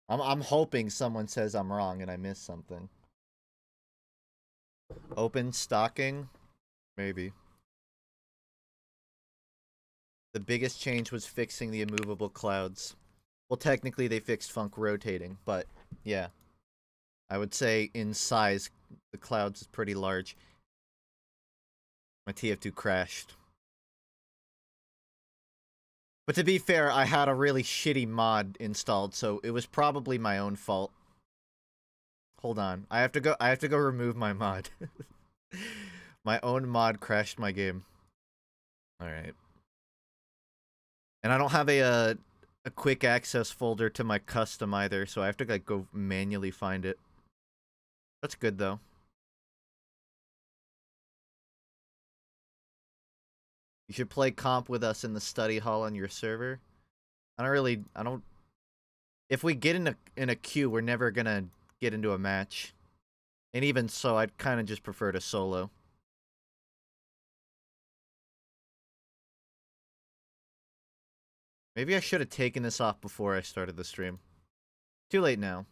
I'm hoping someone says I'm wrong and I missed something. Open stocking? Maybe. The biggest change was fixing the immovable clouds. Well, technically they fixed FUNKe rotating, but yeah. I would say in size, the clouds is pretty large. My TF2 crashed. But to be fair, I had a really shitty mod installed, so it was probably my own fault. Hold on. I have to go remove my mod. My own mod crashed my game. Alright. And I don't have a quick access folder to my custom either, so I have to like go manually find it. That's good though. You should play comp with us in the study hall on your server. I don't... If we get in a queue, we're never gonna get into a match. And even so, I'd kind of just prefer to solo. Maybe I should have taken this off before I started the stream. Too late now.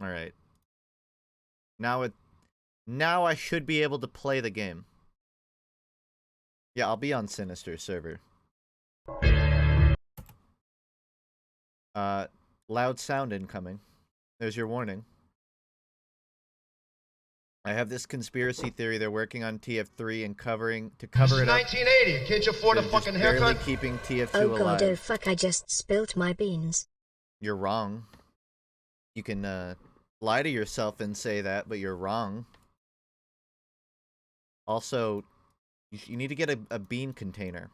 Alright. Now I should be able to play the game. Yeah, I'll be on Sinister server. Loud sound incoming. There's your warning. I have this conspiracy theory they're working on TF3 and cover it up. 1980. Can't you afford a fucking haircut? Barely keeping TF2 alive. Oh god, oh fuck, I just spilt my beans. You're wrong. You can lie to yourself and say that, but you're wrong. Also, you need to get a bean container.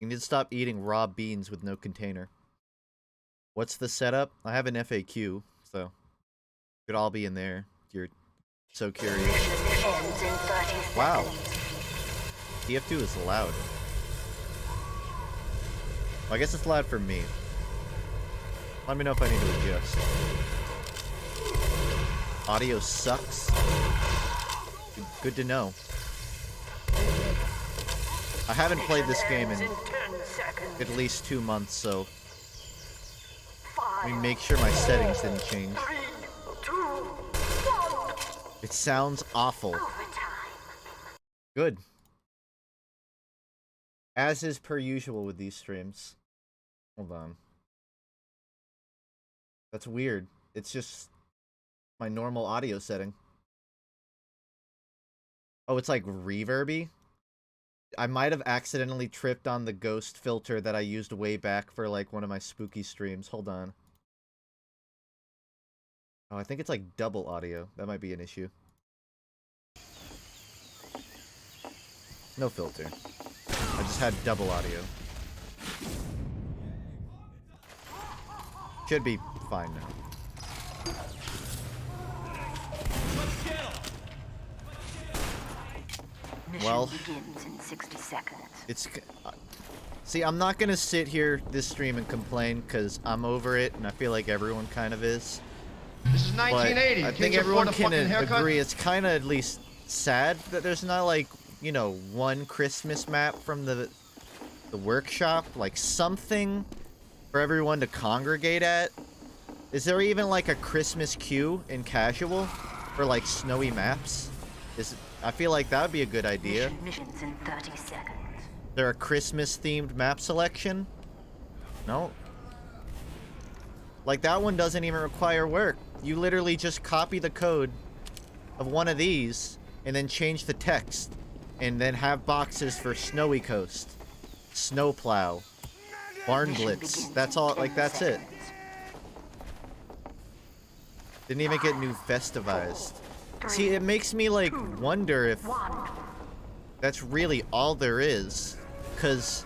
You need to stop eating raw beans with no container. What's the setup? I have an FAQ, so it could all be in there. You're so curious. Wow. TF2 is loud. Well, I guess it's loud for me. Let me know if I need to adjust. Audio sucks. Good to know. I haven't played this game in at least 2 months, so let me make sure my settings didn't change. It sounds awful. Good. As is per usual with these streams. Hold on. That's weird. It's just my normal audio setting. Oh, it's like reverby? I might have accidentally tripped on the ghost filter that I used way back for like one of my spooky streams. Hold on. Oh, I think it's like double audio. That might be an issue. No filter. I just had double audio. Should be fine now. Well, begins in 60 seconds. It's see, I'm not gonna sit here this stream and complain because I'm over it, and I feel like everyone kind of is. This is 1980. But I think everyone can agree it's kind of at least sad that there's not like, you know, one Christmas map from the workshop, like something for everyone to congregate at. Is there even like a Christmas queue in casual for like snowy maps? I feel like that would be a good idea. Missions in 30 seconds. There a Christmas themed map selection? No. Like that one doesn't even require work. You literally just copy the code of one of these and then change the text and then have boxes for Snowy Coast, Snowplow, Barn Blitz. That's all, like that's it. Didn't even get new festivized. See, it makes me like wonder if that's really all there is, because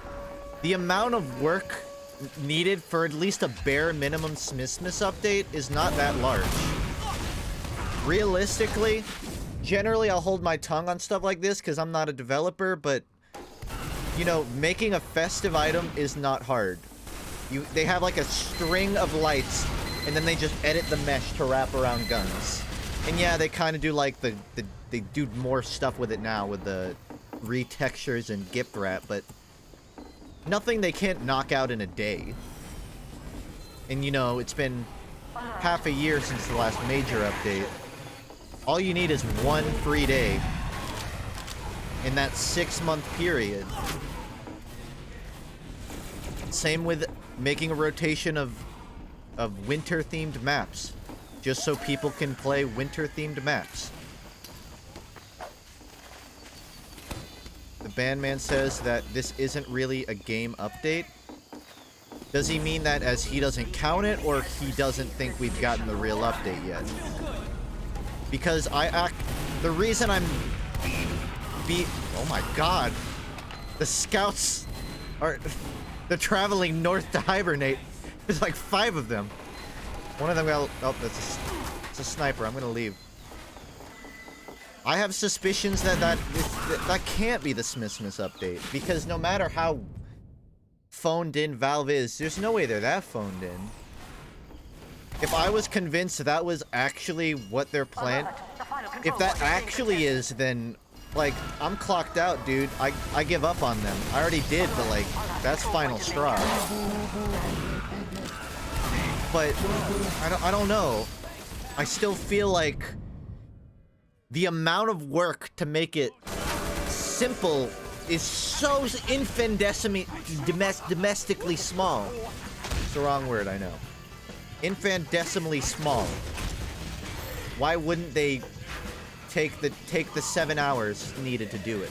the amount of work needed for at least a bare minimum Smissmas update is not that large. Realistically, generally I'll hold my tongue on stuff like this because I'm not a developer, but you know, making a festive item is not hard. They have like a string of lights and then they just edit the mesh to wrap around guns. And yeah, they kind of do like they do more stuff with it now with the retextures and gift wrap, but nothing they can't knock out in a day. And you know, it's been half a year since the last major update. All you need is one free day in that 6-month period. Same with making a rotation of winter-themed maps, just so people can play winter-themed maps. The bandman says that this isn't really a game update. Does he mean that as he doesn't count it, or he doesn't think we've gotten the real update yet? Because the reason I'm oh my god. The scouts they're traveling north to hibernate. There's like 5 of them. One of them got, oh, it's a sniper. I'm gonna leave. I have suspicions that can't be the Smissmas update, because no matter how phoned in Valve is, there's no way they're that phoned in. If I was convinced that was actually what their plan, if that actually is, then like I'm clocked out, dude. I give up on them. I already did, but like that's final straw. But I don't know. I still feel like the amount of work to make it simple is so domestically small. It's the wrong word, I know. Infinitesimally small. Why wouldn't they take the 7 hours needed to do it?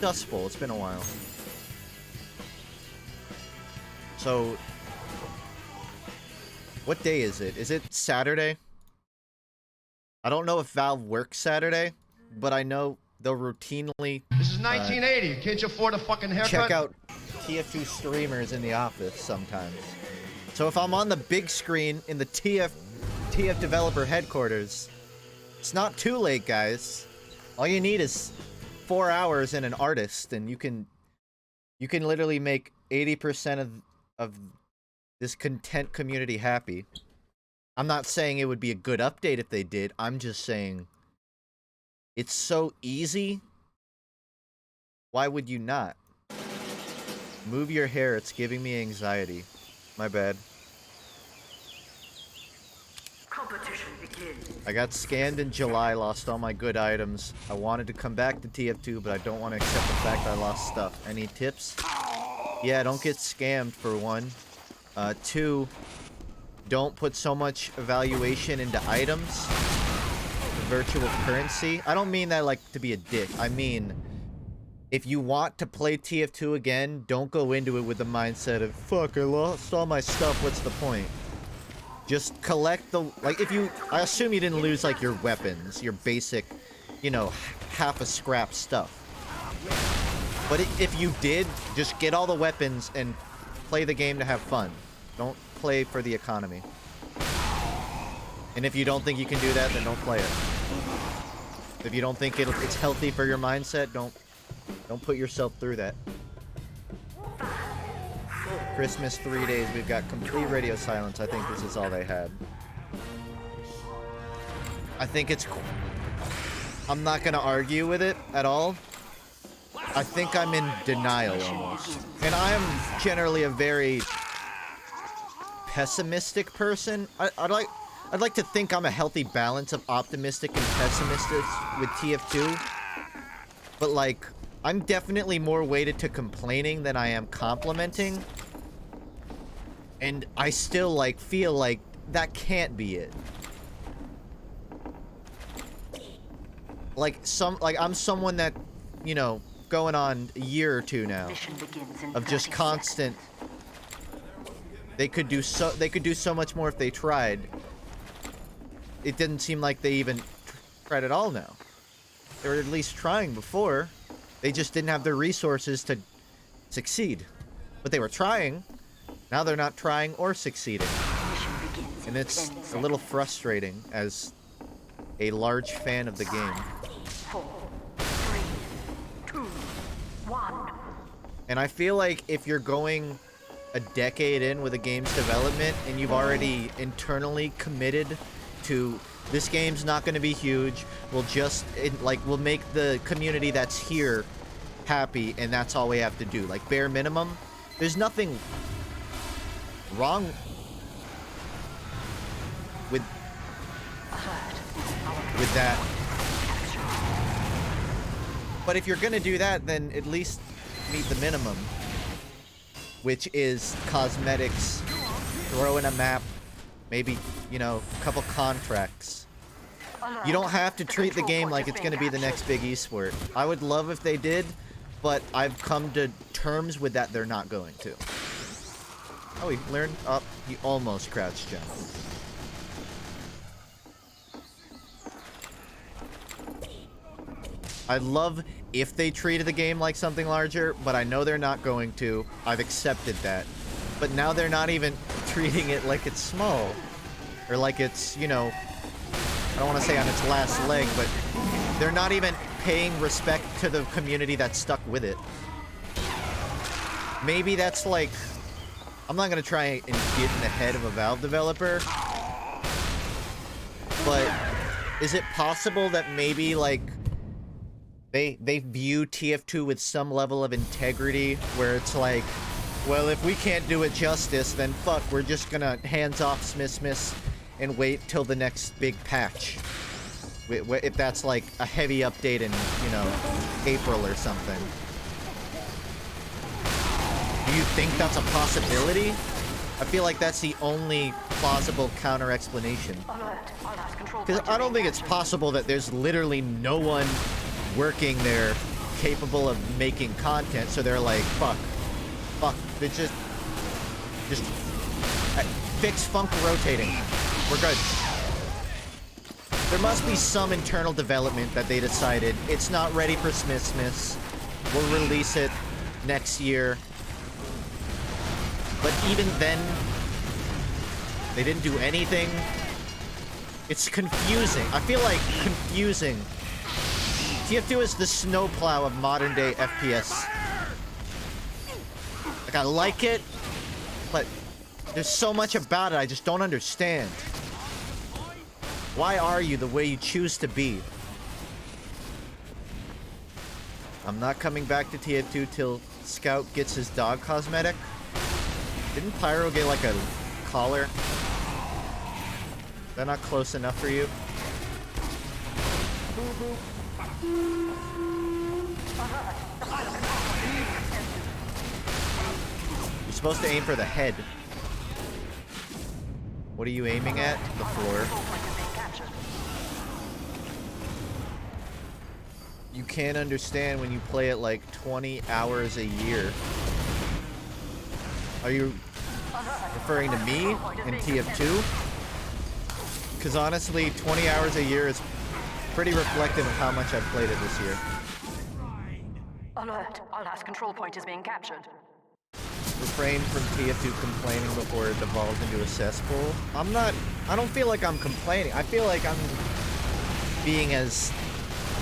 Dust Bowl, it's been a while. So, what day is it? Is it Saturday? I don't know if Valve works Saturday, but I know they'll routinely This is 1980. Can't you afford a fucking haircut? check out TF2 streamers in the office sometimes. So if I'm on the big screen in the TF developer headquarters, it's not too late, guys. All you need is 4 hours and an artist, and you can literally make 80% of this content community happy. I'm not saying it would be a good update if they did. I'm just saying it's so easy. Why would you not? Move your hair. It's giving me anxiety. My bad. Competition begins. I got scanned in July, lost all my good items. I wanted to come back to TF2, but I don't want to accept the fact I lost stuff. Any tips? Yeah, don't get scammed, for one. 2, don't put so much evaluation into items. Virtual currency. I don't mean that like to be a dick. I mean, if you want to play TF2 again, don't go into it with the mindset of, fuck, I lost all my stuff, what's the point? Just collect the, like, I assume you didn't lose, like, your weapons, your basic, you know, half a scrap stuff. But if you did, just get all the weapons and play the game to have fun. Don't play for the economy. And if you don't think you can do that, then don't play it. If you don't think it's healthy for your mindset, don't put yourself through that. Christmas 3 days, we've got complete radio silence. I think this is all they had. I think it's... I'm not gonna argue with it at all. I think I'm in denial almost. And I am generally a very pessimistic person. I'd like to think I'm a healthy balance of optimistic and pessimistic with TF2. But like, I'm definitely more weighted to complaining than I am complimenting. And I still like feel like that can't be it. Like I'm someone that, you know, going on a year or 2 now of just constant. They could do so much more if they tried. It didn't seem like they even tried at all now. They were at least trying before. They just didn't have the resources to succeed. But they were trying. Now they're not trying or succeeding. And it's a little frustrating as a large fan of the game. 4, 3, 2, 1. And I feel like if you're going a decade in with a game's development and you've already internally committed to this game's not going to be huge, we'll make the community that's here happy, and that's all we have to do. Like bare minimum, there's nothing wrong. with that. But if you're gonna do that, then at least meet the minimum, which is cosmetics, throw in a map, maybe, you know, a couple contracts. You don't have to treat the game like it's gonna be the next big esport. I would love if they did, but I've come to terms with that they're not going to. Oh, he learned up. He almost crouch jumped. I'd love if they treated the game like something larger, but I know they're not going to. I've accepted that. But now they're not even treating it like it's small. Or like it's, you know, I don't want to say on its last leg, but they're not even paying respect to the community that's stuck with it. Maybe that's like... I'm not going to try and get in the head of a Valve developer. But is it possible that maybe, like, they view TF2 with some level of integrity, where it's like, well, if we can't do it justice, then fuck, we're just gonna hands off Smissmas and wait till the next big patch. If that's like a heavy update in, you know, April or something. Do you think that's a possibility? I feel like that's the only plausible counter-explanation. Because I don't think it's possible that there's literally no one working there capable of making content, so they're like, fuck, they just fix FUNKe rotating. We're good. There must be some internal development that they decided it's not ready for Smissmas. We'll release it next year. But even then, they didn't do anything. It's confusing. I feel like confusing. TF2 is the snowplow of modern-day FPS. Like, I like it, but there's so much about it I just don't understand. Why are you the way you choose to be? I'm not coming back to TF2 till Scout gets his dog cosmetic. Didn't Pyro get, like, a collar? Is that not close enough for you? You're supposed to aim for the head. What are you aiming at? The floor. You can't understand when you play it like 20 hours a year. Are you referring to me in TF2? Because honestly, 20 hours a year is pretty reflective of how much I've played it this year. Alert! Our last control point is being captured. Refrain from TF2 complaining before it devolves into a cesspool. I don't feel like I'm complaining. I feel like I'm being as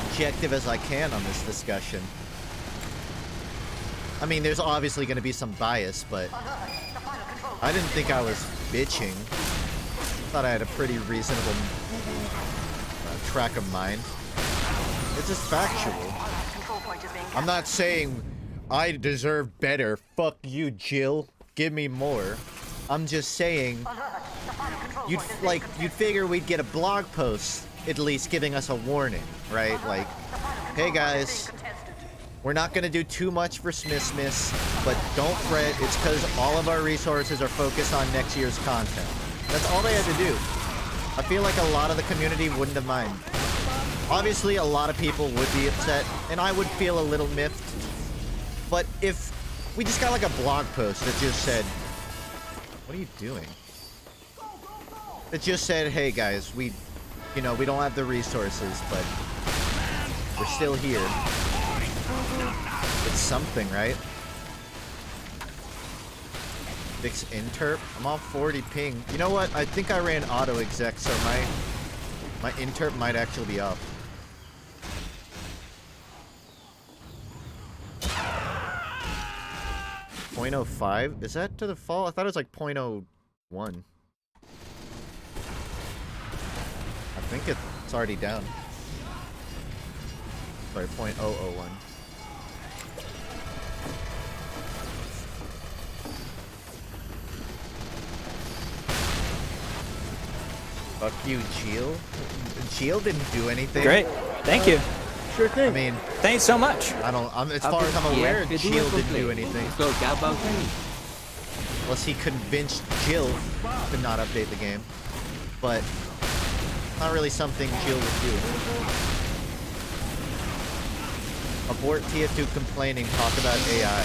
objective as I can on this discussion. I mean, there's obviously going to be some bias, but I didn't think I was bitching. Thought I had a pretty reasonable track of mind. It's just factual. I'm not saying I deserve better. Fuck you, Jill. Give me more. I'm just saying you'd figure we'd get a blog post at least giving us a warning, right? Like, hey guys, we're not gonna do too much for Smissmas, but don't fret, it's because all of our resources are focused on next year's content. That's all they had to do. I feel like a lot of the community wouldn't have minded. Obviously, a lot of people would be upset, and I would feel a little miffed. But if we just got like a blog post that just said, what are you doing? It just said, hey guys, we don't have the resources, but we're still here. It's something, right? Fix interp. I'm on 40 ping. You know what? I think I ran auto exec, so my interp might actually be up. .05? Is that to the fall? I thought it was like .01. I think it's already down. Sorry, .001. Fuck you, Geel. Geel didn't do anything. Great. Thank you. Sure thing. I mean, Thanks so much. I don't. As far as I'm aware, Geel didn't do anything. Unless he convinced Jill to not update the game. But not really something Jill would do. Abort TF2 complaining, talk about AI.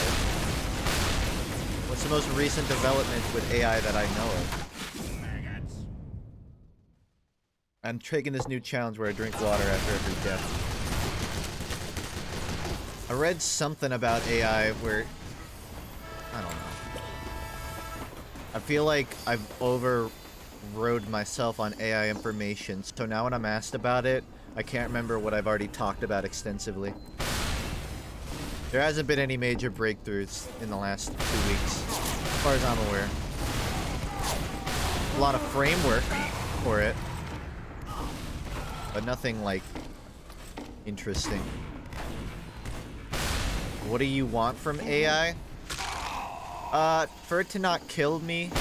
What's the most recent development with AI that I know of? I'm taking this new challenge where I drink water after every death. I read something about AI where... I don't know. I feel like I've overrode myself on AI information, so now when I'm asked about it, I can't remember what I've already talked about extensively. There hasn't been any major breakthroughs in the last 2 weeks, as far as I'm aware. A lot of framework for it, but nothing, like, interesting. What do you want from AI? For it to not kill me,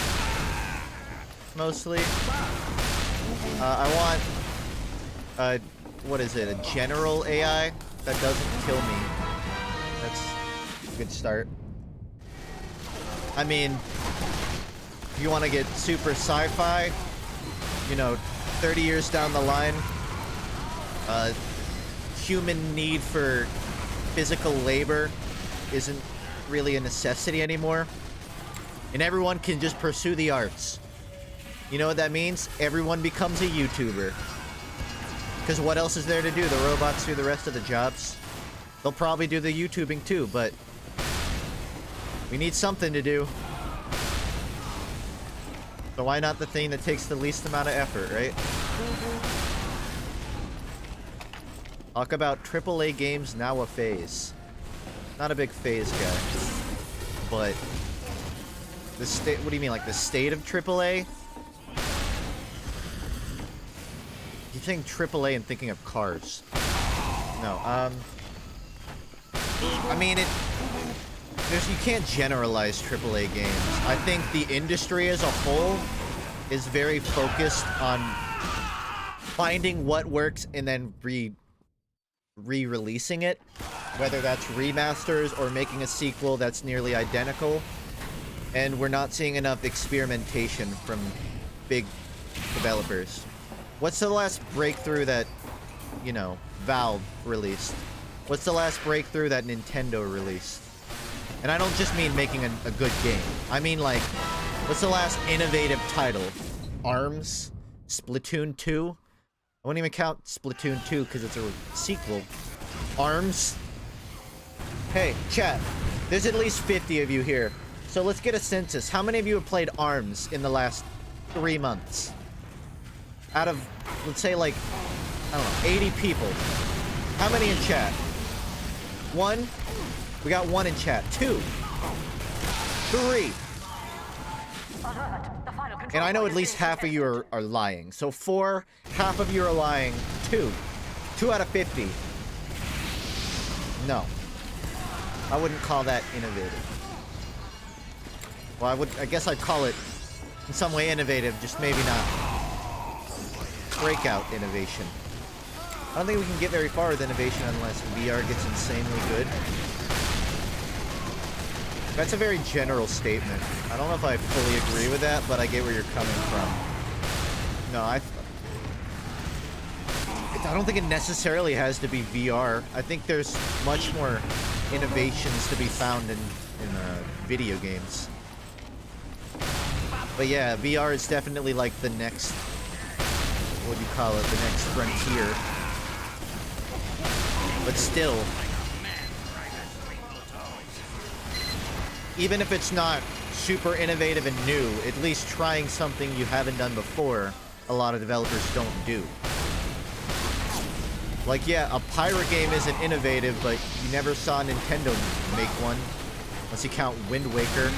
mostly. I want, what is it, a general AI that doesn't kill me. That's a good start. I mean, if you want to get super sci-fi, you know, 30 years down the line, human need for physical labor isn't really a necessity anymore. And everyone can just pursue the arts. You know what that means? Everyone becomes a YouTuber. Because what else is there to do? The robots do the rest of the jobs. They'll probably do the YouTubing too, but we need something to do. So why not the thing that takes the least amount of effort, right? Talk about AAA games now a phase. Not a big phase guy. But the state, what do you mean, like the state of AAA? You think AAA and thinking of cars. No, I mean, you can't generalize AAA games. I think the industry as a whole is very focused on finding what works and then re-releasing it. Whether that's remasters or making a sequel that's nearly identical. And we're not seeing enough experimentation from big developers. What's the last breakthrough that, you know, Valve released? What's the last breakthrough that Nintendo released? And I don't just mean making a good game. I mean, like, what's the last innovative title? ARMS? Splatoon 2? I won't even count Splatoon 2 because it's a sequel. ARMS? Hey, chat. There's at least 50 of you here. So let's get a census. How many of you have played ARMS in the last 3 months? Out of, let's say, like, I don't know, 80 people. How many in chat? 1? We got 1 in chat. 2. 3. And I know at least half of you are lying. So 4, half of you are lying. 2. 2 out of 50. No. I wouldn't call that innovative. Well, I guess I'd call it in some way innovative, just maybe not breakout innovation. I don't think we can get very far with innovation unless VR gets insanely good. That's a very general statement. I don't know if I fully agree with that, but I get where you're coming from. No, I don't think it necessarily has to be VR. I think there's much more innovations to be found in video games. But yeah, VR is definitely like the next, what do you call it, the next frontier. But still, even if it's not super innovative and new, at least trying something you haven't done before, a lot of developers don't do. Like, yeah, a pirate game isn't innovative, but you never saw Nintendo make one. Unless you count Wind Waker.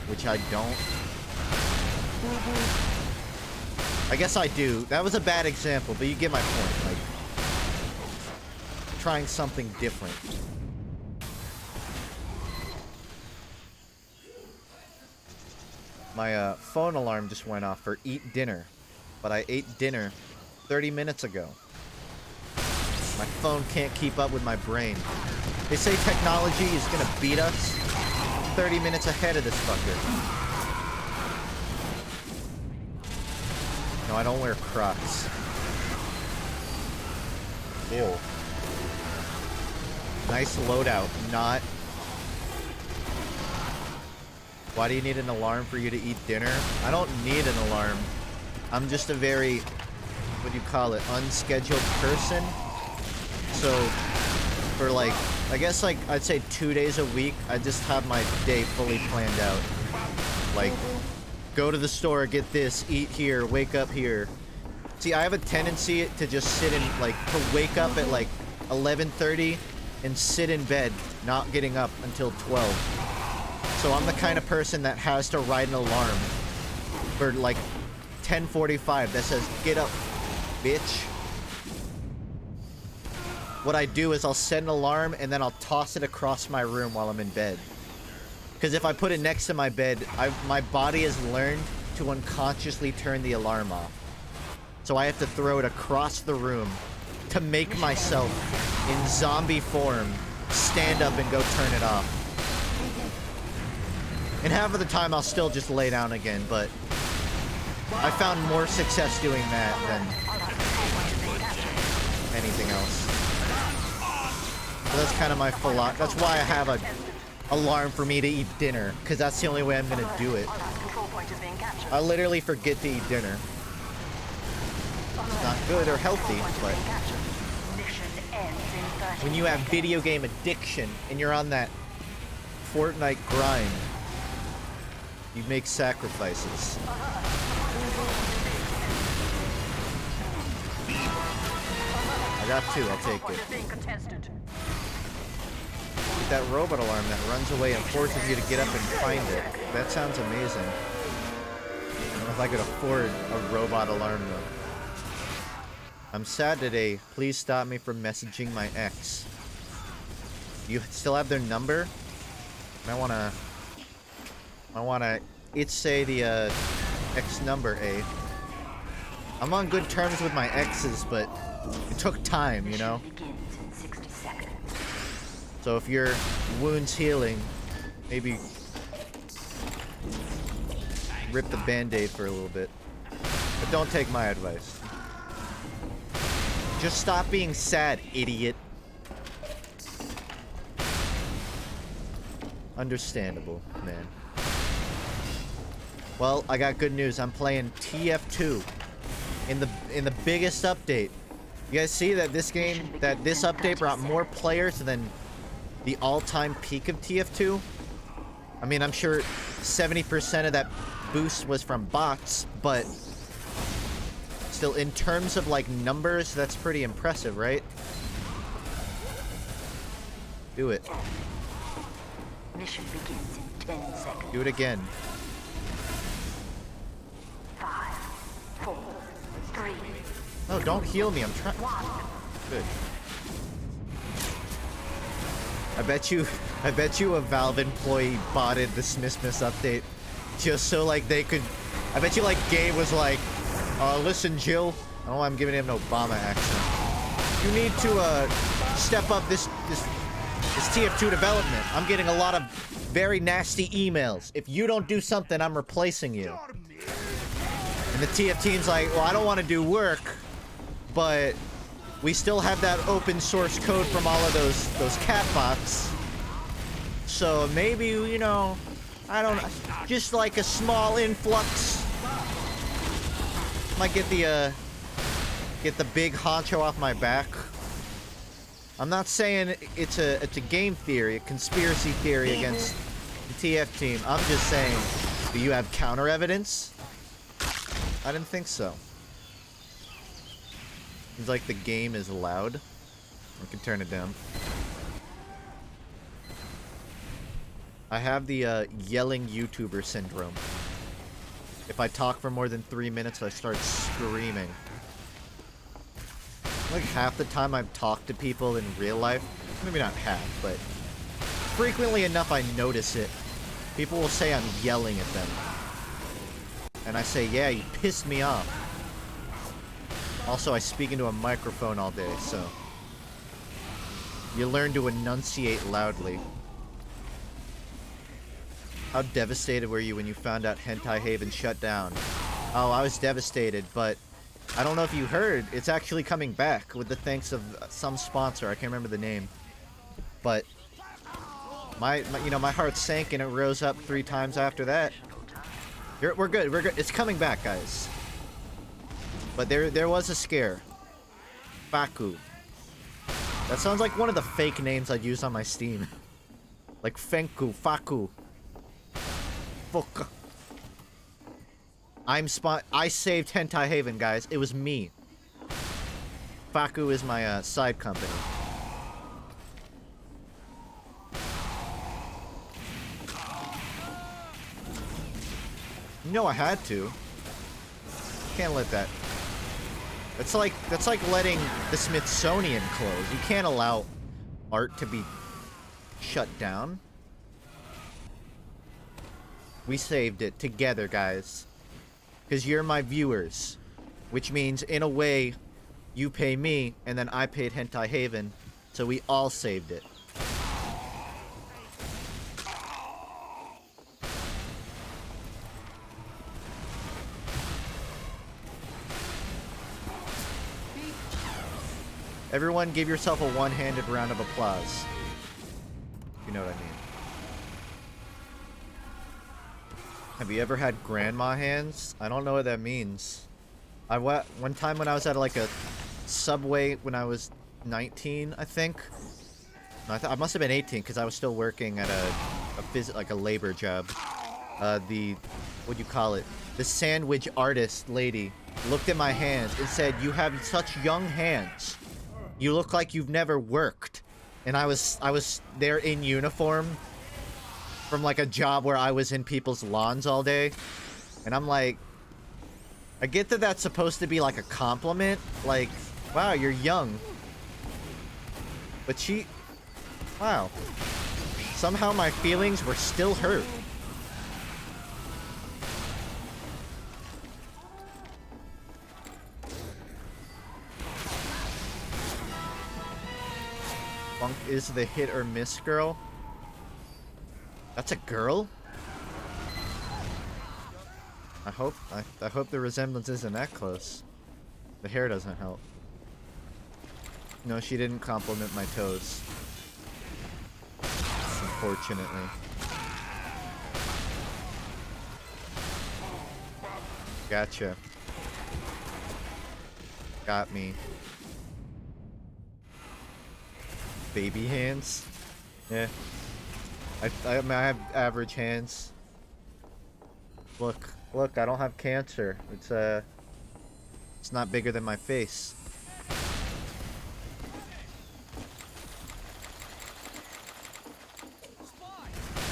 Which I don't. I guess I do. That was a bad example, but you get my point. Like, trying something different. My phone alarm just went off for eat dinner. But I ate dinner 30 minutes ago. My phone can't keep up with my brain. They say technology is gonna beat us 30 minutes ahead of this fucker. No, I don't wear Crocs. Ew. Nice loadout, not... Why do you need an alarm for you to eat dinner? I don't need an alarm. I'm just a very, what do you call it, unscheduled person. So, for like, I guess like, I'd say 2 days a week, I just have my day fully planned out. Like, go to the store, get this, eat here, wake up here. See, I have a tendency to just sit in, like, to wake up at like 11:30 and sit in bed, not getting up until 12. So I'm the kind of person that has to write an alarm for like 10:45 that says, get up, bitch. What I do is I'll set an alarm and then I'll toss it across my room while I'm in bed. Because if I put it next to my bed, my body has learned to unconsciously turn the alarm off. So I have to throw it across the room to make myself, in zombie form, stand up and go turn it off. And half of the time I'll still just lay down again, but I found more success doing that than anything else. So that's kind of my philosophy. That's why I have an alarm for me to eat dinner, because that's the only way I'm gonna do it. I literally forget to eat dinner. It's not good or healthy, but when you have video game addiction and you're on that Fortnite grind, you make sacrifices. I got two, I'll take it. Get that robot alarm that runs away and forces you to get up and find it. That sounds amazing. I don't know if I could afford a robot alarm though. I'm sad today. Please stop me from messaging my ex. You still have their number? I wanna it's say the ex number, eh? I'm on good terms with my exes, but it took time, you know? So if your wound's healing, maybe rip the band-aid for a little bit. But don't take my advice. Just stop being sad, idiot. Understandable, man. Well, I got good news. I'm playing TF2 in the biggest update. You guys see that this update brought more players than the all-time peak of TF2? I mean, I'm sure 70% of that boost was from bots, but still, in terms of like numbers, that's pretty impressive, right? Do it. Mission begins in 10 seconds. Do it again. 5, 4, 3. No, don't heal me. I'm trying. Good. I bet you a Valve employee botted the Smissmas update just so like they could. I bet you like Gabe was like, listen, Jill. I don't know why I'm giving him an Obama accent. You need to step up this TF2 development. I'm getting a lot of very nasty emails. If you don't do something, I'm replacing you. And the TF team's like, well, I don't want to do work, but we still have that open source code from all of those cat bots. So maybe, you know, I don't know, just like a small influx. Might get the big honcho off my back. I'm not saying it's a game theory, a conspiracy theory against the TF team. I'm just saying, do you have counter evidence? I didn't think so. Seems like the game is loud. I can turn it down. I have the yelling YouTuber syndrome. If I talk for more than 3 minutes, I start screaming. Like half the time I've talked to people in real life, maybe not half, but frequently enough I notice it. People will say I'm yelling at them. And I say, yeah, you pissed me off. Also, I speak into a microphone all day, so you learn to enunciate loudly. How devastated were you when you found out Hentai Haven shut down? Oh, I was devastated, but I don't know if you heard, it's actually coming back with the thanks of some sponsor. I can't remember the name. But my you know, my heart sank and it rose up 3 times after that. We're good. We're good. It's coming back, guys. But there was a scare. Faku. That sounds like one of the fake names I'd use on my Steam. Like Fenku, Faku. Fuck. I saved Hentai Haven, guys. It was me. Faku is my side company. No, I had to. Can't let that. That's like letting the Smithsonian close. You can't allow art to be shut down. We saved it together, guys. Because you're my viewers. Which means, in a way, you pay me, and then I paid Hentai Haven. So we all saved it. Everyone give yourself a one-handed round of applause. You know what I mean. Have you ever had grandma hands? I don't know what that means. One time when I was at like a Subway when I was 19, I think. No, I must have been 18 because I was still working at a labor job. What do you call it? The sandwich artist lady looked at my hands and said, "You have such young hands. You look like you've never worked." And I was there in uniform from like a job where I was in people's lawns all day. And I'm like, I get that that's supposed to be like a compliment. Like, wow, you're young. But wow. Somehow my feelings were still hurt. Funk is the hit or miss girl. That's a girl? I hope the resemblance isn't that close. The hair doesn't help. No, she didn't compliment my toes. Unfortunately. Gotcha. Got me. Baby hands? Yeah. I mean, I have average hands. Look, I don't have cancer. It's not bigger than my face.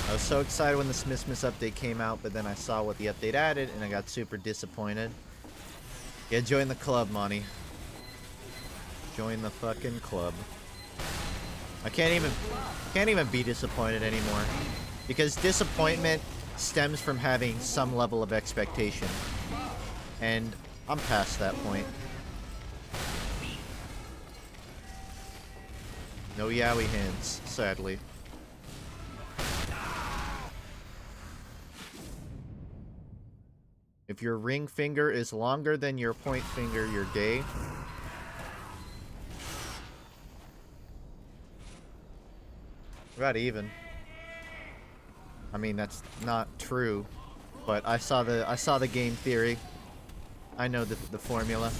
I was so excited when the Smissmas update came out, but then I saw what the update added, and I got super disappointed. Yeah, join the club, Monty. Join the fucking club. I can't even be disappointed anymore, because disappointment stems from having some level of expectation, and I'm past that point. No yaoi hands, sadly. If your ring finger is longer than your point finger, you're gay. About even. I mean, that's not true, but I saw the game theory. I know the formula.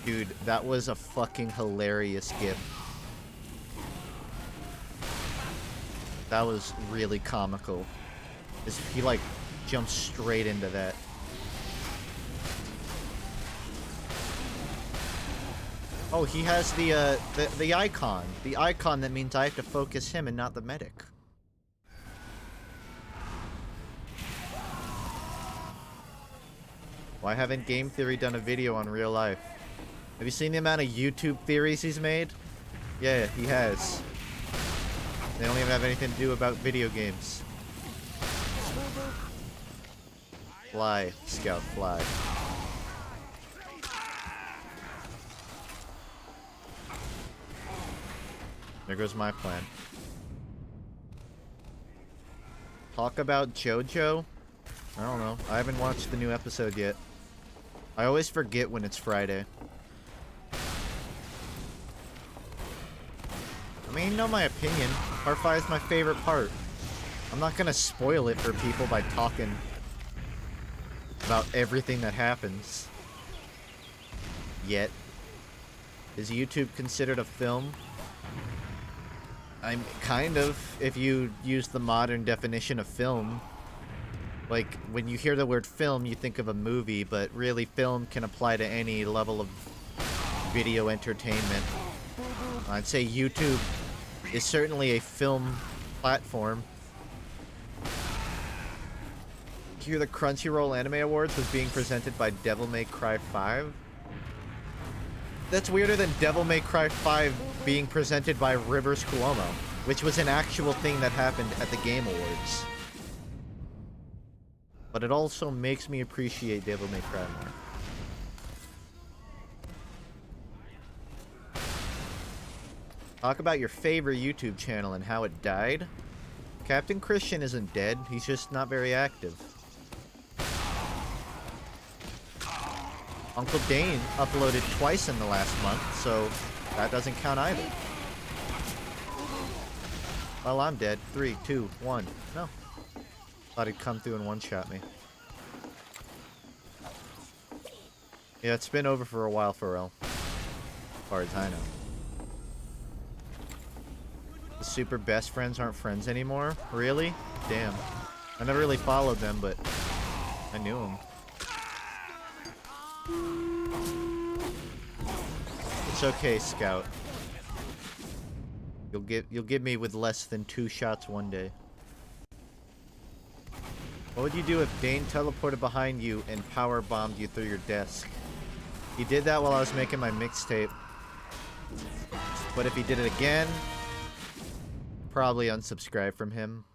Dude, that was a fucking hilarious gif. That was really comical. He like jumped straight into that. Oh, he has the icon. The icon that means I have to focus him and not the medic. Why haven't Game Theory done a video on real life? Have you seen the amount of YouTube theories he's made? Yeah, he has. They don't even have anything to do about video games. Fly, Scout, fly. There goes my plan. Talk about JoJo? I don't know. I haven't watched the new episode yet. I always forget when it's Friday. I mean, you know my opinion. Part 5 is my favorite part. I'm not gonna spoil it for people by talking about everything that happens. Yet. Is YouTube considered a film? I'm kind of, if you use the modern definition of film. Like, when you hear the word film, you think of a movie, but really film can apply to any level of video entertainment. I'd say YouTube is certainly a film platform. Did you hear the Crunchyroll Anime Awards was being presented by Devil May Cry 5? That's weirder than Devil May Cry 5 being presented by Rivers Cuomo, which was an actual thing that happened at the Game Awards. But it also makes me appreciate Devil May Cry more. Talk about your favorite YouTube channel and how it died. Captain Christian isn't dead, he's just not very active. Uncle Dane uploaded twice in the last month, so that doesn't count either. Well, I'm dead. 3, 2, 1. No. Thought he'd come through and one-shot me. Yeah, it's been over for a while, Pharrell. As far as I know. The super best friends aren't friends anymore? Really? Damn. I never really followed them, but I knew them. It's okay, Scout. You'll get me with less than 2 shots one day. What would you do if Dane teleported behind you and power bombed you through your desk? He did that while I was making my mixtape. But if he did it again, probably unsubscribe from him.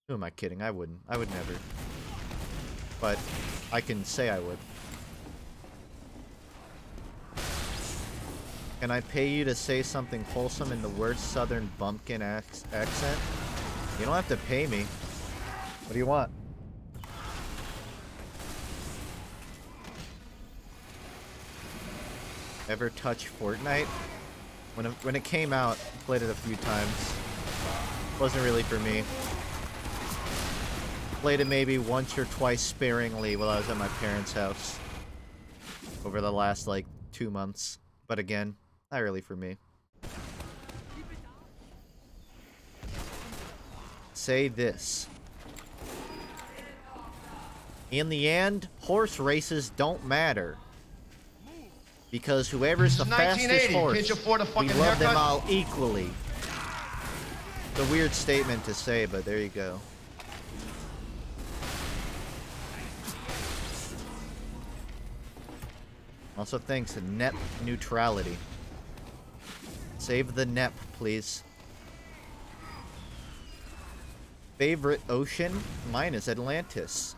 Who am I kidding? I wouldn't. I would never. But I can say I would. Can I pay you to say something wholesome in the worst southern bumpkin accent? You don't have to pay me. What do you want? Ever touch Fortnite? When it came out, I played it a few times. Wasn't really for me. Played it maybe once or twice sparingly while I was at my parents' house. Over the last, like, 2 months. But again, not really for me. Say this. In the end, horse races don't matter. Because whoever's the fastest horse, we love them all equally. It's a weird statement to say, but there you go. Also thanks to NEP neutrality. Save the NEP, please. Favorite ocean? Mine is Atlantis.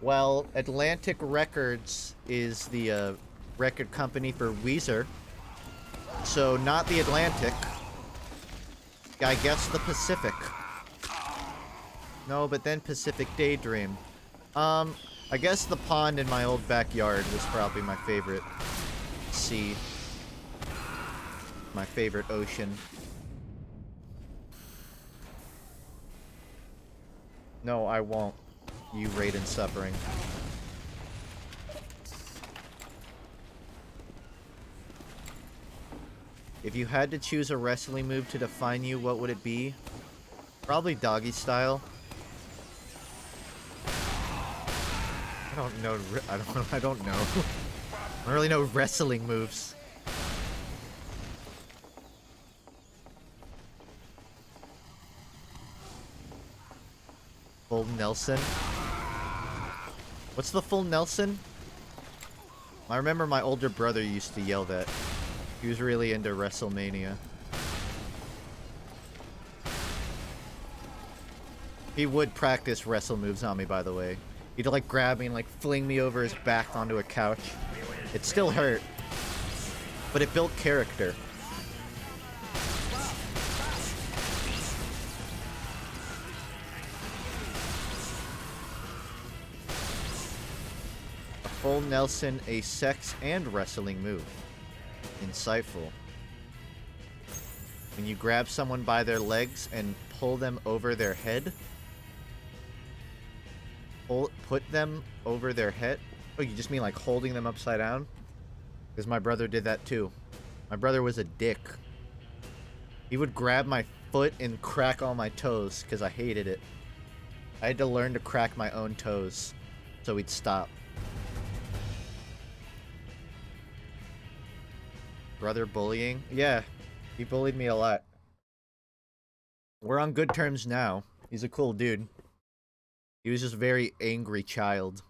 Well, Atlantic Records is the record company for Weezer. So not the Atlantic. I guess the Pacific. No, but then Pacific Daydream. I guess the pond in my old backyard was probably my favorite sea. My favorite ocean. No, I won't. You Raiden suffering. If you had to choose a wrestling move to define you, what would it be? Probably doggy style. I don't know. I don't know. I don't really know wrestling moves. Full Nelson. What's the full Nelson? I remember my older brother used to yell that. He was really into WrestleMania. He would practice wrestle moves on me, by the way. He'd like grab me and like fling me over his back onto a couch. It still hurt, but it built character. A full Nelson, a sex and wrestling move. Insightful. When you grab someone by their legs and pull them over their head. Put them over their head. Oh, you just mean like holding them upside down? Because my brother did that too. My brother was a dick. He would grab my foot and crack all my toes because I hated it. I had to learn to crack my own toes so he'd stop. Brother bullying? Yeah, he bullied me a lot. We're on good terms now. He's a cool dude. He was just a very angry child.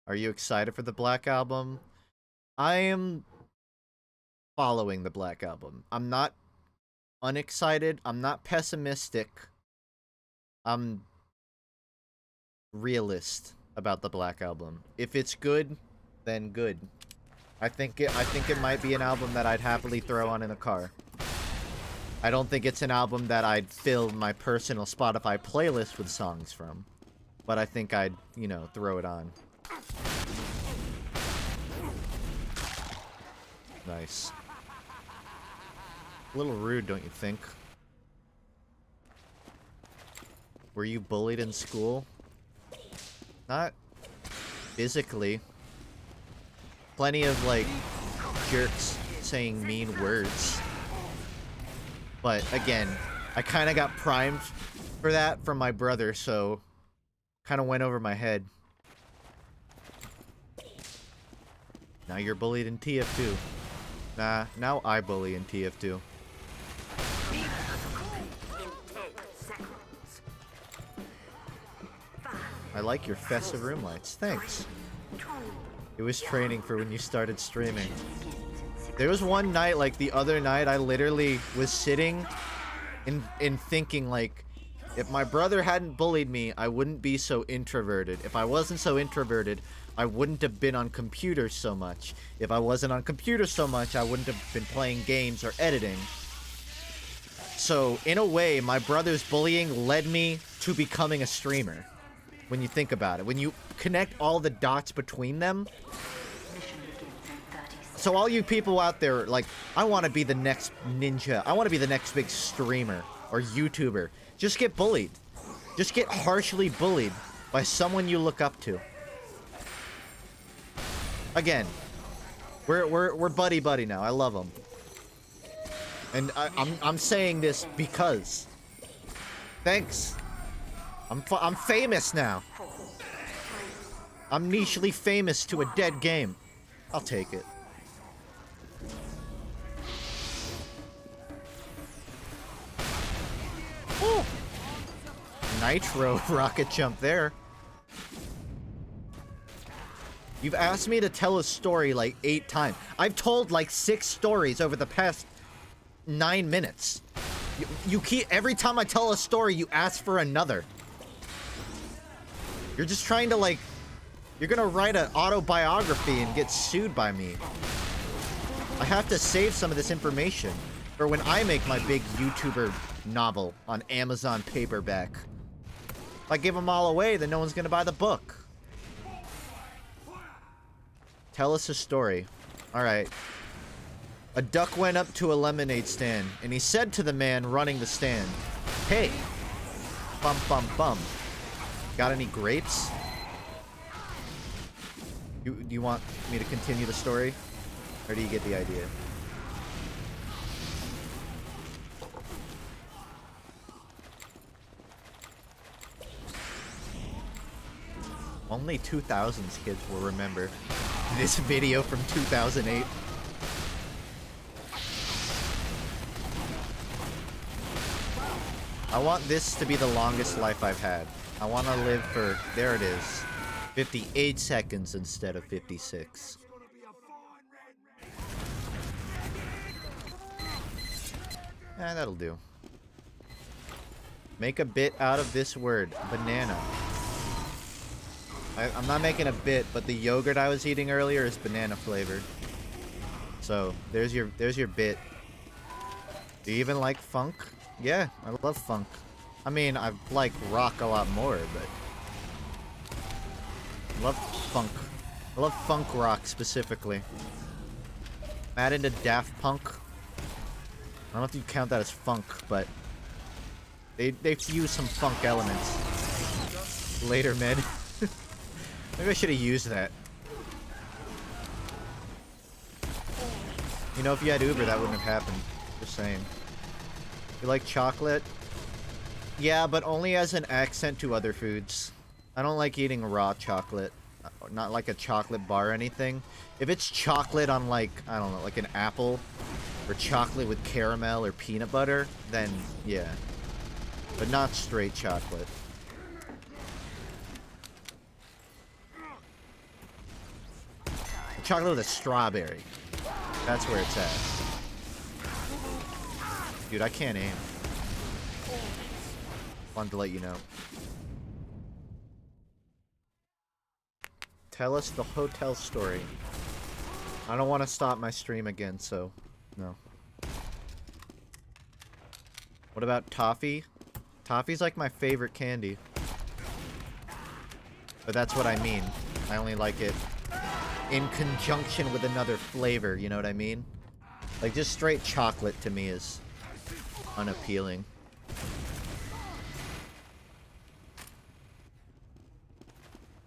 Are you excited for the Black Album? I am following the Black Album. I'm not unexcited. I'm not pessimistic. I'm realist about the Black Album. If it's good, then good. I think it might be an album that I'd happily throw on in a car. I don't think it's an album that I'd fill my personal Spotify playlist with songs from. But I think I'd, you know, throw it on. Nice. A little rude, don't you think? Were you bullied in school? Not physically. Plenty of, like, jerks saying mean words. But, again, I kind of got primed for that from my brother, so kind of went over my head. Now you're bullied in TF2. Nah, now I bully in TF2. I like your festive room lights. Thanks. It was training for when you started streaming. There was one night, like the other night, I literally was sitting and thinking, like, if my brother hadn't bullied me, I wouldn't be so introverted. If I wasn't so introverted, I wouldn't have been on computers so much. If I wasn't on computers so much, I wouldn't have been playing games or editing. So, in a way, my brother's bullying led me to becoming a streamer. When you think about it. When you connect all the dots between them. So all you people out there, like, I want to be the next ninja. I want to be the next big streamer or YouTuber. Just get bullied. Just get harshly bullied by someone you look up to. Again, we're buddy now. I love them. And I'm saying this because. Thanks. I'm famous now. I'm nichely famous to a dead game. I'll take it. Ooh. Nitro rocket jump there. You've asked me to tell a story like 8 times. I've told like 6 stories over the past 9 minutes. You keep, every time I tell a story, you ask for another. You're just trying to, like, you're gonna write an autobiography and get sued by me. I have to save some of this information for when I make my big YouTuber novel on Amazon paperback. If I give them all away, then no one's gonna buy the book. Tell us a story. Alright. A duck went up to a lemonade stand, and he said to the man running the stand, "Hey, bum bum bum. Got any grapes?" Do you want me to continue the story? Or do you get the idea? Only 2000s kids will remember this video from 2008. I want this to be the longest life I've had. I want to live for, there it is, 58 seconds instead of 56. That'll do. Make a bit out of this word, banana. I'm not making a bit, but the yogurt I was eating earlier is banana flavored. So there's your bit. Do you even like funk? Yeah, I love funk. I mean, I like rock a lot more, but I love funk. I love funk rock specifically. Add into Daft Punk. I don't know if you count that as funk, but they fuse some funk elements. Later, mid. Maybe I should have used that. You know, if you had Uber, that wouldn't have happened. Just saying. You like chocolate? Yeah, but only as an accent to other foods. I don't like eating raw chocolate. Not like a chocolate bar or anything. If it's chocolate on like, I don't know, like an apple, or chocolate with caramel or peanut butter, then yeah. But not straight chocolate. Chocolate with a strawberry. That's where it's at. Dude, I can't aim. Wanted to let you know. Tell us the hotel story. I don't want to stop my stream again, so no. What about toffee? Toffee's like my favorite candy. But that's what I mean. I only like it in conjunction with another flavor, you know what I mean? Like, just straight chocolate to me is unappealing.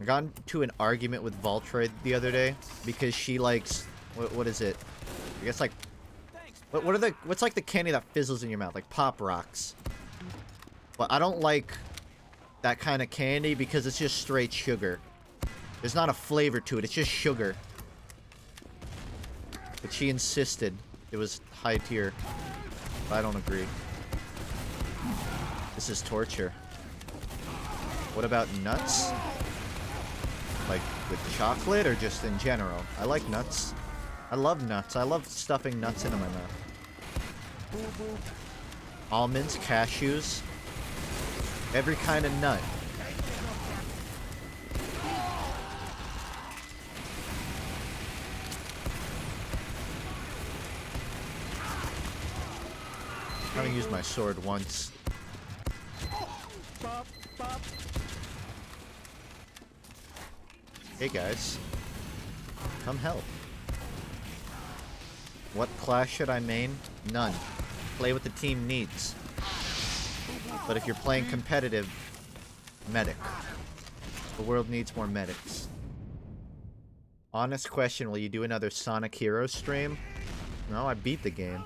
I got into an argument with Voltroid the other day because she likes what is it? I guess like what's like the candy that fizzles in your mouth, like Pop Rocks. But I don't like that kind of candy because it's just straight sugar. There's not a flavor to it, it's just sugar. But she insisted it was high tier. But I don't agree. This is torture. What about nuts? Like with chocolate or just in general? I like nuts. I love nuts. I love stuffing nuts into my mouth. Almonds, cashews, every kind of nut. I haven't used my sword once. Hey guys, come help. What class should I main? None. Play what the team needs. But if you're playing competitive, medic. The world needs more medics. Honest question, will you do another Sonic Heroes stream? No, I beat the game.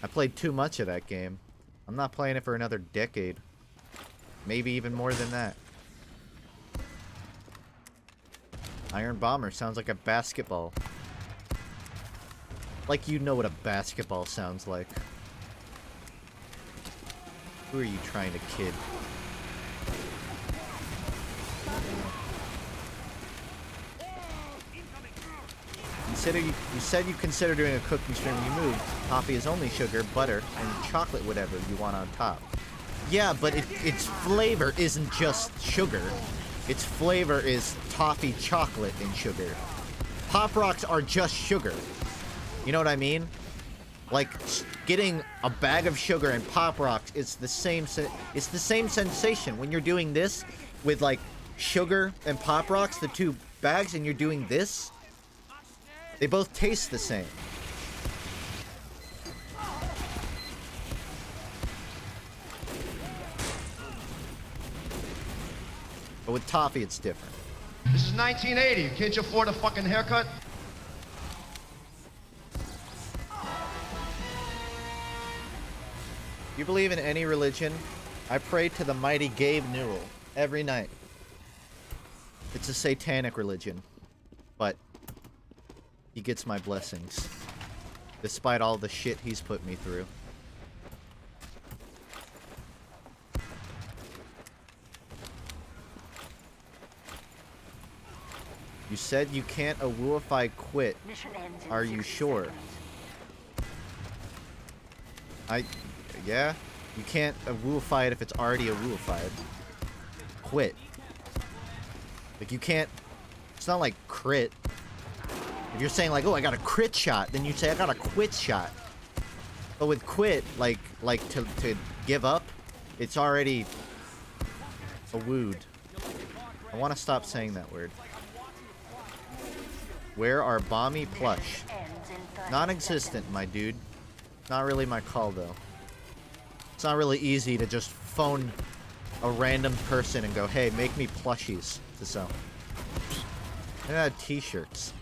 I played too much of that game. I'm not playing it for another decade. Maybe even more than that. Iron Bomber sounds like a basketball. Like you know what a basketball sounds like. Who are you trying to kid? You said you consider doing a cooking stream when you moved. Coffee is only sugar, butter, and chocolate whatever you want on top. Yeah, but its flavor isn't just sugar. Its flavor is toffee, chocolate, and sugar. Pop Rocks are just sugar. You know what I mean? Like, getting a bag of sugar and Pop Rocks, it's the same sensation. When you're doing this with, like, sugar and Pop Rocks, the two bags, and you're doing this, they both taste the same. But with toffee, it's different. This is 1980. Can't you afford a fucking haircut? You believe in any religion? I pray to the mighty Gabe Newell every night. It's a satanic religion, but he gets my blessings, despite all the shit he's put me through. You said you can't awooify quit. Are you sure? Yeah? You can't awooify it if it's already awooified. Quit. Like, you can't... It's not like crit. If you're saying, like, oh, I got a crit shot, then you'd say, I got a quit shot. But with quit, like to give up, it's already a wood. I want to stop saying that word. Where are Bommy Plush? Non-existent, my dude. Not really my call, though. It's not really easy to just phone a random person and go, hey, make me plushies to sell. I got t-shirts.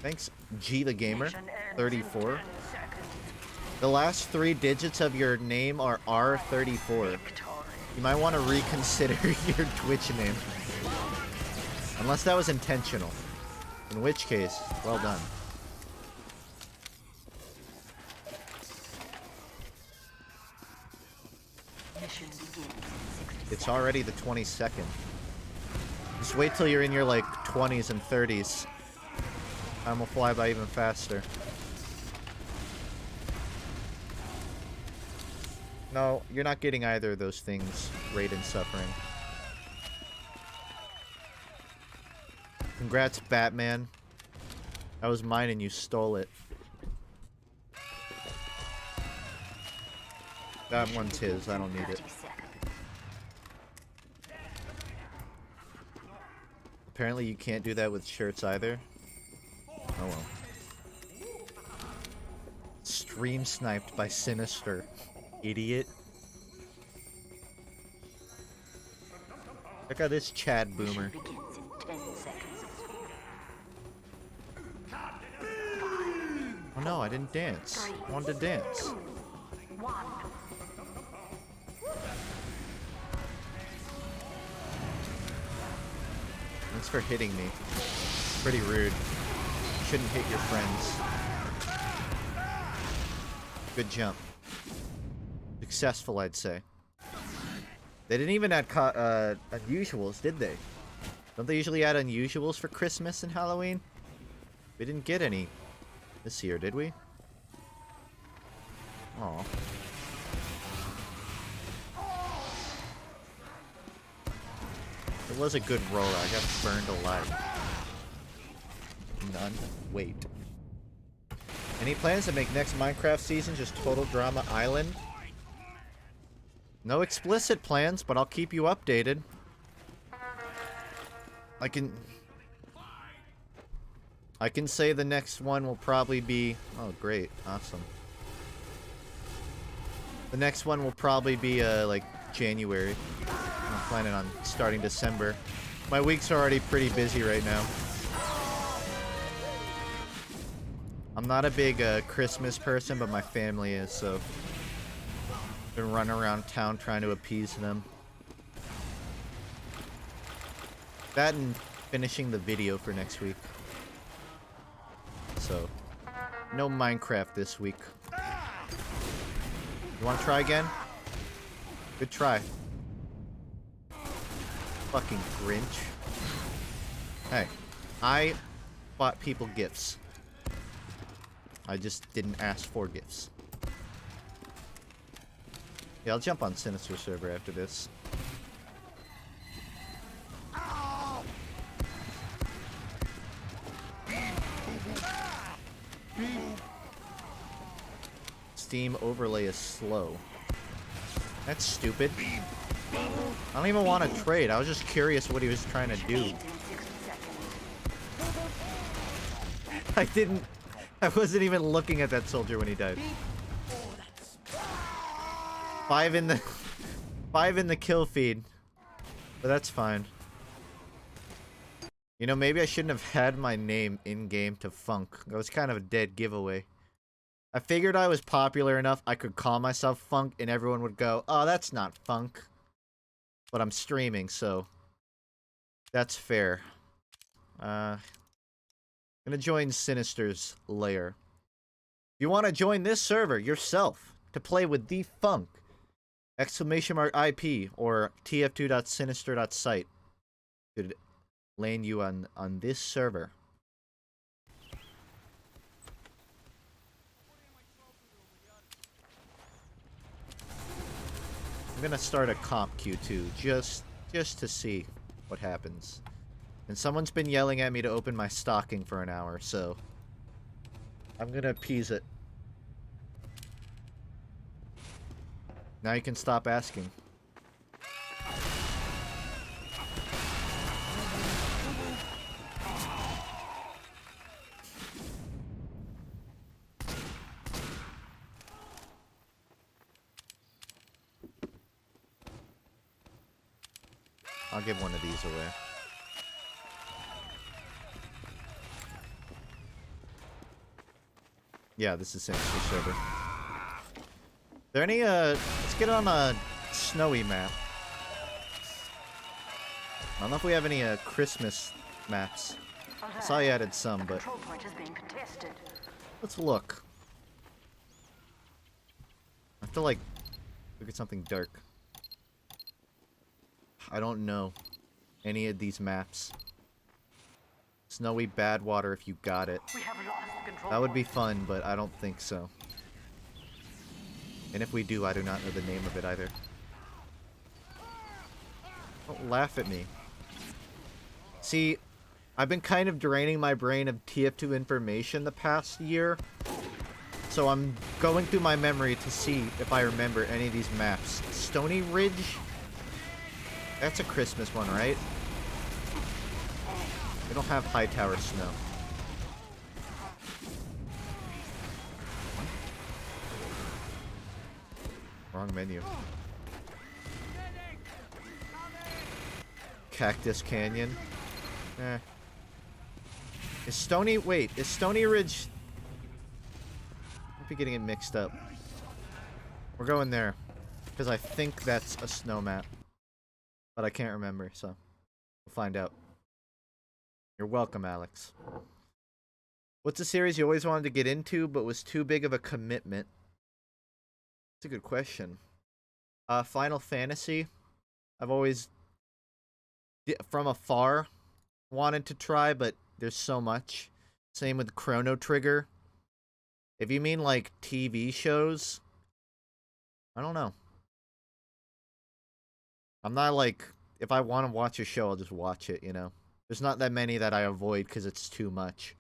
Thanks, G the Gamer, 34. The last 3 digits of your name are R34. You might want to reconsider your Twitch name. Unless that was intentional. In which case, well done. It's already the 22nd. Just wait till you're in your, like, 20s and 30s. Time will fly by even faster. No, you're not getting either of those things, Raiden Suffering. Congrats, Batman. That was mine and you stole it. That one's his, I don't need it. Apparently you can't do that with shirts either. Oh well. Stream sniped by Sinister. Idiot. Check out this Chad Boomer. Oh no, I didn't dance. I wanted to dance. Thanks for hitting me. Pretty rude. You shouldn't hit your friends. Good jump. Successful, I'd say. They didn't even add unusuals, did they? Don't they usually add unusuals for Christmas and Halloween? We didn't get any this year, did we? Aw. It was a good roll. I got burned alive. None. Wait. Any plans to make next Minecraft season just Total Drama Island? No explicit plans, but I'll keep you updated. I can say the next one will probably be... Oh, great. Awesome. The next one will probably be, like, January. I'm planning on starting December. My weeks are already pretty busy right now. I'm not a big, Christmas person, but my family is, so... Been running around town trying to appease them. That and finishing the video for next week. So, no Minecraft this week. You want to try again? Good try. Fucking Grinch. Hey, I bought people gifts. I just didn't ask for gifts. Yeah, I'll jump on Sinister server after this. Steam overlay is slow. That's stupid. I don't even want to trade. I was just curious what he was trying to do. I wasn't even looking at that soldier when he died. 5 in the kill feed. But that's fine. You know, maybe I shouldn't have had my name in-game to Funk. That was kind of a dead giveaway. I figured I was popular enough I could call myself Funk and everyone would go, oh, that's not Funk. But I'm streaming, so that's fair. Gonna join Sinister's lair. If you want to join this server yourself to play with the Funk, !IP or tf2.sinister.site could land you on this server. I'm gonna start a comp queue too, just to see what happens. And someone's been yelling at me to open my stocking for an hour, so I'm gonna appease it. Now you can stop asking. I'll give one of these away. Yeah, this is Sinister server. There any, let's get on a snowy map. I don't know if we have any, Christmas maps. I saw you added some, but Control point is being contested. let's look. I have to, like, look at something dark. I don't know any of these maps. Snowy Badwater if you got it. We have lost the control That would be point. fun, but I don't think so. And if we do, I do not know the name of it either. Don't laugh at me. See, I've been kind of draining my brain of TF2 information the past year. So I'm going through my memory to see if I remember any of these maps. Stony Ridge? That's a Christmas one, right? They don't have high tower snow. Wrong menu. Cactus Canyon. Eh. Is Stony... Wait, is Stony Ridge... I'll be getting it mixed up. We're going there. Because I think that's a snow map. But I can't remember, so... we'll find out. You're welcome, Alex. What's a series you always wanted to get into, but was too big of a commitment? That's a good question. Final Fantasy. I've always, from afar, wanted to try, but there's so much. Same with Chrono Trigger. If you mean, like, TV shows, I don't know. I'm not, like, if I want to watch a show, I'll just watch it, you know? There's not that many that I avoid because it's too much.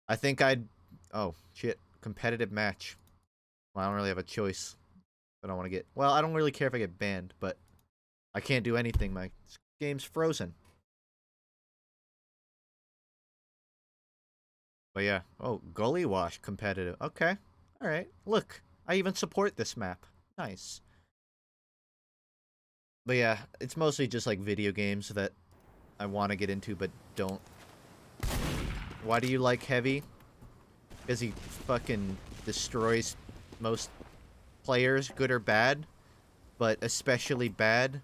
I think I'd... Oh, shit. Competitive match. Well, I don't really have a choice. I don't want to get... Well, I don't really care if I get banned, but I can't do anything. My game's frozen. But yeah. Oh, Gully Wash competitive. Okay. Alright. Look. I even support this map. Nice. But yeah, it's mostly just like video games that I want to get into, but don't. Why do you like Heavy? Because he fucking destroys most players, good or bad, but especially bad.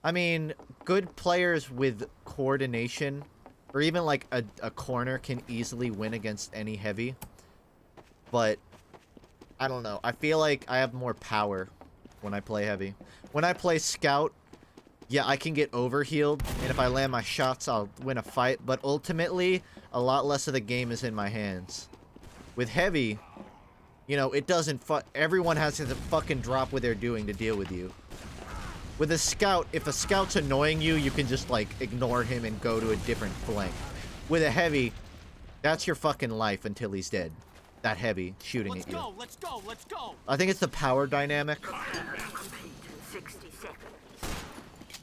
I mean, good players with coordination, or even like a corner can easily win against any Heavy. But, I don't know. I feel like I have more power when I play Heavy. When I play Scout, yeah, I can get overhealed, and if I land my shots, I'll win a fight, but ultimately, a lot less of the game is in my hands. With Heavy, you know, it doesn't everyone has to fucking drop what they're doing to deal with you. With a Scout, if a Scout's annoying you, you can just, like, ignore him and go to a different flank. With a Heavy, that's your fucking life until he's dead. That Heavy shooting at you. Let's go! I think it's the power dynamic. Complete in 60 seconds.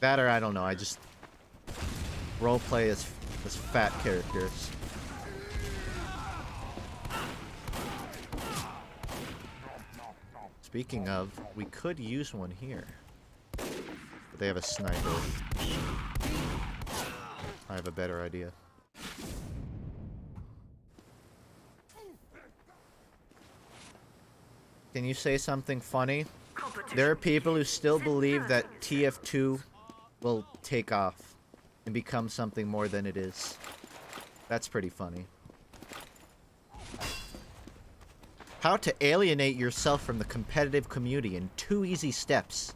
That or I don't know, I just roleplay as fat characters. Speaking of, we could use one here. But they have a sniper. I have a better idea. Can you say something funny? There are people who still believe that TF2 will take off and become something more than it is. That's pretty funny. How to alienate yourself from the competitive community in 2 easy steps.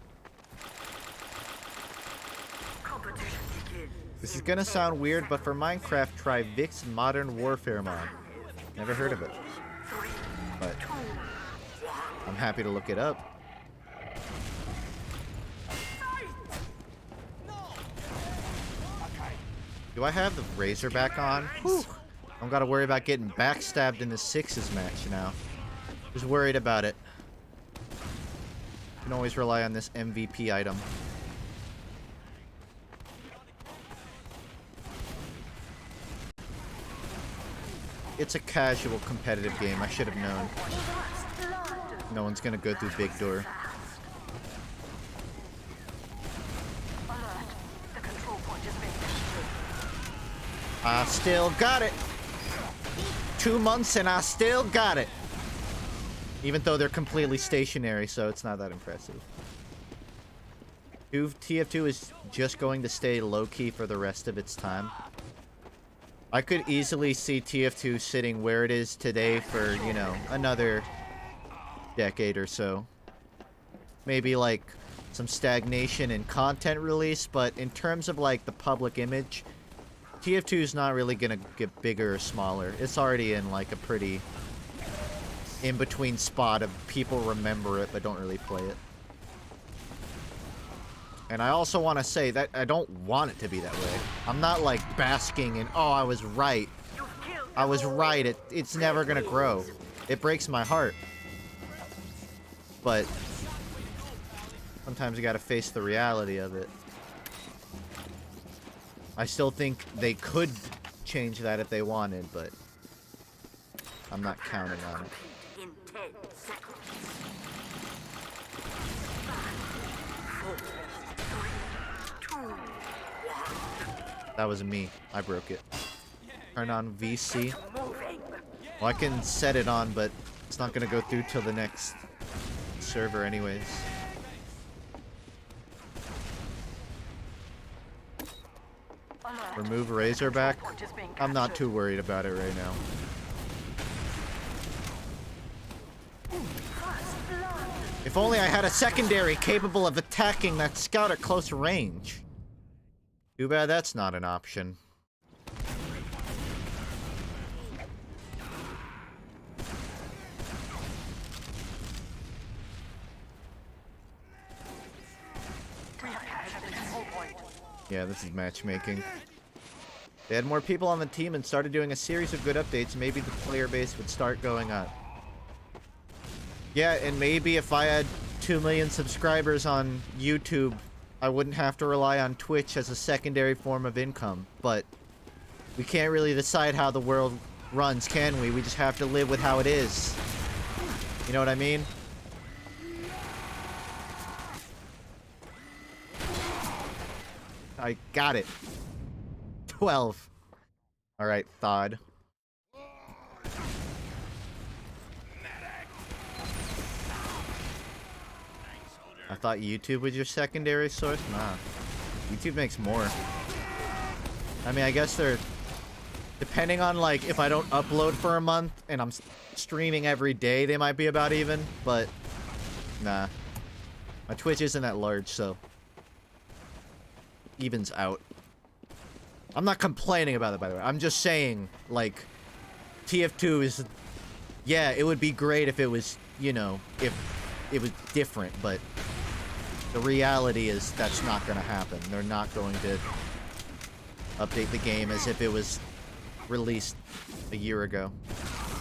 This is gonna sound weird, but for Minecraft, try Vic's Modern Warfare mod. Never heard of it. But I'm happy to look it up. Do I have the razor back on? Whew. I don't gotta worry about getting backstabbed in the sixes match now. Just worried about it. Can always rely on this MVP item. It's a casual competitive game. I should have known. No one's gonna go through big door. The control point has been captured. I still got it. 2 months and I still got it. Even though they're completely stationary, so it's not that impressive. TF2 is just going to stay low-key for the rest of its time. I could easily see TF2 sitting where it is today for, you know, another decade or so. Maybe, like, some stagnation in content release, but in terms of, like, the public image, TF2 is not really gonna get bigger or smaller. It's already in, like, a pretty in-between spot of people remember it but don't really play it. And I also want to say that I don't want it to be that way. I'm not like basking in, oh, I was right. I was right. It's never going to grow. It breaks my heart. But sometimes you got to face the reality of it. I still think they could change that if they wanted, but I'm not counting on it. In 10 seconds. 5, 4, 3, 2, That was me. I broke it. Turn on VC. moving. Well, I can set it on, but it's not going to go through till the next server anyways. Remove Razorback. I'm not too worried about it right now. If only I had a secondary capable of attacking that scout at close range. Too bad that's not an option. Yeah, this is matchmaking. They had more people on the team and started doing a series of good updates. Maybe the player base would start going up. Yeah, and maybe if I had 2 million subscribers on YouTube, I wouldn't have to rely on Twitch as a secondary form of income. But we can't really decide how the world runs, can we? We just have to live with how it is. You know what I mean? I got it. 12. Alright, Thod. I thought YouTube was your secondary source? Nah. YouTube makes more. I mean, I guess they're... Depending on, like, if I don't upload for a month and I'm streaming every day, they might be about even, but... Nah. My Twitch isn't that large, so... Evens out. I'm not complaining about it, by the way. I'm just saying, like, TF2 is... Yeah, it would be great if it was, you know, if it was different, but the reality is that's not going to happen. They're not going to update the game as if it was released a year ago.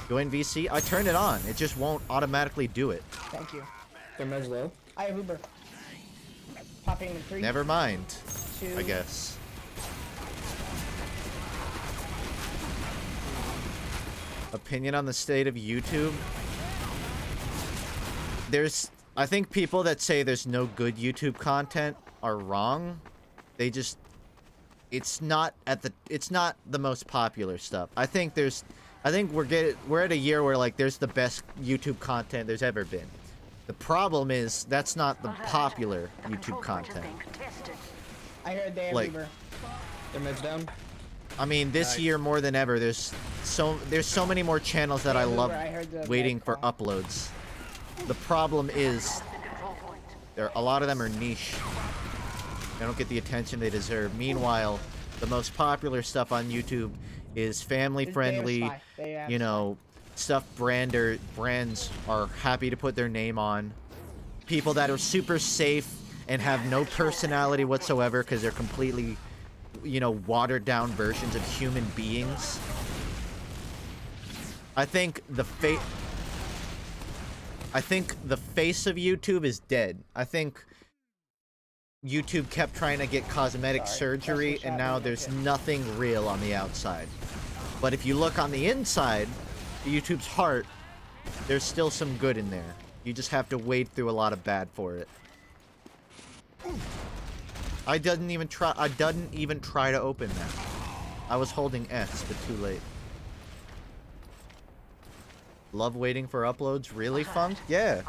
Join VC? I turned it on. It just won't automatically do it. Thank you. They're meds low. I have Uber. Popping in 3. Never mind, 2. I guess. Opinion on the state of YouTube? I think people that say there's no good YouTube content are wrong. They just, it's not the most popular stuff. I think we're at a year where, like, there's the best YouTube content there's ever been. The problem is that's not the popular YouTube content. I heard they have Like, Uber. Their meds down. I mean, this year more than ever, there's so many more channels that I love waiting for uploads. The problem is, a lot of them are niche. They don't get the attention they deserve. Meanwhile, the most popular stuff on YouTube is family-friendly, you know, stuff brands are happy to put their name on. People that are super safe and have no personality whatsoever because they're completely you know, watered down versions of human beings. I think the face of YouTube is dead. I think YouTube kept trying to get cosmetic surgery, and now there's nothing real on the outside. But if you look on the inside, YouTube's heart, there's still some good in there. You just have to wade through a lot of bad for it. I didn't even try to open that. I was holding S, but too late. Love waiting for uploads? Really, Funk? Yeah.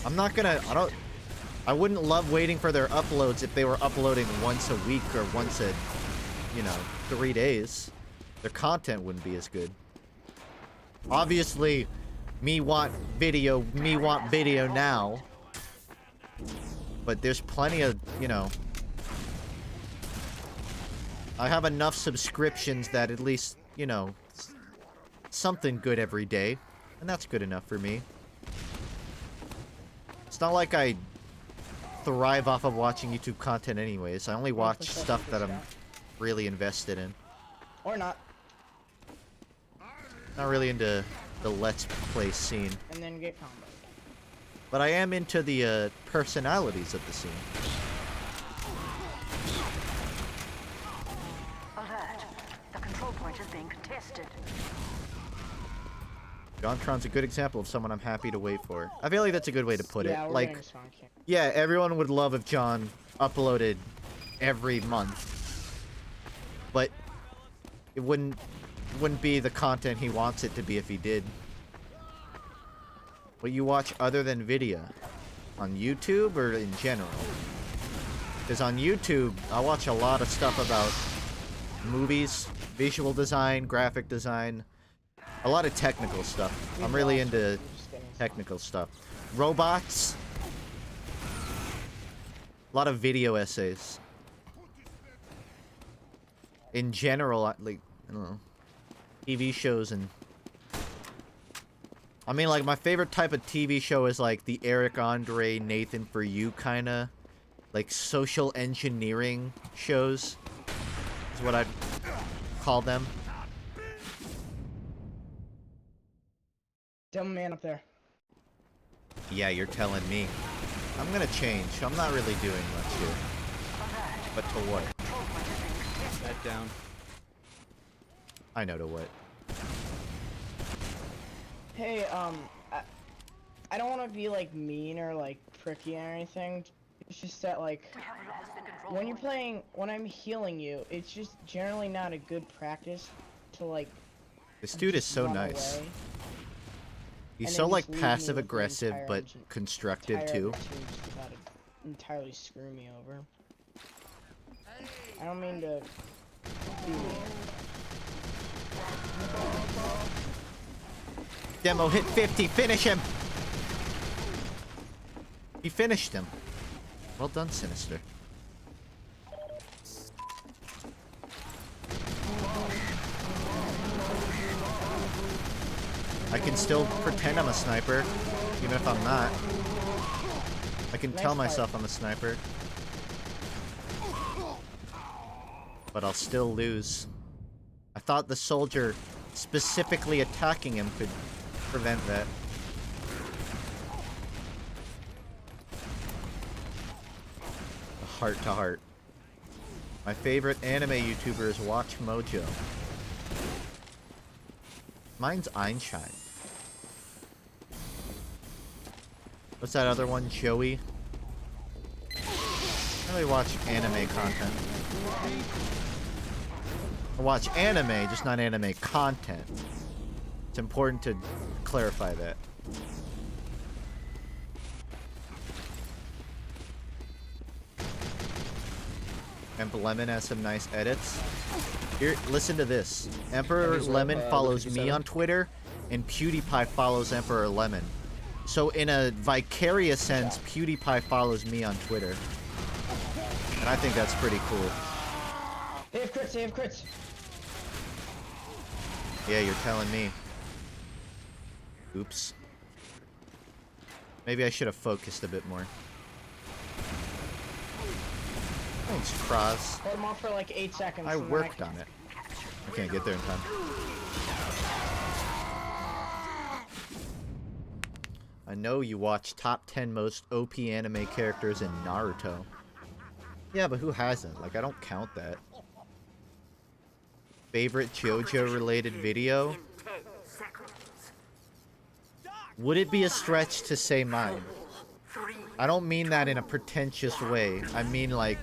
I'm not gonna... I wouldn't love waiting for their uploads if they were uploading once a week or once a, you know, 3 days. Their content wouldn't be as good. Obviously, me want video now. But there's plenty of, you know... I have enough subscriptions that at least, you know, something good every day. And that's good enough for me. It's not like I thrive off of watching YouTube content anyways. I only watch stuff that I'm really invested in. Or not. Not really into the Let's Play scene. And then get combo. But I am into the personalities of the scene. Alert. The control point is being contested. JonTron's a good example of someone I'm happy to wait for. I feel like that's a good way to put it. We're Like, getting FUNKe. yeah, everyone would love if John uploaded every month. But it wouldn't be the content he wants it to be if he did. What you watch other than video? On YouTube or in general? Because on YouTube, I watch a lot of stuff about movies, visual design, graphic design, a lot of technical stuff. I'm really into technical stuff. Robots. A lot of video essays. In general, like, I don't know, TV shows and... I mean, like, my favorite type of TV show is, like, the Eric Andre, Nathan For You kind of, like, social engineering shows, is what I'd call them. Dumb man up there. Yeah, you're telling me. I'm gonna change. I'm not really doing much here. But to what? That down. I know to what. Hey, I don't want to be, like, mean or, like, pricky or anything. It's just that, like, when I'm healing you, it's just generally not a good practice to, like, This dude is so run nice. away. He's And so, then like, just leave me with the passive-aggressive, entire but engine- constructive, entire too. engine just about to entirely screw me over. I don't mean to be mean. Demo hit 50. Finish him! He finished him. Well done, Sinister. I can still pretend I'm a sniper, even if I'm not. I can tell myself I'm a sniper. But I'll still lose. I thought the soldier specifically attacking him could prevent that. Heart to heart. My favorite anime YouTuber is Watch Mojo. Mine's Einstein. What's that other one? Joey? I don't really watch anime content. I watch anime, just not anime content. It's important to clarify that. Emperor Lemon has some nice edits. Here, listen to this. Emperor Lemon follows me on Twitter, and PewDiePie follows Emperor Lemon. So in a vicarious sense, PewDiePie follows me on Twitter. And I think that's pretty cool. They have crits, they have crits. Yeah, you're telling me. Oops. Maybe I should have focused a bit more. Thanks, Cross. Hold him off for like 8 seconds. I and then worked on it. I can't get there in time. I know you watch top 10 most OP anime characters in Naruto. Yeah, but who hasn't? Like, I don't count that. Favorite JoJo related video? Would it be a stretch to say mine? I don't mean that in a pretentious way. I mean, like,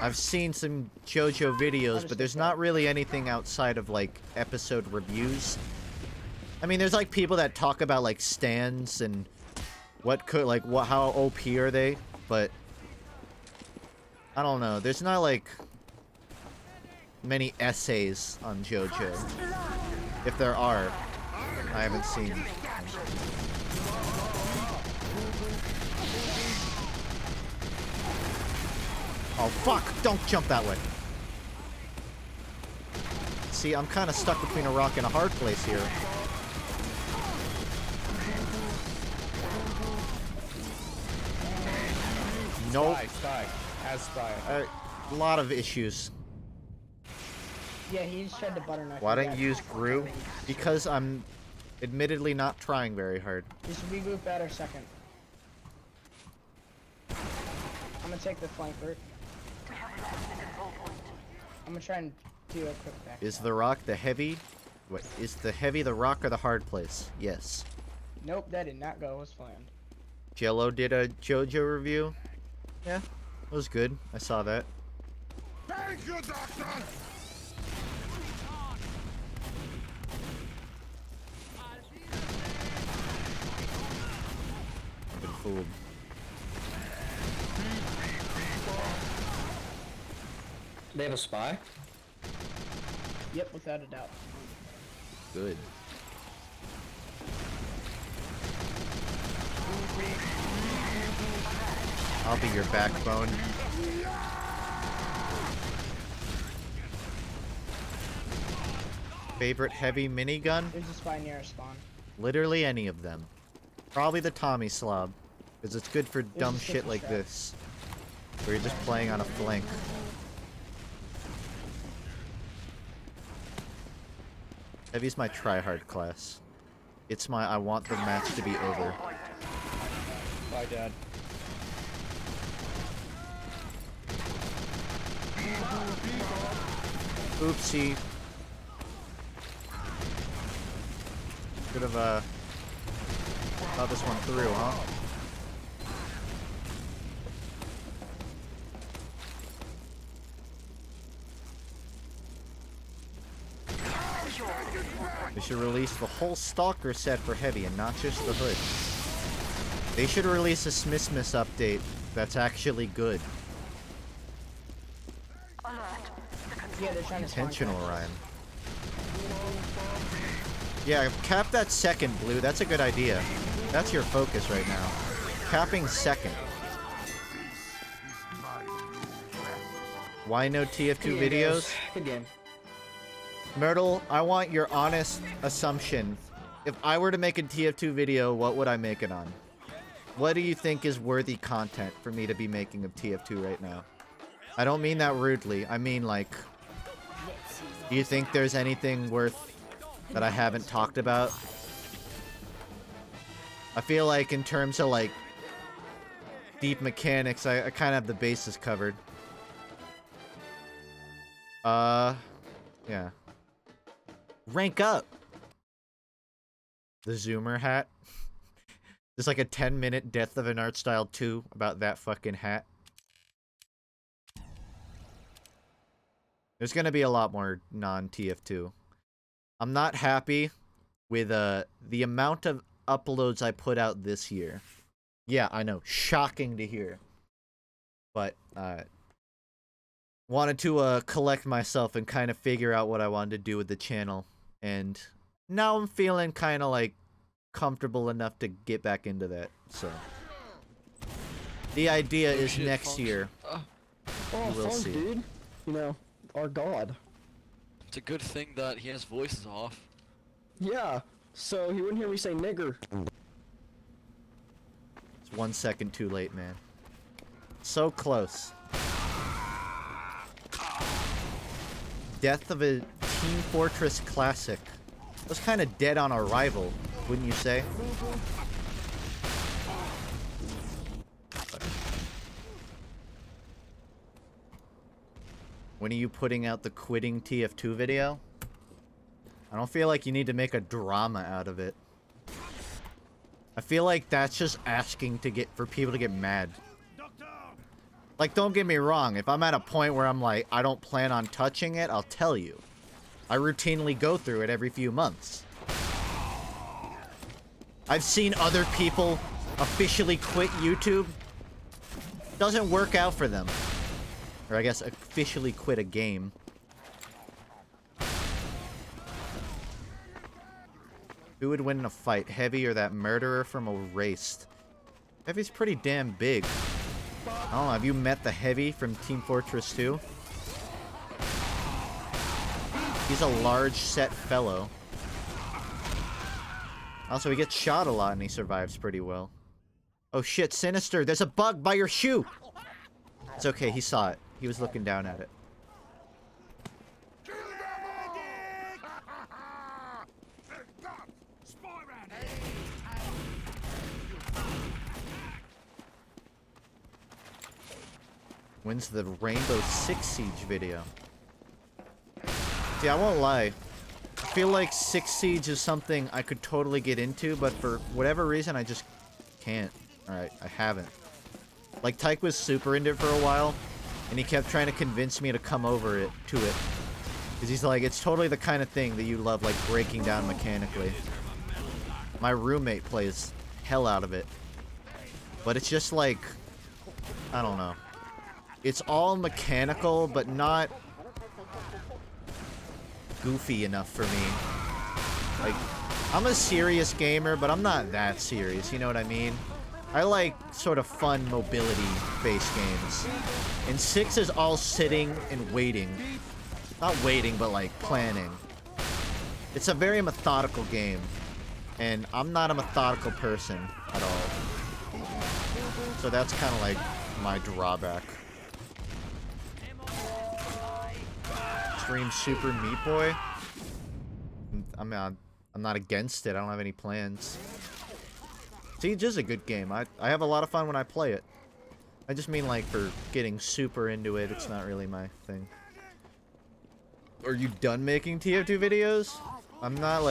I've seen some JoJo videos, but there's not really anything outside of, like, episode reviews. I mean, there's, like, people that talk about, like, stands and what could, like, what, how OP are they, but I don't know. There's not, like, many essays on JoJo. If there are, I haven't seen. Oh, fuck! Don't jump that way! See, I'm kind of stuck between a rock and a hard place here. Nope. A lot of issues. Yeah, he just tried to butternut. Why don't you use Gru? Because I'm admittedly not trying very hard. Just reboot better second. I'm gonna take the flank route. I'm gonna try and do a quick back. Is the rock the heavy? What is the heavy the rock or the hard place? Yes. Nope, that did not go as planned. Jello did a JoJo review. Yeah, it was good. I saw that. Thank you, Doctor! I've been fooled. They have a spy? Yep, without a doubt. Good. I'll be your backbone. Favorite heavy minigun? There's a spy near our spawn. Literally any of them. Probably the Tommy Slob, because it's good for dumb a shit like strap. this, where you're just playing on a flank. Heavy's my tryhard class. It's my I want the match to be over. Bye, Dad. Oopsie. Could have thought this one through, huh? They should release the whole Stalker set for Heavy and not just the hood. They should release a Smissmas update that's actually good. Yeah, they're trying to spawn Intentional crash. rhyme. Yeah, cap that second, Blue. That's a good idea. That's your focus right now. Capping second. Why no TF2 videos? Good game. Myrtle, I want your honest assumption. If I were to make a TF2 video, what would I make it on? What do you think is worthy content for me to be making of TF2 right now? I don't mean that rudely. I mean, like, do you think there's anything worth that I haven't talked about? I feel like in terms of, like, deep mechanics, I kind of have the bases covered. Yeah. Rank up! The Zoomer hat. There's like a 10-minute Death of an Art Style 2 about that fucking hat. There's gonna be a lot more non-TF2. I'm not happy with the amount of uploads I put out this year. Yeah, I know. Shocking to hear. But, wanted to collect myself and kind of figure out what I wanted to do with the channel. And now I'm feeling kind of like comfortable enough to get back into that. So the idea is next year. Oh, We'll Funk, see. dude. You know, our god. It's a good thing that he has voices off. Yeah, so he wouldn't hear me say nigger. It's 1 second too late, man. So close. death of a Team Fortress classic. It was kind of dead on arrival, wouldn't you say? When are you putting out the quitting TF2 video? I don't feel like you need to make a drama out of it. I feel like that's just asking for people to get mad. Like, don't get me wrong, if I'm at a point where I'm like, I don't plan on touching it, I'll tell you. I routinely go through it every few months. I've seen other people officially quit YouTube. Doesn't work out for them. Or I guess officially quit a game. Who would win in a fight, Heavy or that murderer from Erased? Heavy's pretty damn big. I don't know, have you met the Heavy from Team Fortress 2? He's a large set fellow. Also, he gets shot a lot and he survives pretty well. Oh shit, Sinister, there's a bug by your shoe! It's okay, he saw it. He was looking down at it. When's the Rainbow Six Siege video? See, I won't lie. I feel like Six Siege is something I could totally get into, but for whatever reason, I just can't. Alright, I haven't. Like, Tyke was super into it for a while, and he kept trying to convince me to come over to it. Because he's like, it's totally the kind of thing that you love, like, breaking down mechanically. My roommate plays hell out of it. But it's just like, I don't know. It's all mechanical, but not goofy enough for me. Like, I'm a serious gamer, but I'm not that serious, you know what I mean? I like sort of fun mobility-based games. And 6 is all sitting and waiting. Not waiting, but like planning. It's a very methodical game. And I'm not a methodical person at all. So that's kind of like my drawback. Stream Super Meat Boy? I'm not against it. I don't have any plans. Siege is a good game. I have a lot of fun when I play it. I just mean like for getting super into it, it's not really my thing. Are you done making TF2 videos? I'm not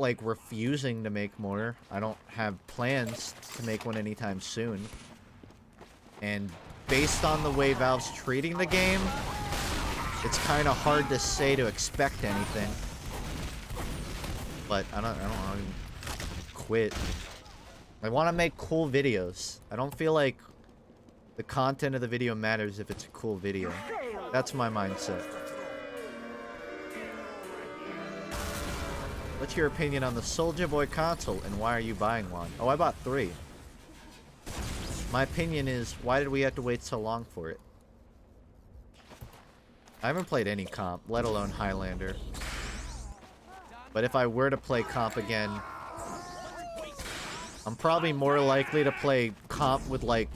like refusing to make more. I don't have plans to make one anytime soon. And based on the way Valve's treating the game, it's kind of hard to say to expect anything. But I don't quit. I want to make cool videos. I don't feel like the content of the video matters if it's a cool video. That's my mindset. What's your opinion on the Soulja Boy console and why are you buying one? Oh, I bought 3. My opinion is, why did we have to wait so long for it? I haven't played any comp, let alone Highlander. But if I were to play comp again, I'm probably more likely to play comp with, like...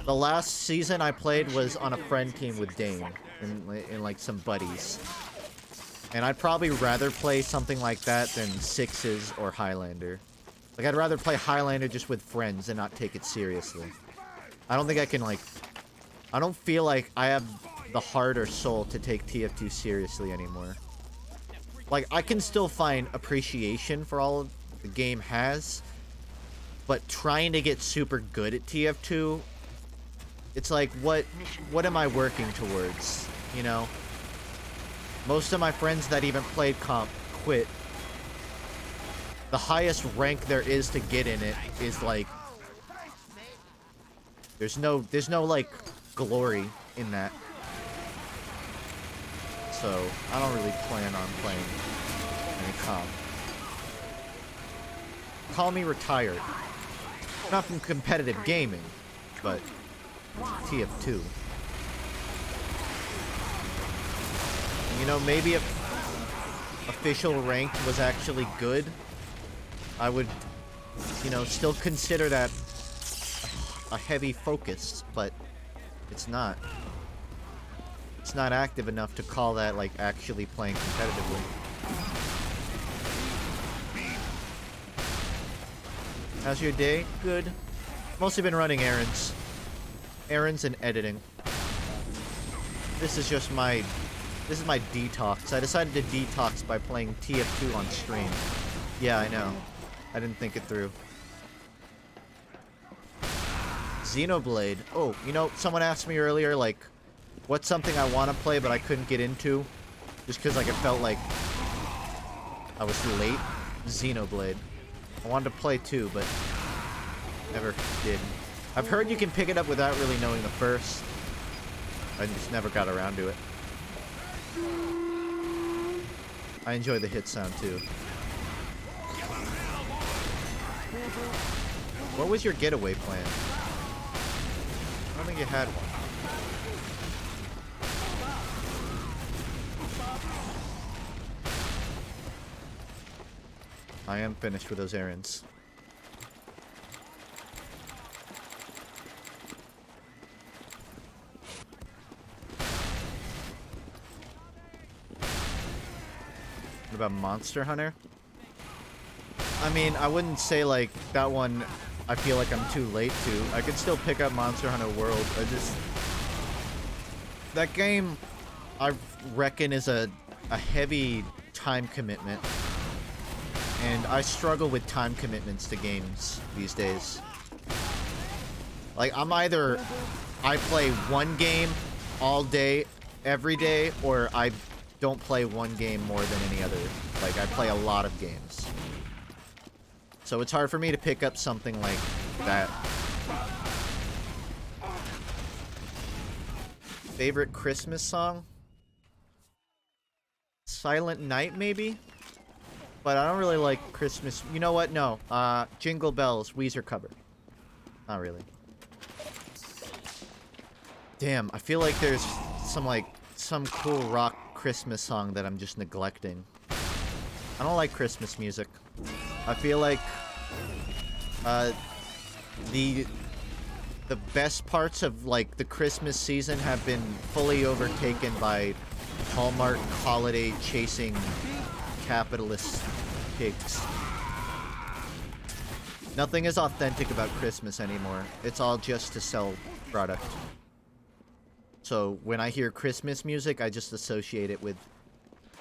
The last season I played was on a friend team with Dane. And like, some buddies. And I'd probably rather play something like that than Sixes or Highlander. Like, I'd rather play Highlander just with friends and not take it seriously. I don't think I can, like... I don't feel like I have the heart or soul to take TF2 seriously anymore. Like, I can still find appreciation for all the game has, but trying to get super good at TF2, it's like, what am I working towards, you know? Most of my friends that even played comp quit. The highest rank there is to get in it is like, there's no like glory in that. So I don't really plan on playing any comp. Call me retired. Not from competitive gaming, but TF2. You know, maybe if official ranked was actually good, I would, you know, still consider that a heavy focus, but it's not. It's not active enough to call that, like, actually playing competitively. How's your day? Good. Mostly been running errands. Errands and editing. This is just my... This is my detox. I decided to detox by playing TF2 on stream. Yeah, I know. I didn't think it through. Xenoblade. Oh, you know, someone asked me earlier, like, what's something I want to play but I couldn't get into? Just because, like, it felt like I was too late. Xenoblade. I wanted to play too, but never did. I've heard you can pick it up without really knowing the first. I just never got around to it. I enjoy the hit sound too. What was your getaway plan? I don't think you had one. I am finished with those errands. What about Monster Hunter? I mean, I wouldn't say, like, that one I feel like I'm too late to. I could still pick up Monster Hunter World. I just... That game, I reckon, is a heavy time commitment. And I struggle with time commitments to games these days. Like, I'm either... I play one game all day, every day, or I don't play one game more than any other. Like, I play a lot of games. So it's hard for me to pick up something like that. Favorite Christmas song? Silent Night, maybe? But I don't really like Christmas. You know what? No. Jingle Bells, Weezer cover. Not really. Damn, I feel like there's some cool rock Christmas song that I'm just neglecting. I don't like Christmas music. I feel like the best parts of, like, the Christmas season have been fully overtaken by Hallmark holiday chasing capitalist pigs. Nothing is authentic about Christmas anymore. It's all just to sell product. So when I hear Christmas music, I just associate it with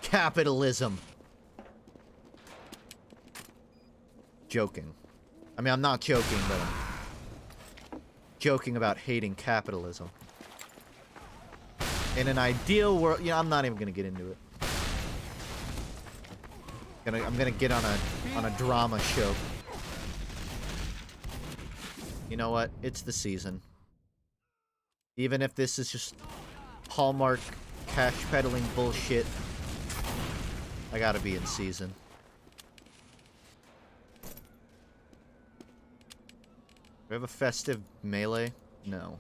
capitalism. Joking. I mean, I'm not joking, but I'm joking about hating capitalism. In an ideal world, you know, I'm not even gonna get into it. I'm gonna get on a drama show. You know what? It's the season. Even if this is just Hallmark cash peddling bullshit, I gotta be in season. Do we have a festive melee? No.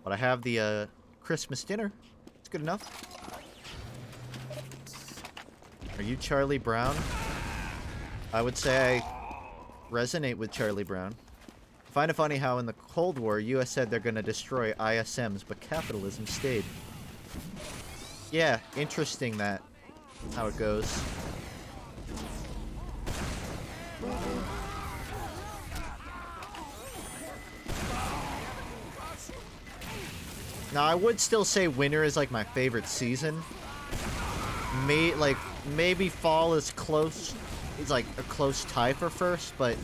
But I have the Christmas dinner. It's good enough. Are you Charlie Brown? I would say I resonate with Charlie Brown. I find it funny how in the Cold War, US said they're gonna destroy ISMs, but capitalism stayed. Yeah, interesting that. How it goes. Now, I would still say winter is, like, my favorite season. Maybe fall is close. It's, like, a close tie for first, but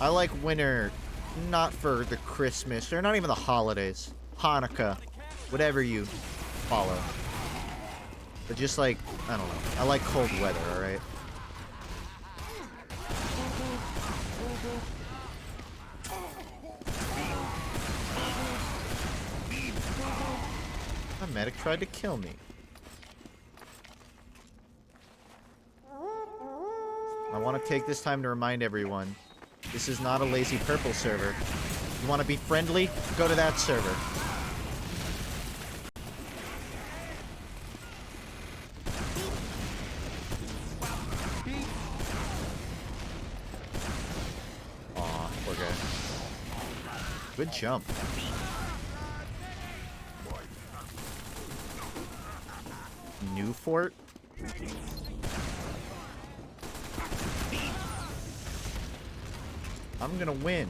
I like winter not for the Christmas, or not even the holidays. Hanukkah. Whatever you follow. But just, like, I don't know. I like cold weather, alright? The medic tried to kill me. I want to take this time to remind everyone, this is not a Lazy Purple server. You want to be friendly? Go to that server. Aw, poor guy. Good jump. new fort. I'm gonna win.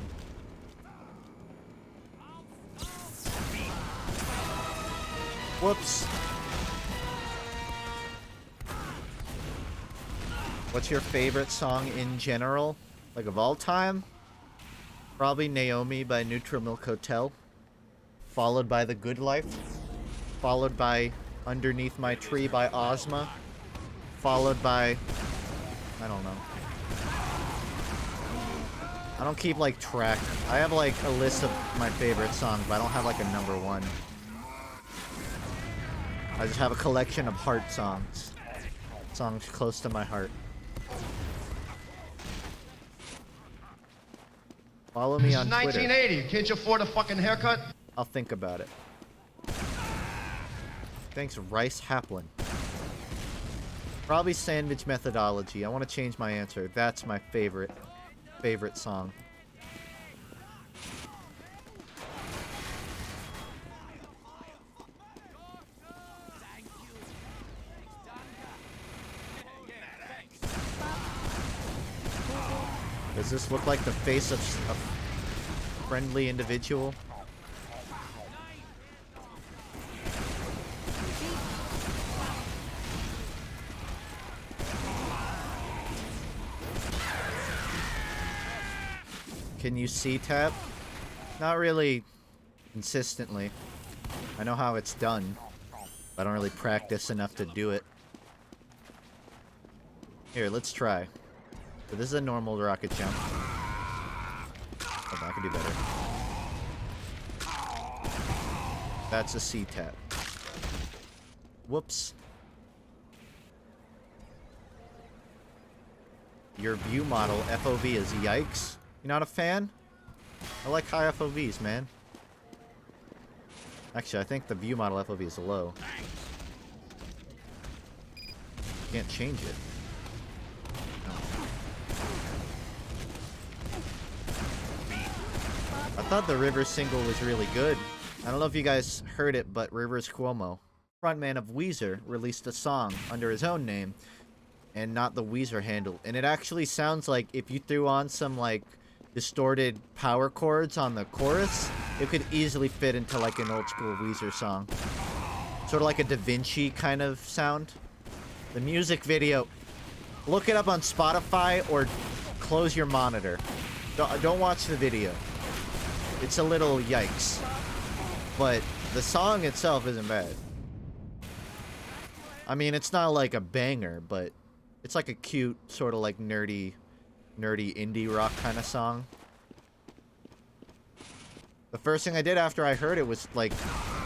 Whoops. What's your favorite song in general? Like of all time? Probably Naomi by Neutral Milk Hotel. Followed by The Good Life. Followed by Underneath My Tree by Ozma. Followed by... I don't know. I don't keep like track. I have like a list of my favorite songs, but I don't have like a number one. I just have a collection of heart songs. Songs close to my heart. Follow me on Twitter. This is 1980. Can't you afford a fucking haircut? I'll think about it. Thanks, Rice Haplin. Probably Sandwich Methodology. I want to change my answer. That's my favorite song. Does this look like the face of a friendly individual? Can you see tab? Not really consistently. I know how it's done, but I don't really practice enough to do it. Here, let's try. So this is a normal rocket jump. Hold on, I can do better. That's a C tab. Whoops. Your view model FOV is yikes. You're not a fan? I like high FOVs, man. Actually, I think the view model FOV is low. Can't change it. I thought the Rivers single was really good. I don't know if you guys heard it, but Rivers Cuomo, frontman of Weezer, released a song under his own name and not the Weezer handle. And it actually sounds like if you threw on some like distorted power chords on the chorus, it could easily fit into like an old school Weezer song. Sort of like a Da Vinci kind of sound. The music video, look it up on Spotify or close your monitor. Don't watch the video. It's a little yikes. But the song itself isn't bad. I mean, it's not like a banger, but it's like a cute, sort of like nerdy indie rock kind of song. The first thing I did after I heard it was like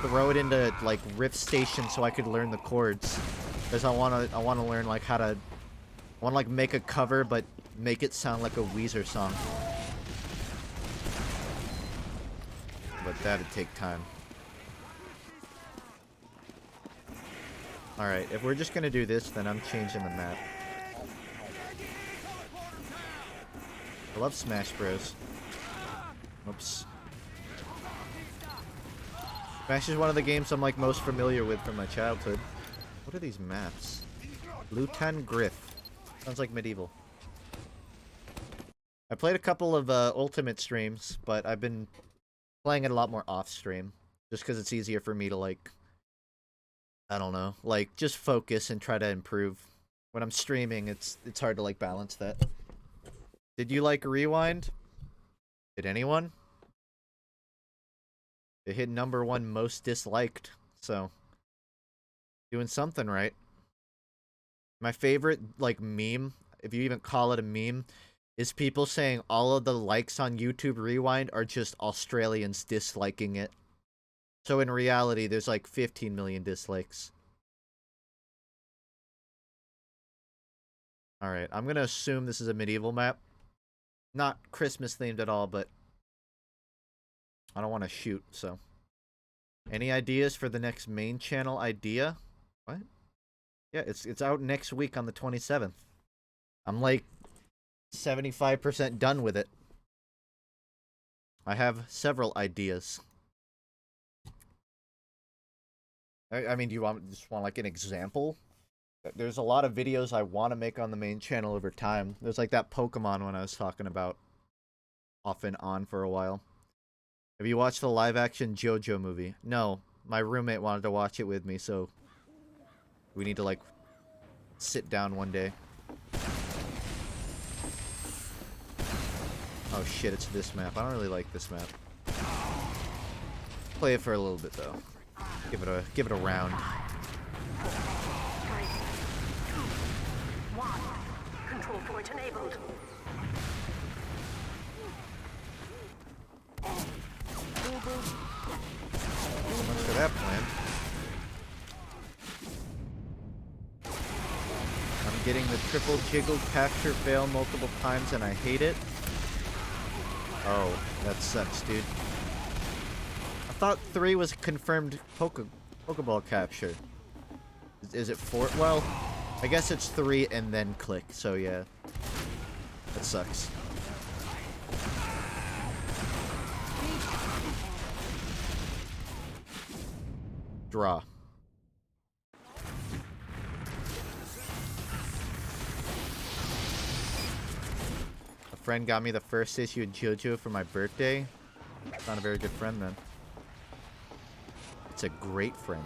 throw it into like Riff Station so I could learn the chords, because I want to learn like how to, I want to like make a cover but make it sound like a Weezer song. But that'd take time. Alright, if we're just gonna do this, then I'm changing the map. I love Smash Bros. Oops. Smash is one of the games I'm like most familiar with from my childhood. What are these maps? Lutan Griff. Sounds like medieval. I played a couple of Ultimate streams, but I've been playing it a lot more off stream. Just because it's easier for me to like, I don't know, like just focus and try to improve. When I'm streaming, it's hard to like balance that. Did you like Rewind? Did anyone? It hit #1 most disliked, so doing something right. My favorite like meme, if you even call it a meme, is people saying all of the likes on YouTube Rewind are just Australians disliking it. So in reality, there's like 15 million dislikes. Alright, I'm gonna assume this is a medieval map. Not Christmas themed at all, but I don't want to shoot, so. Any ideas for the next main channel idea? What? Yeah, it's out next week on the 27th. I'm like 75% done with it. I have several ideas. I mean, do you just want like an example There's a lot of videos I want to make on the main channel over time. There's like that Pokemon one I was talking about off and on for a while. Have you watched the live-action JoJo movie? No. My roommate wanted to watch it with me, so we need to, like, sit down one day. Oh shit, it's this map. I don't really like this map. Play it for a little bit, though. Give it a round. 3, 2, 1. Control point enabled. So much for that plan. I'm getting the triple jiggle capture fail multiple times and I hate it. Oh, that sucks, dude. I thought 3 was confirmed Pokeball capture. Is it 4? Well, I guess it's 3 and then click, so yeah. That sucks. Draw. A friend got me the first issue of JoJo for my birthday. It's not a very good friend then. It's a great friend.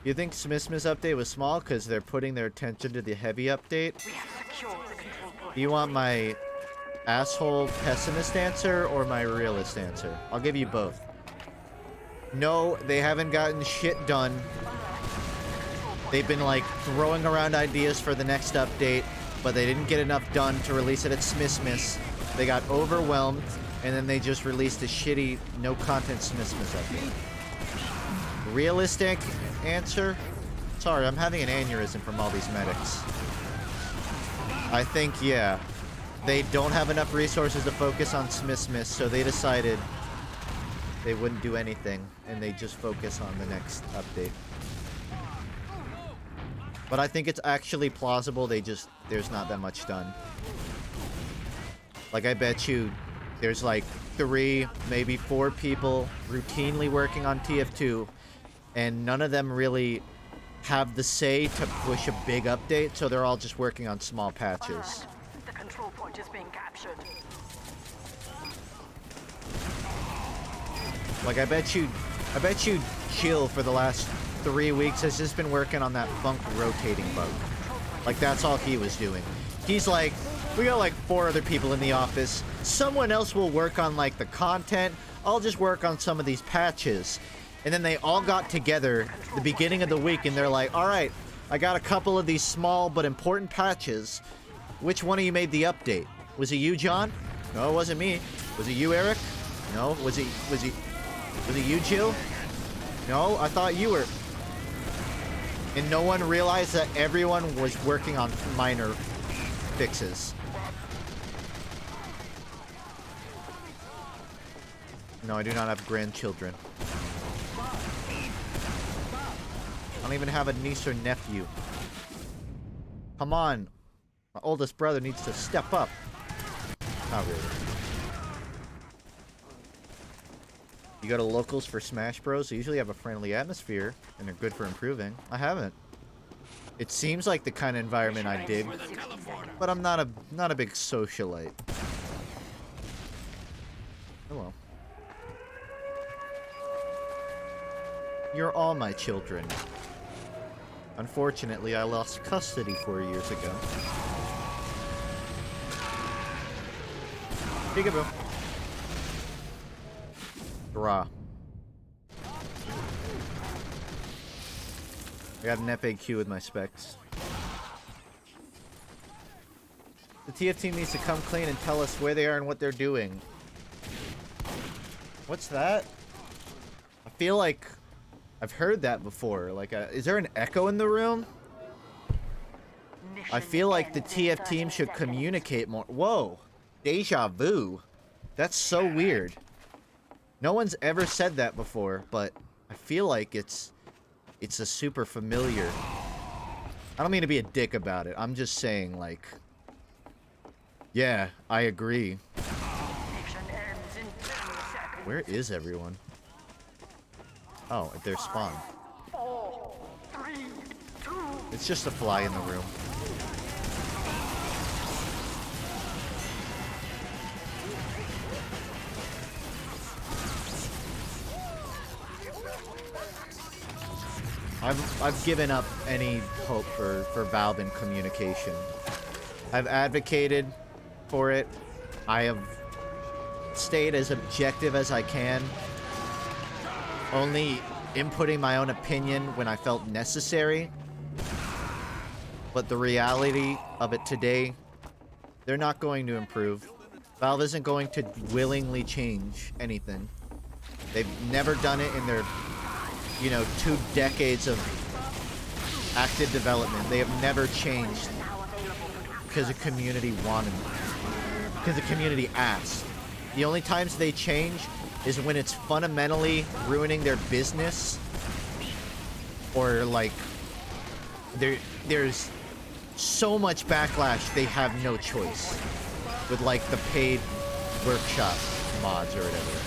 You think Smissmas update was small because they're putting their attention to the heavy update? We have secured the control point. Do you want my asshole pessimist answer or my realist answer? I'll give you both. No, they haven't gotten shit done. They've been like throwing around ideas for the next update, but they didn't get enough done to release it at Smissmas. They got overwhelmed, and then they just released a shitty no-content Smissmas update. Realistic answer? Sorry, I'm having an aneurysm from all these medics. I think, yeah. They don't have enough resources to focus on Smissmas, so they decided they wouldn't do anything, and they just focus on the next update. But I think it's actually plausible, there's not that much done. Like, I bet you there's like 3, maybe 4 people routinely working on TF2, and none of them really have the say to push a big update, so they're all just working on small patches. The control point is being captured. Like, I bet you Chill for the last 3 weeks has just been working on that FUNKe rotating bug. Like, that's all he was doing. He's like, we got like 4 other people in the office. Someone else will work on like the content. I'll just work on some of these patches. And then they all got together the beginning of the week and they're like, all right, I got a couple of these small but important patches. Which one of you made the update? Was it you, John? No, it wasn't me. Was it you, Eric? No. Was it you, Jill? No, I thought you were. And no one realized that everyone was working on minor fixes. No, I do not have grandchildren. I don't even have a niece or nephew. Come on. My oldest brother needs to step up. Not really. You go to locals for Smash Bros. They usually have a friendly atmosphere, and they're good for improving. I haven't. It seems like the kind of environment I dig, but I'm not a big socialite. Oh well. You're all my children. Unfortunately, I lost custody 4 years ago. Peekaboo. Draw. I got an FAQ with my specs. The TF team needs to come clean and tell us where they are and what they're doing. What's that? I feel like I've heard that before. Like, is there an echo in the room? I feel like the TF team should communicate more. Whoa. Deja vu. That's so weird. No one's ever said that before, but I feel like it's a super familiar. I don't mean to be a dick about it. I'm just saying, like, yeah, I agree. Where is everyone? Oh, at their spawn. 4, 3, 2, It's just a fly in the room. I've given up any hope for Valve in communication. I've advocated for it. I have stayed as objective as I can. Only inputting my own opinion when I felt necessary. But the reality of it today, they're not going to improve. Valve isn't going to willingly change anything. They've never done it in their, 2 decades of active development. They have never changed because the community wanted it. Because the community asked. The only times they change is when it's fundamentally ruining their business, or like there's so much backlash they have no choice with like the paid workshop mods or whatever,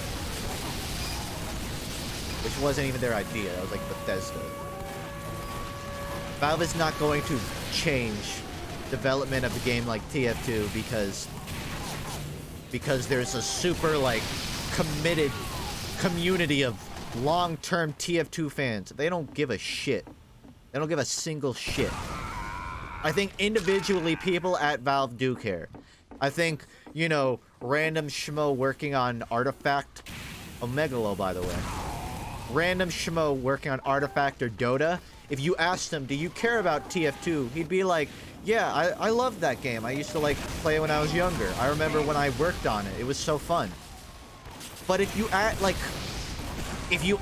which wasn't even their idea. That was like Bethesda. Valve is not going to change development of a game like TF2 because there's a super like committed community of long-term TF2 fans. They don't give a shit. They don't give a single shit. I think individually people at Valve do care. I think, random schmo working on Artifact, Omegalo by the way. Random schmo working on Artifact or Dota, if you asked him, do you care about TF2? He'd be like, yeah, I love that game. I used to like play it when I was younger. I remember when I worked on it. It was so fun. But if you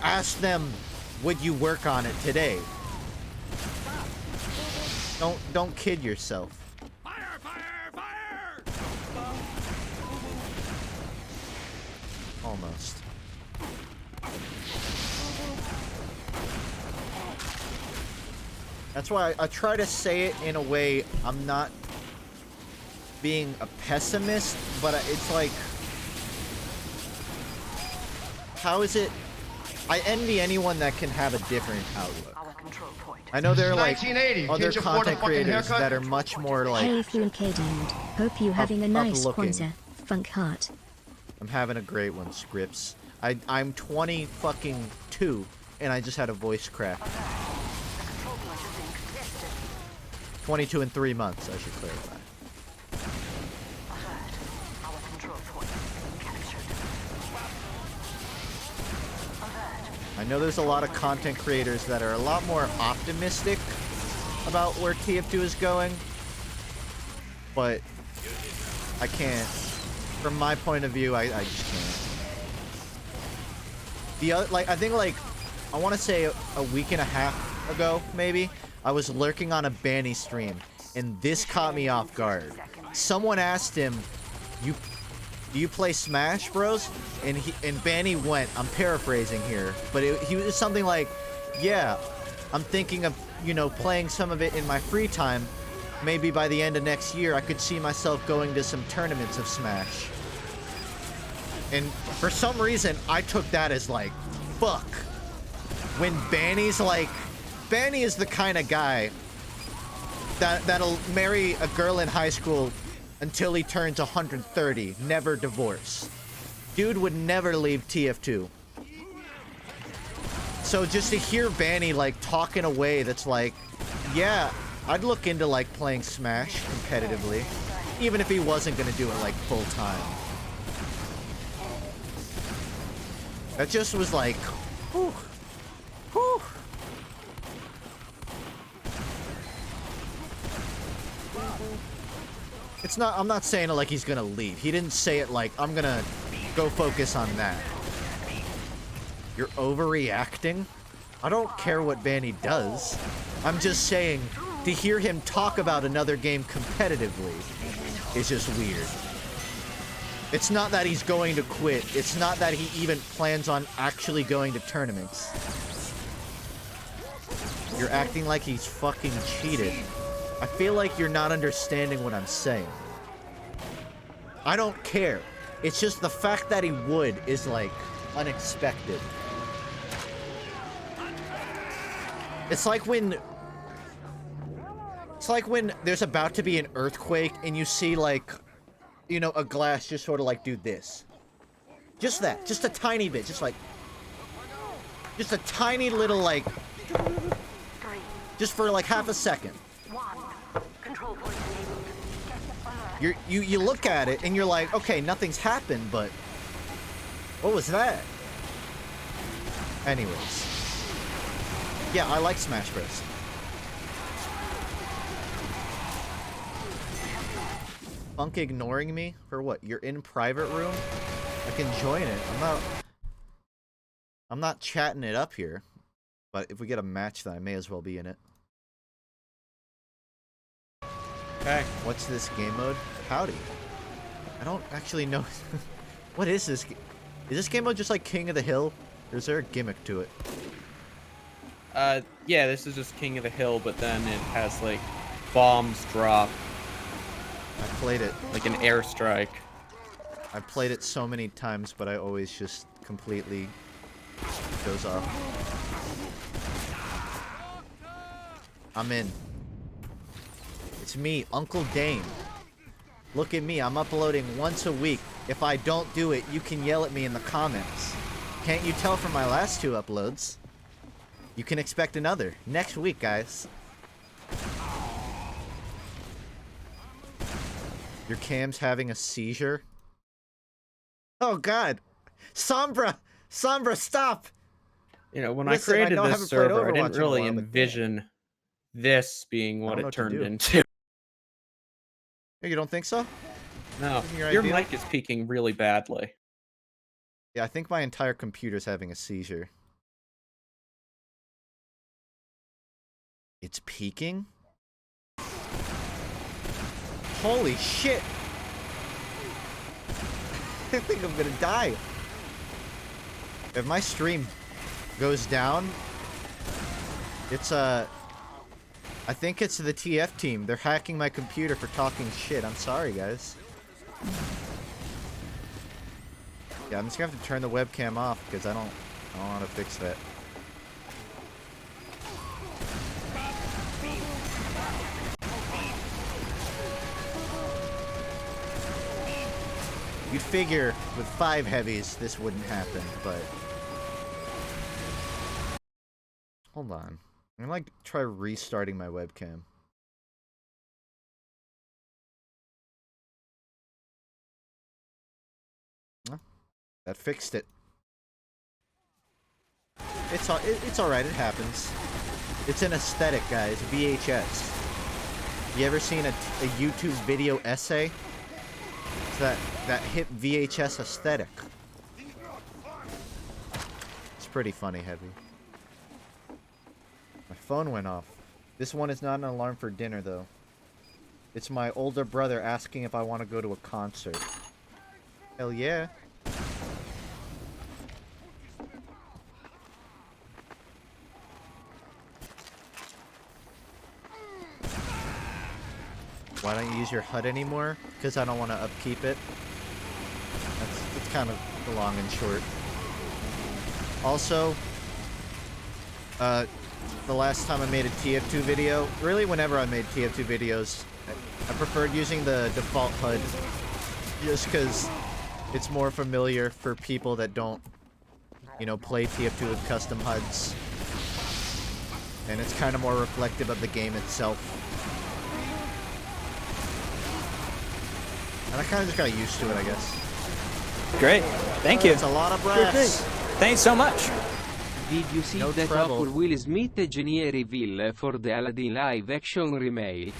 ask them, would you work on it today? Don't kid yourself. Fire! Fire! Fire! Almost. That's why I try to say it in a way I'm not being a pessimist, but it's like, how is it? I envy anyone that can have a different outlook. I know there are like 1980. other Can't you afford a content fucking creators haircut? that are much more like, Hey FUNKe dude, hope you having a nice up-looking. Kwanzaa, funk heart. I'm having a great one, Scripps. I'm 20 fucking 2 and I just had a voice crack. 22 in 3 months, I should clarify. I know there's a lot of content creators that are a lot more optimistic about where TF2 is going, but I can't. From my point of view, I just can't. The other, I think I want to say a week and a half ago, maybe, I was lurking on a Banny stream, and this caught me off guard. Someone asked him, do you play Smash Bros? And Banny went, I'm paraphrasing here, but he was something like, yeah, I'm thinking of, playing some of it in my free time. Maybe by the end of next year, I could see myself going to some tournaments of Smash. And for some reason, I took that as like, fuck. When Banny's like, Banny is the kind of guy that'll marry a girl in high school until he turns 130, never divorce. Dude would never leave TF2. So just to hear Banny like talk in a way that's like, yeah, I'd look into like playing Smash competitively, even if he wasn't gonna do it like full time. That just was like, whew, whew. It's not, I'm not saying it like he's gonna leave. He didn't say it like, I'm gonna go focus on that. You're overreacting? I don't care what Banny does. I'm just saying, to hear him talk about another game competitively is just weird. It's not that he's going to quit. It's not that he even plans on actually going to tournaments. You're acting like he's fucking cheated. I feel like you're not understanding what I'm saying. I don't care. It's just the fact that he would is like unexpected. It's like when there's about to be an earthquake and you see, like, you know, a glass just sort of like do this. Just that. Just a tiny bit. Just like... Just a tiny little, like... Just for like half a second. Control point enabled. You look at it and you're like, okay, nothing's happened, but... What was that? Anyways. Yeah, I like Smash Bros. FUNKe ignoring me? For what? You're in private room? I can join it. I'm not chatting it up here. But if we get a match, then I may as well be in it. Okay. What's this game mode? Howdy. I don't actually know. What is this? Is this game mode just like King of the Hill? Or is there a gimmick to it? Yeah, this is just King of the Hill, but then it has, like, bombs drop. I played it. Like an airstrike. I've played it so many times, but I always just completely goes off. I'm in. It's me, Uncle Dame. Look at me, I'm uploading once a week. If I don't do it, you can yell at me in the comments. Can't you tell from my last 2 uploads? You can expect another next week, guys. Your cam's having a seizure? Oh god! Sombra! Sombra, stop! You know, when Listen, I created I this server, I Overwatch didn't in a really while, but envision this being what it turned into. You don't think so? No, Your your idea? mic is peaking really badly. Yeah, I think my entire computer's having a seizure. It's peaking? Holy shit! I think I'm gonna die. If my stream goes down, it's I think it's the TF team. They're hacking my computer for talking shit. I'm sorry, guys. Yeah, I'm just gonna have to turn the webcam off because I don't want to fix that. You'd figure with 5 heavies this wouldn't happen, but... Hold on. I'm gonna like try restarting my webcam. Oh, that fixed it. It's alright, it happens. It's an aesthetic, guys. VHS. You ever seen a YouTube video essay? It's that hip VHS aesthetic. It's pretty funny, Heavy. My phone went off. This one is not an alarm for dinner, though. It's my older brother asking if I want to go to a concert. Hell yeah. Why don't you use your HUD anymore? Because I don't want to upkeep it. That's kind of the long and short. Also, the last time I made a TF2 video, really whenever I made TF2 videos, I preferred using the default HUD just because it's more familiar for people that don't, you know, play TF2 with custom HUDs. And it's kind of more reflective of the game itself. And I kind of just got used to it, I guess. Great. Thank you. It's a lot of brass. Thanks so much. Did you see No that trouble. awful Will Smith genie reveal for the Aladdin live-action remake?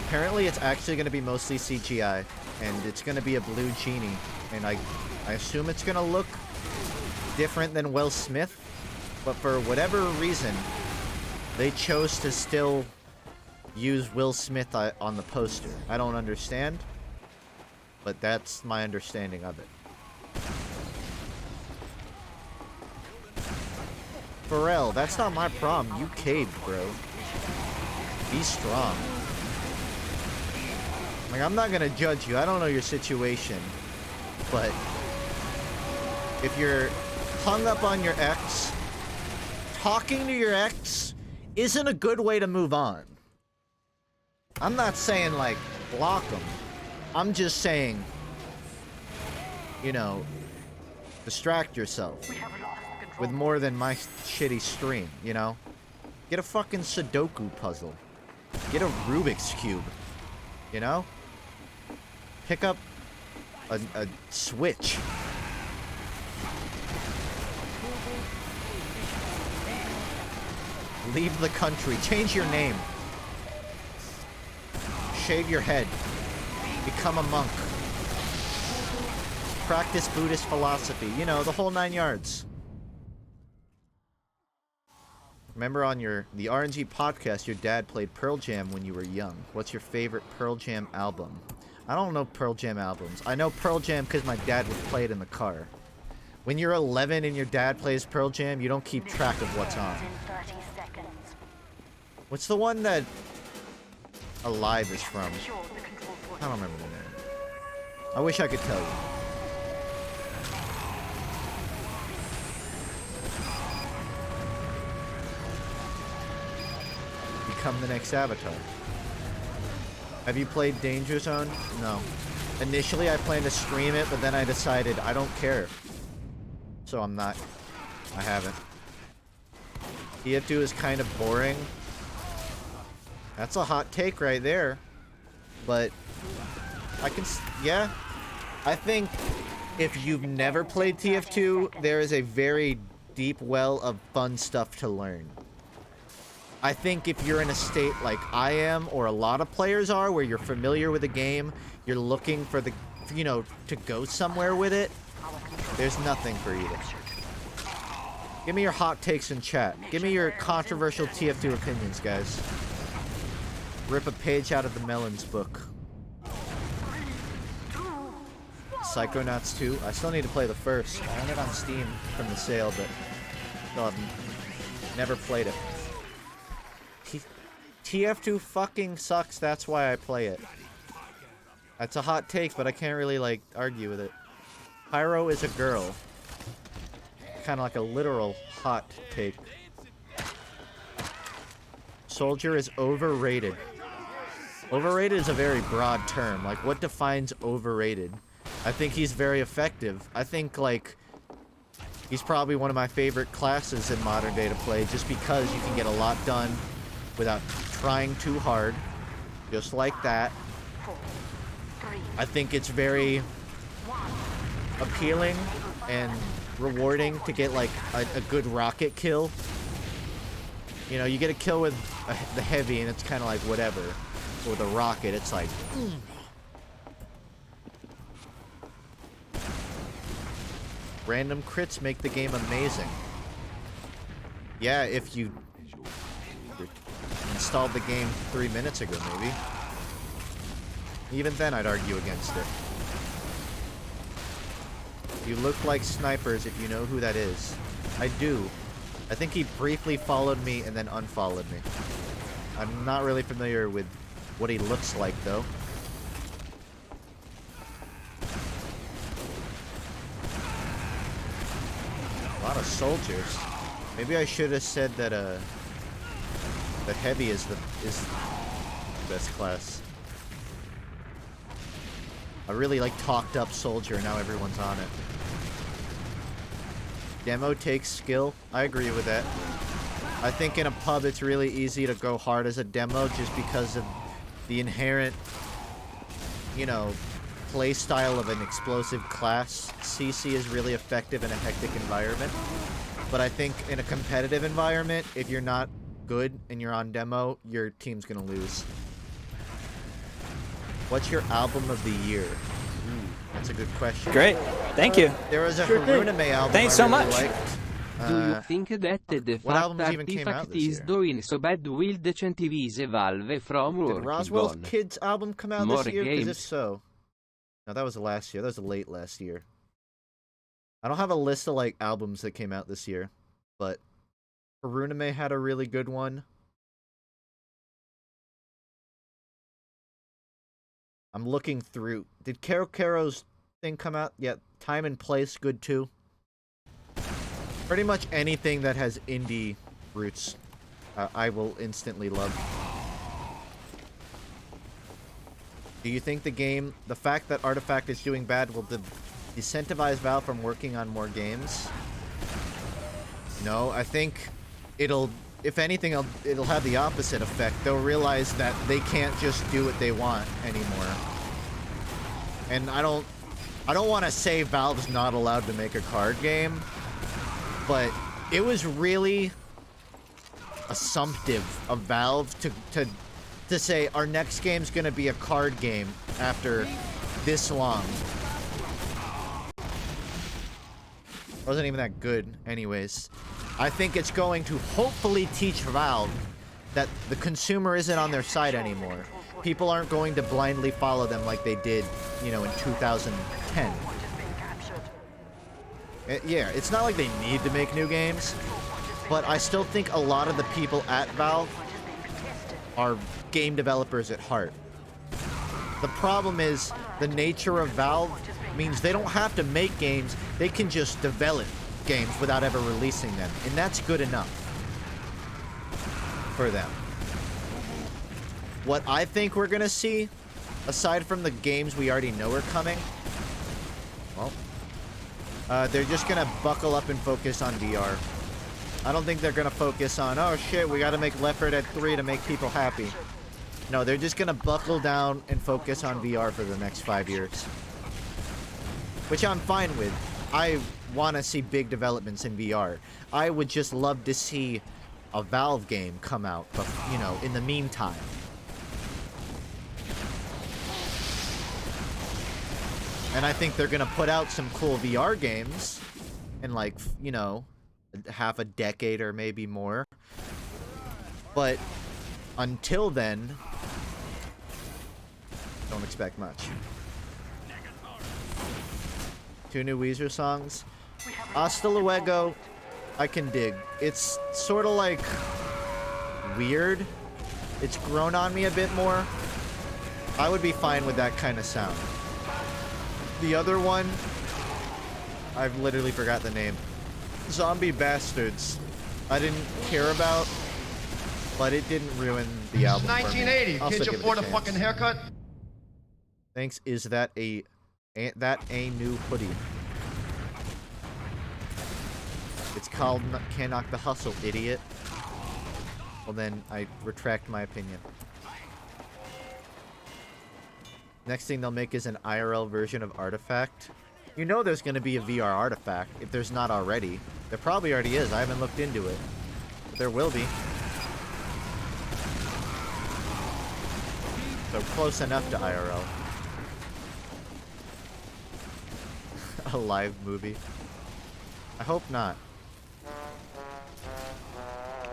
Apparently it's actually going to be mostly CGI, and it's going to be a blue genie, and I assume it's going to look different than Will Smith, but for whatever reason, they chose to still use Will Smith on the poster. I don't understand, but that's my understanding of it. Pharrell, that's not my problem. You caved, bro. Be strong. Like, I'm not gonna judge you. I don't know your situation. But if you're hung up on your ex, talking to your ex isn't a good way to move on. I'm not saying, like, block them. I'm just saying, you know, distract yourself with more than my shitty stream, you know? Get a fucking Sudoku puzzle. Get a Rubik's Cube, you know? Pick up a Switch. Leave the country. Change your name. Shave your head. Become a monk. Practice Buddhist philosophy. You know, the whole 9 yards. Remember on the RNG podcast, your dad played Pearl Jam when you were young. What's your favorite Pearl Jam album? I don't know Pearl Jam albums. I know Pearl Jam because my dad would play it in the car. When you're 11 and your dad plays Pearl Jam, you don't keep track of what's on. What's the one that Alive is from? I don't remember the name. I wish I could tell you. Become the next Avatar. Have you played Danger Zone? No. Initially I planned to stream it, but then I decided I don't care. So I'm not. I haven't. TF2 is kind of boring. That's a hot take right there. But I can, yeah. I think if you've never played TF2, there is a very deep well of fun stuff to learn. I think if you're in a state like I am, or a lot of players are, where you're familiar with the game, you're looking for the, you know, to go somewhere with it, there's nothing for you. Give me your hot takes in chat. Give me your controversial TF2 opinions, guys. Rip a page out of the Melons book. Psychonauts 2. I still need to play the first. I own it on Steam from the sale, but still haven't never played it. TF2 fucking sucks, that's why I play it. That's a hot take, but I can't really, like, argue with it. Pyro is a girl. Kind of like a literal hot take. Soldier is overrated. Overrated is a very broad term. Like, what defines overrated? I think he's very effective. I think, like, he's probably one of my favorite classes in modern day to play, just because you can get a lot done without trying too hard. Just like that. I think it's very appealing and rewarding to get, like, a good rocket kill. You know, you get a kill with the heavy and it's kind of like whatever. But with a rocket, it's like... Random crits make the game amazing. Yeah, if you installed the game 3 minutes ago, maybe. Even then, I'd argue against it. You look like snipers if you know who that is. I do. I think he briefly followed me and then unfollowed me. I'm not really familiar with what he looks like, though. A lot of soldiers. Maybe I should have said that that heavy is the best class. I really like talked up soldier, now everyone's on it. Demo takes skill. I agree with that. I think in a pub it's really easy to go hard as a demo just because of the inherent, you know, play style of an explosive class. CC is really effective in a hectic environment. But I think in a competitive environment, if you're not good and you're on demo, your team's gonna lose. What's your album of the year? Ooh, that's a good question. Great. Thank you. There was a Haruname album Thanks I so really much. liked. Do you think that the what fact albums even came out Artifact this is year? doing so bad will incentivize Valve from Did working Roswell's on Kids album come out more this year? Because if games. so... No, that was last year. That was late last year. I don't have a list of, like, albums that came out this year. But Haruname had a really good one. I'm looking through. Did Kero Kero's thing come out? Yeah, Time and Place, good too. Pretty much anything that has indie roots, I will instantly love. Do you think the fact that Artifact is doing bad will disincentivize Valve from working on more games? No, I think if anything, it'll have the opposite effect. They'll realize that they can't just do what they want anymore. And I don't want to say Valve's not allowed to make a card game, but it was really assumptive of Valve to say our next game's gonna be a card game after this long. Wasn't even that good anyways. I think it's going to hopefully teach Valve that the consumer isn't on their side anymore. People aren't going to blindly follow them like they did, you know, in 2010. Yeah, it's not like they need to make new games, but I still think a lot of the people at Valve are game developers at heart. The problem is the nature of Valve means they don't have to make games, they can just develop games without ever releasing them, and that's good enough for them. What I think we're gonna see, aside from the games we already know are coming, well, they're just gonna buckle up and focus on VR. I don't think they're gonna focus on, oh shit, we gotta make Left 4 Dead 3 to make people happy. No, they're just gonna buckle down and focus on VR for the next 5 years. Which I'm fine with. I want to see big developments in VR. I would just love to see a Valve game come out, but, you know, in the meantime. And I think they're gonna put out some cool VR games in, like, you know, half a decade or maybe more. But until then, don't expect much. 2 new Weezer songs. Hasta Luego, I can dig. It's sort of like weird. It's grown on me a bit more. I would be fine with that kind of sound. The other one, I've literally forgot the name. Zombie Bastards. I didn't care about, but it didn't ruin the album. 1980. Can't you afford a fucking haircut? Thanks. Is that a new hoodie? It's called Can't Knock the Hustle, idiot. Well then, I retract my opinion. Next thing they'll make is an IRL version of Artifact. You know there's going to be a VR Artifact, if there's not already. There probably already is, I haven't looked into it. But there will be. So close enough to IRL. A live movie. I hope not.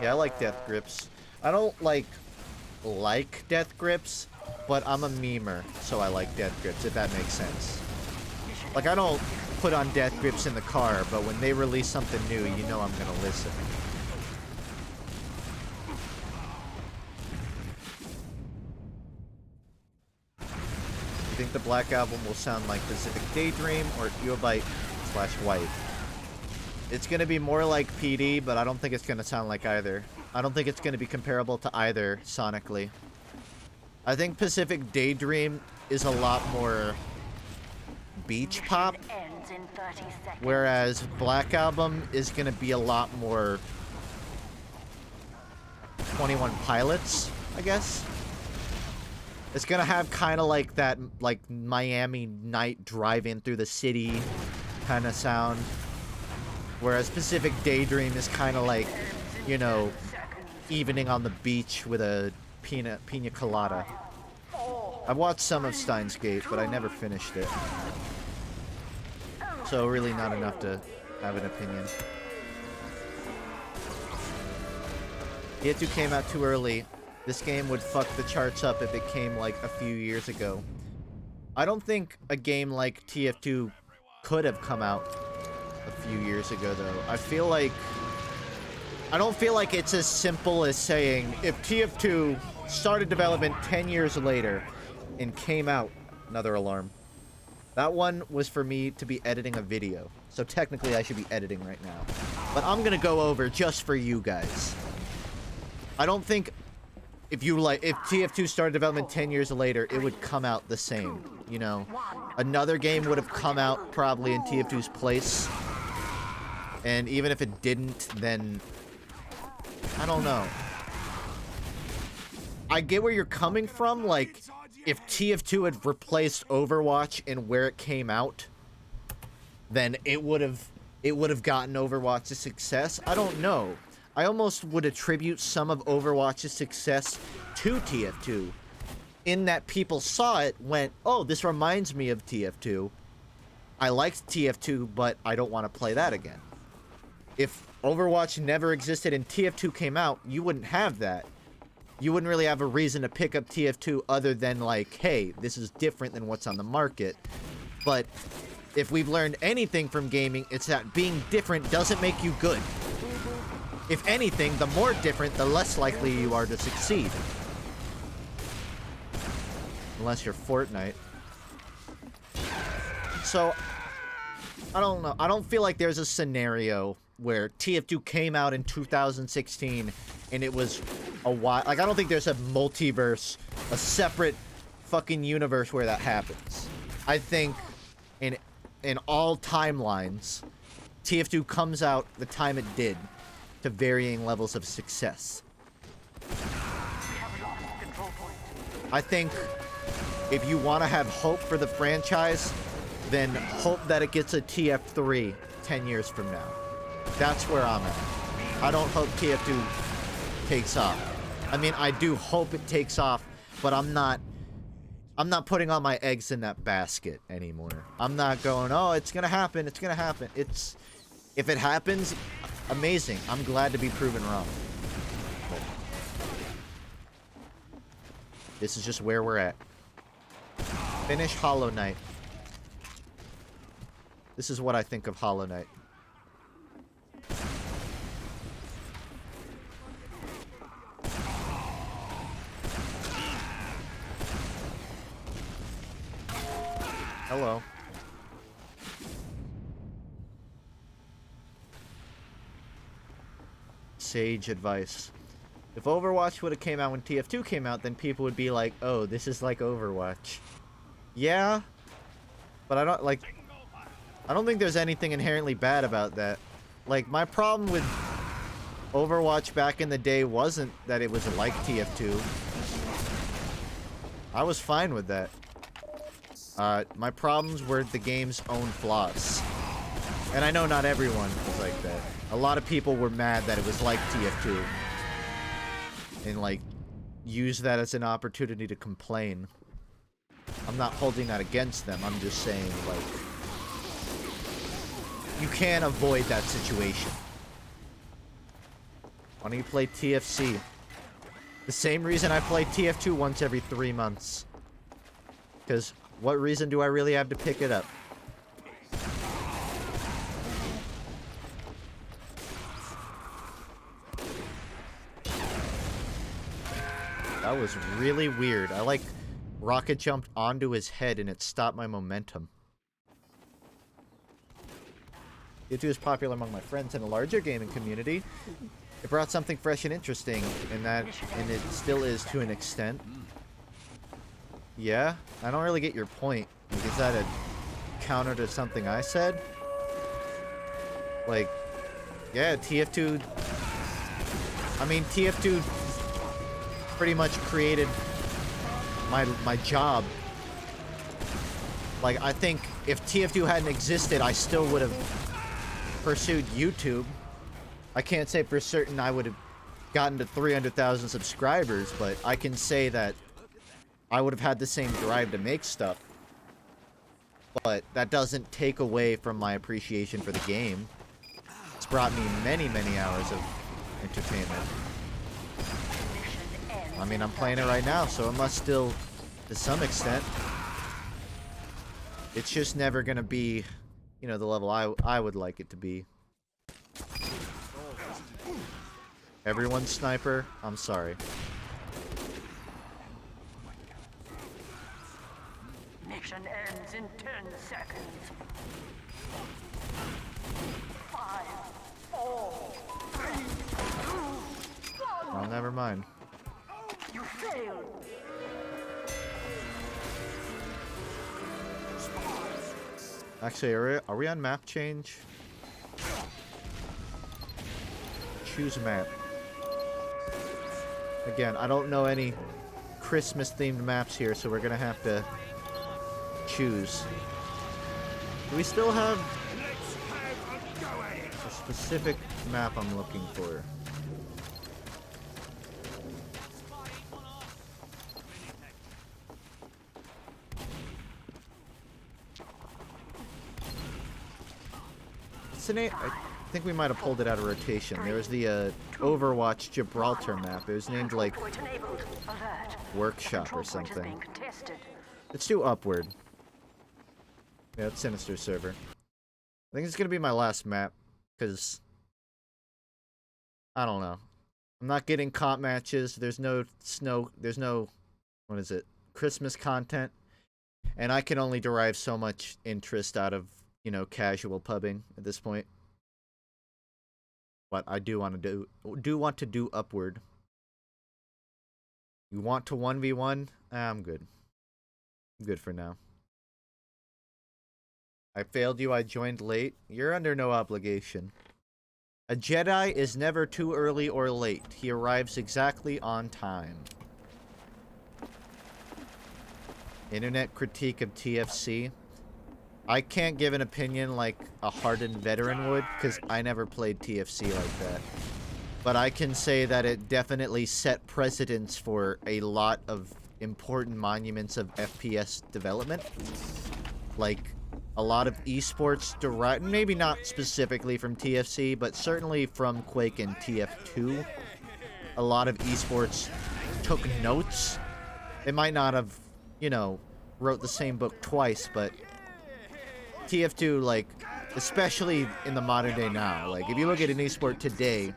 Yeah, I like Death Grips. I don't like Death Grips, but I'm a memer, so I like Death Grips, if that makes sense. Like, I don't put on Death Grips in the car, but when they release something new, you know I'm gonna listen. You think the Black Album will sound like Pacific Daydream or Eobite/White? It's gonna be more like PD, but I don't think it's gonna sound like either. I don't think it's gonna be comparable to either sonically. I think Pacific Daydream is a lot more beach pop, whereas Black Album is gonna be a lot more 21 Pilots, I guess. It's gonna have kind of like that, like Miami night drive-in through the city kind of sound. Whereas Pacific Daydream is kind of like, you know, evening on the beach with a pina colada. I've watched some of Steins Gate, but I never finished it. So really not enough to have an opinion. TF2 came out too early. This game would fuck the charts up if it came like a few years ago. I don't think a game like TF2 could have come out a few years ago, though. I don't feel like it's as simple as saying if TF2 started development 10 years later and came out. Another alarm. That one was for me to be editing a video, so technically I should be editing right now. But I'm gonna go over just for you guys. I don't think if TF2 started development 10 years later, it would come out the same, you know? Another game would have come out probably in TF2's place. And even if it didn't, then... I don't know. I get where you're coming from, like, if TF2 had replaced Overwatch and where it came out, then it would have gotten Overwatch's success. I don't know. I almost would attribute some of Overwatch's success to TF2, in that people saw it, went, oh, this reminds me of TF2. I liked TF2, but I don't want to play that again. If Overwatch never existed and TF2 came out, you wouldn't have that. You wouldn't really have a reason to pick up TF2 other than like, hey, this is different than what's on the market. But if we've learned anything from gaming, it's that being different doesn't make you good. If anything, the more different, the less likely you are to succeed. Unless you're Fortnite. So, I don't know. I don't feel like there's a scenario where TF2 came out in 2016 and it was a while. Like, I don't think there's a multiverse, a separate fucking universe where that happens. I think in all timelines, TF2 comes out the time it did, to varying levels of success. I think if you want to have hope for the franchise, then hope that it gets a TF3 10 years from now. That's where I'm at. I don't hope TF2 takes off. I mean, I do hope it takes off, but I'm not putting all my eggs in that basket anymore. I'm not going, oh, it's gonna happen, it's gonna happen. If it happens, amazing. I'm glad to be proven wrong. But this is just where we're at. Finish Hollow Knight. This is what I think of Hollow Knight. Hello. Sage advice. If Overwatch would have came out when TF2 came out, then people would be like, oh, this is like Overwatch. Yeah, but I don't think there's anything inherently bad about that. Like, my problem with Overwatch back in the day wasn't that it was like TF2. I was fine with that. My problems were the game's own flaws. And I know not everyone was like that. A lot of people were mad that it was like TF2. And, like, used that as an opportunity to complain. I'm not holding that against them. I'm just saying, like, you can't avoid that situation. Why don't you play TFC? The same reason I play TF2 once every 3 months. Because what reason do I really have to pick it up? That was really weird. I, like, rocket jumped onto his head and it stopped my momentum. TF2 is popular among my friends in a larger gaming community. It brought something fresh and interesting, and it still is to an extent. Yeah, I don't really get your point. Like, is that a counter to something I said? Like, yeah, TF2... I mean, TF2 pretty much created my job. Like, I think if TF2 hadn't existed, I still would have pursued YouTube. I can't say for certain I would have gotten to 300,000 subscribers, but I can say that I would have had the same drive to make stuff. But that doesn't take away from my appreciation for the game. It's brought me many, many hours of entertainment. I mean, I'm playing it right now, so it must still, to some extent. It's just never gonna be, you know, the level I would like it to be. Everyone's sniper? I'm sorry. Mission ends in 10 seconds. 5, 4, 3, 2, 1. Well, never mind. You Fail. Actually, are we on map change? Choose map. Again, I don't know any Christmas-themed maps here, so we're gonna have to choose. Do we still have a specific map I'm looking for? What's the name? I think we might have pulled it out of rotation. There was the Overwatch Gibraltar map. It was named like Workshop or something. Let's do Upward. Yeah, it's Sinister server. I think it's gonna be my last map, because I don't know. I'm not getting comp matches. There's no what is it? Christmas content. And I can only derive so much interest out of, you know, casual pubbing at this point. But I do want to do Upward. You want to 1v1? I'm good. I'm good for now. I failed you, I joined late. You're under no obligation. A Jedi is never too early or late. He arrives exactly on time. Internet critique of TFC. I can't give an opinion like a hardened veteran would, because I never played TFC like that. But I can say that it definitely set precedents for a lot of important monuments of FPS development. Like, a lot of esports derived, maybe not specifically from TFC, but certainly from Quake and TF2. A lot of esports took notes. They might not have, you know, wrote the same book twice, but TF2, like, especially in the modern day now, like, if you look at an esport today,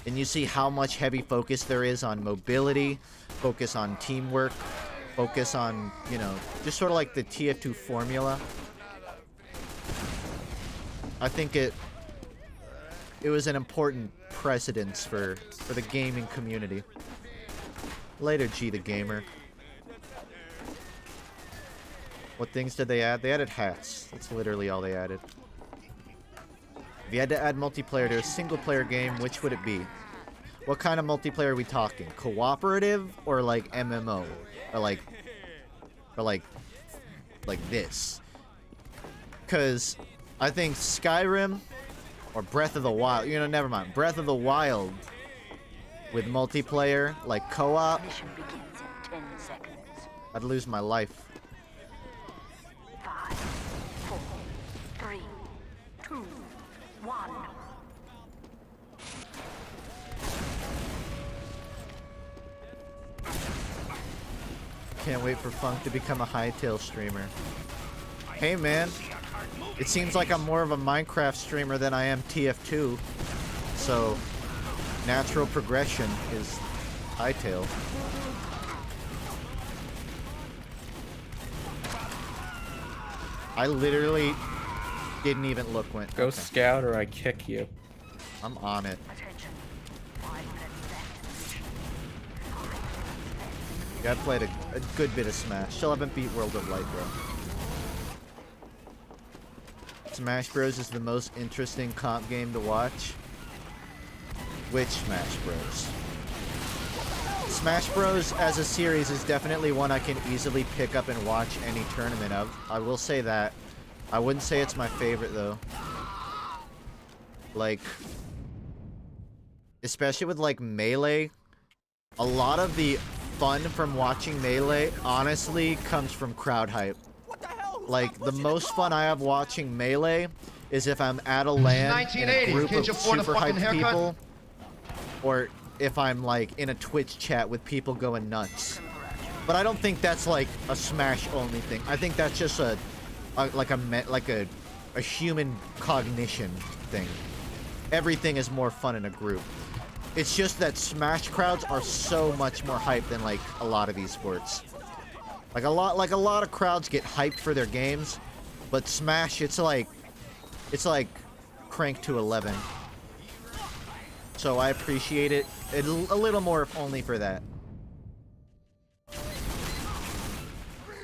and you see how much heavy focus there is on mobility, focus on teamwork, focus on, you know, just sort of like the TF2 formula, I think it was an important precedence for the gaming community. Later, G the Gamer. What things did they add? They added hats. That's literally all they added. If you had to add multiplayer to a single-player game, which would it be? What kind of multiplayer are we talking? Cooperative or like MMO? Or like this? Because I think Skyrim or Breath of the Wild, you know, never mind. Breath of the Wild with multiplayer, like co-op, I'd lose my life. 5, 4, 3, 2, 1. Can't wait for Funk to become a Hytale streamer. Hey man, it seems like I'm more of a Minecraft streamer than I am TF2, so natural progression is Hytale. I literally didn't even look when. Go okay. scout or I kick you. I'm on it. Yeah, I played a good bit of Smash. Still haven't beat World of Light though. Smash Bros is the most interesting comp game to watch. Which Smash Bros? Smash Bros as a series is definitely one I can easily pick up and watch any tournament of. I will say that. I wouldn't say it's my favorite though. Like, especially with like Melee, a lot of the fun from watching Melee honestly comes from crowd hype. Like, the most fun I have watching Melee is if I'm at a LAN in a group of super hyped people, or if I'm like in a Twitch chat with people going nuts. But I don't think that's like a Smash only thing. I think that's just a human cognition thing. Everything is more fun in a group. It's just that Smash crowds are so much more hyped than like a lot of esports. Like a lot of crowds get hyped for their games, but Smash it's like cranked to 11. So I appreciate it a little more, if only for that.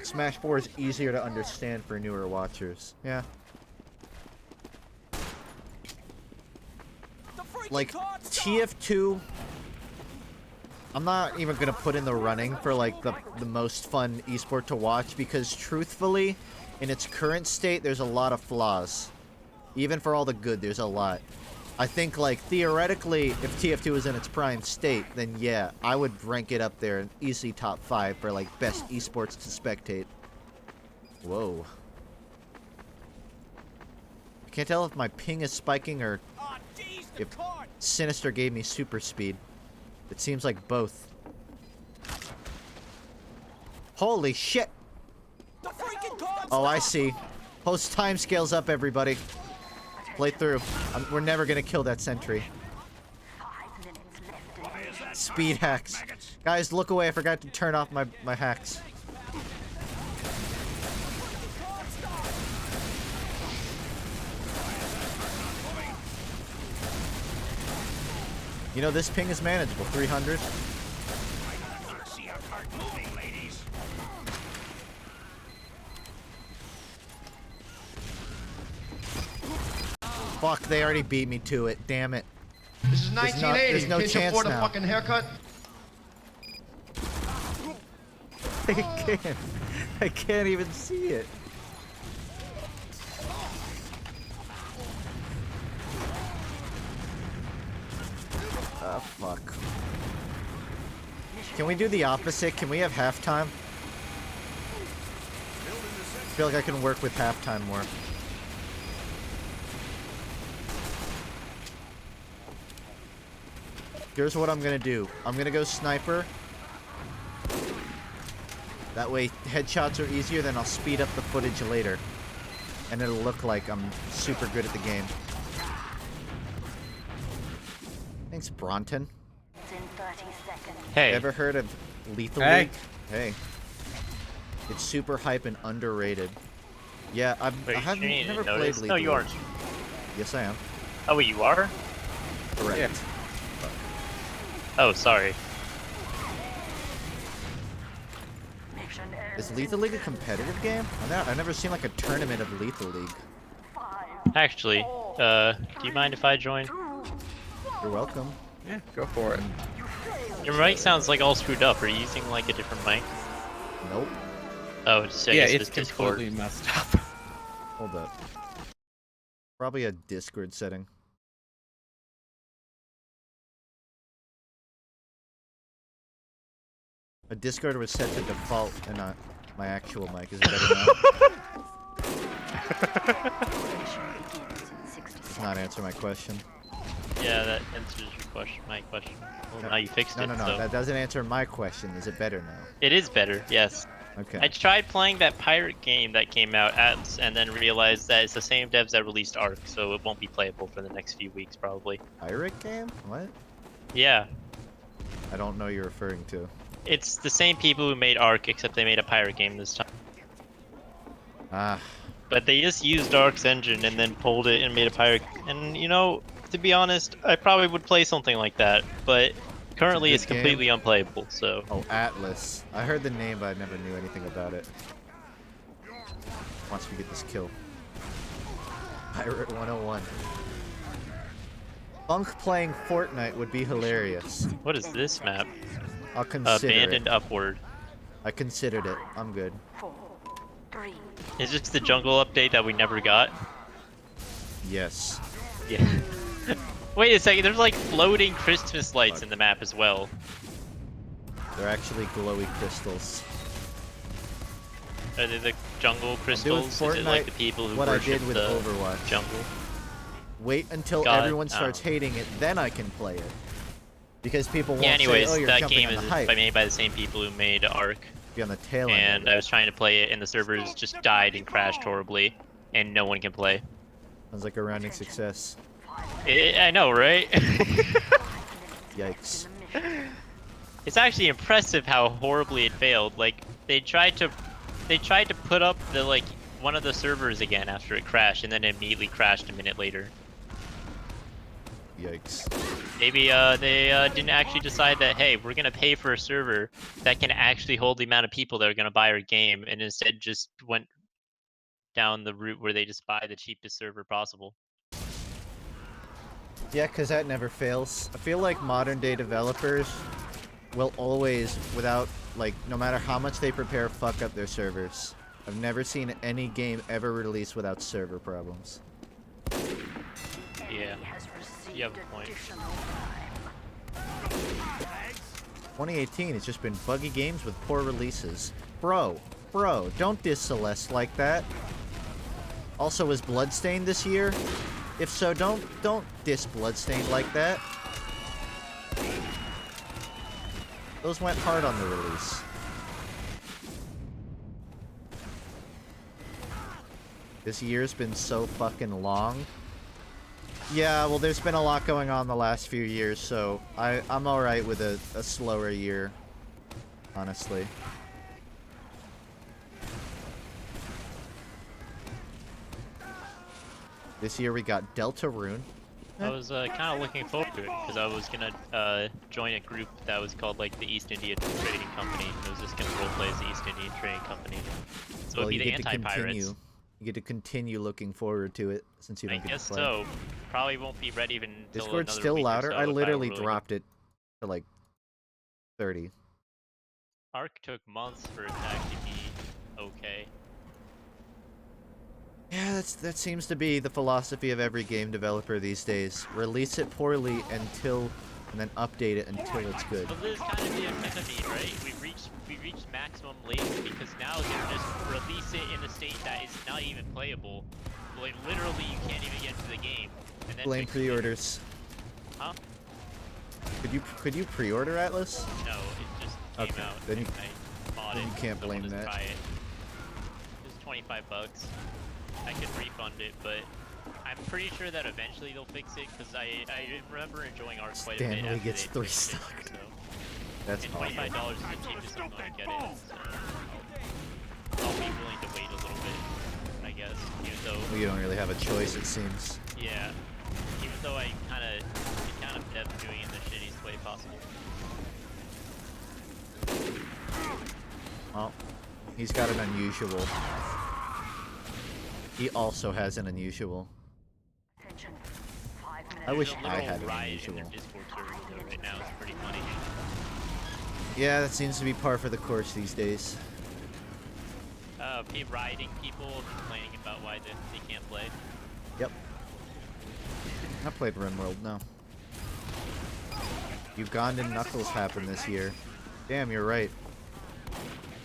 Smash 4 is easier to understand for newer watchers. Yeah. Like, TF2, I'm not even gonna put in the running for, like, the most fun esport to watch, because truthfully, in its current state, there's a lot of flaws. Even for all the good, there's a lot. I think, like, theoretically, if TF2 was in its prime state, then yeah, I would rank it up there in easily top 5 for, like, best esports to spectate. Whoa. I can't tell if my ping is spiking or if Sinister gave me super speed. It seems like both. Holy shit! Oh, I see. Post timescales up, everybody. Play through. We're never gonna kill that sentry. Speed hacks. Guys, look away. I forgot to turn off my hacks. You know, this ping is manageable. 300. Fuck, they already beat me to it. Damn it. This is 1980. There's no Can't you chance afford now. a fucking haircut? I can't even see it. Oh, fuck. Can we do the opposite? Can we have halftime? I feel like I can work with halftime more. Here's what I'm gonna do. I'm gonna go sniper. That way headshots are easier, then I'll speed up the footage later. And it'll look like I'm super good at the game. Thanks, Bronton. Hey. Ever heard of Lethal Hey. League? Hey. It's super hype and underrated. Yeah, I haven't never played Lethal League. No, you aren't. Yes, I am. Oh, wait, you are? Correct. Yeah. Oh, sorry. Is Lethal League a competitive game? I've never seen like a tournament of Lethal League. Actually, do you mind if I join? You're welcome. Yeah, go for it. Your mic sounds like all screwed up. Are you using like a different mic? Nope. Oh, just I Yeah, guess it's Discord. completely messed up. Hold up. Probably a Discord setting. A Discord was set to default and not my actual mic. Is it better now? Does not answer my question. Yeah, that answers your question. My question. Well, No, now you fixed it. No, So. that doesn't answer my question. Is it better now? It is better. Yes. Okay. I tried playing that pirate game that came out and then realized that it's the same devs that released Ark, so it won't be playable for the next few weeks probably. Pirate game? What? Yeah. I don't know what you're referring to. It's the same people who made Ark, except they made a pirate game this time. Ah. But they just used Ark's engine and then pulled it and made a pirate. And you know, to be honest, I probably would play something like that, but currently it's completely unplayable. So. Oh, Atlas. I heard the name, but I never knew anything about it. Once we get this kill. Pirate 101. Funk playing Fortnite would be hilarious. What is this map? I'll consider Abandoned it. Upward. I considered it. I'm good. Is this the jungle update that we never got? Yes. Yeah. Wait a second, there's like floating Christmas lights in the map as well. They're actually glowy crystals. Are they the jungle crystals? Is it like the people who what I worship did with the Overwatch. jungle? Wait until God, everyone starts hating it, then I can play it. Because people won't Yeah, anyways, say, oh, you're that jumping game on is the hype. made by the same people who made Ark. Be on the tail end. And I was trying to play it and the servers just died and crashed horribly. And no one can play. Sounds like a rounding success. I know, right? Yikes. It's actually impressive how horribly it failed. Like, they tried to put up the, like, one of the servers again after it crashed, and then it immediately crashed a minute later. Yikes. Maybe they didn't actually decide that, hey, we're gonna pay for a server that can actually hold the amount of people that are gonna buy our game, and instead just went down the route where they just buy the cheapest server possible. Yeah, because that never fails. I feel like modern day developers will always, without, like, no matter how much they prepare, fuck up their servers. I've never seen any game ever released without server problems. Yeah, you have a point. 2018 has just been buggy games with poor releases. Bro, don't diss Celeste like that. Also, is Bloodstained this year? If so, don't diss Bloodstained like that. Those went hard on the release. This year's been so fucking long. Yeah, well, there's been a lot going on the last few years, so I'm alright with a slower year, honestly. This year we got Deltarune. I was kind of looking forward to it because I was gonna join a group that was called like the East India Trading Company. It was just gonna roleplay as the East Indian Trading Company. So Well, it'd be the you anti-pirates. get to continue looking forward to it since you don't get to play. I guess so. Probably won't be ready even until Discord's another still week or louder. so I if literally really dropped it to like 30. Arc took months for it to actually be okay. Yeah, that seems to be the philosophy of every game developer these days. Release it poorly and then update it until it's good. But this is kind of the epitome, right? We reached maximum latency because now they're just release it in a state that is not even playable. Like literally, you can't even get into the game. And then Blame pre-orders. Huh? Could you pre-order Atlas? No, it just came out. Then you, I bought then it. you can't Someone blame just that. Try it. It was $25. I could refund it, but I'm pretty sure that eventually they'll fix it because I remember enjoying Arc quite a bit. Stanley After gets they 3 fixed it, stocked. so. That's And awful. $25 is the cheapest I'm going to get it. So I'll be willing to wait a little bit, I guess. Even though. Well, you don't really have a choice, it seems. Yeah. Even though I kind of dev doing it in the shittiest way possible. Well, he's got an unusual. He also has an unusual. I wish I had an unusual. Discord server right now. It's pretty funny. Yeah, that seems to be par for the course these days. Rioting people complaining about why they can't play. Yep. I played RimWorld, no. Ugandan Knuckles happened this year. Damn, you're right.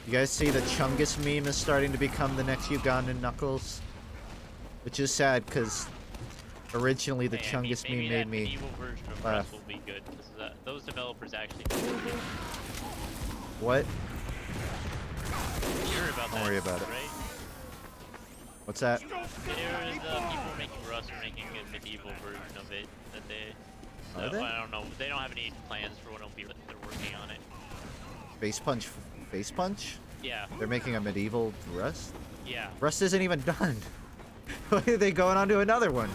You guys see the Chungus meme is starting to become the next Ugandan Knuckles? Which is sad, because originally the Chungus meme made me medieval version of laugh. Rust will be good, because those developers actually What? You heard about Don't worry about it. right? What's that? There's people making Rust are making a medieval version of it that they. Are they? I don't know. They don't have any plans for when it'll be. They're working on it. Face Punch? Face Punch? Yeah. They're making a medieval Rust? Yeah. Rust isn't even done. Why are they going on to another one?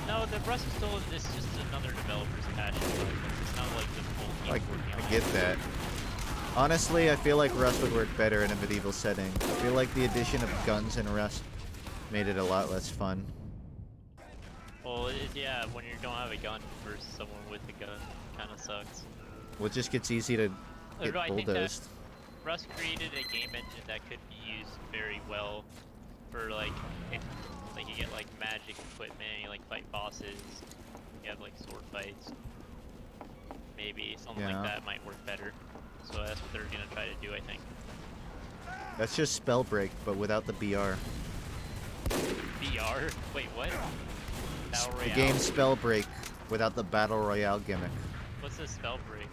No, the Rust is still. This is just another developer's passion project. It's not like the full team working on it. I get that. Honestly, I feel like Rust would work better in a medieval setting. I feel like the addition of guns in Rust made it a lot less fun. Well, yeah, when you don't have a gun versus someone with a gun, kind of sucks. Well, it just gets easy to get I think that bulldozed. Rust created a game engine that could be used very well for like, if, like you get like magic equipment, you like fight bosses, you have like sword fights. Maybe something like that might work better. So that's what they're gonna try to do, I think. That's just spell break, but without the BR. BR? Wait, what? Battle Royale? The game spell break without the battle royale gimmick. What's a spell break?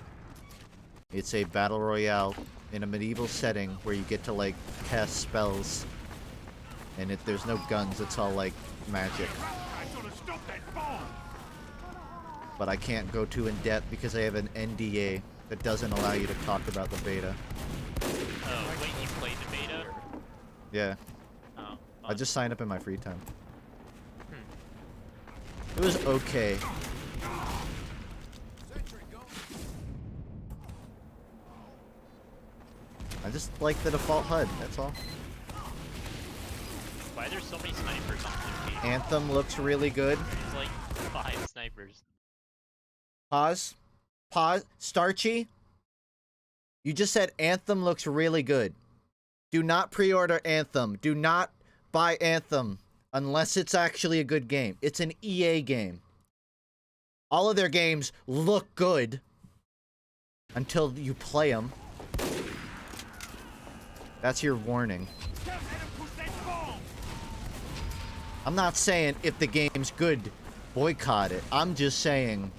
It's a battle royale in a medieval setting where you get to like cast spells, and there's no guns. It's all like magic. But I can't go too in depth because I have an NDA that doesn't allow you to talk about the beta. Oh, wait, you played the beta? Yeah. Oh. I just signed up in my free time. It was okay. I just like the default HUD, that's all. Why are there so many snipers on this game? Anthem looks really good. There's like 5 snipers. Pause. Pause. Starchy. You just said Anthem looks really good. Do not pre-order Anthem. Do not buy Anthem unless it's actually a good game. It's an EA game. All of their games look good until you play them. That's your warning. I'm not saying if the game's good, boycott it. I'm just saying,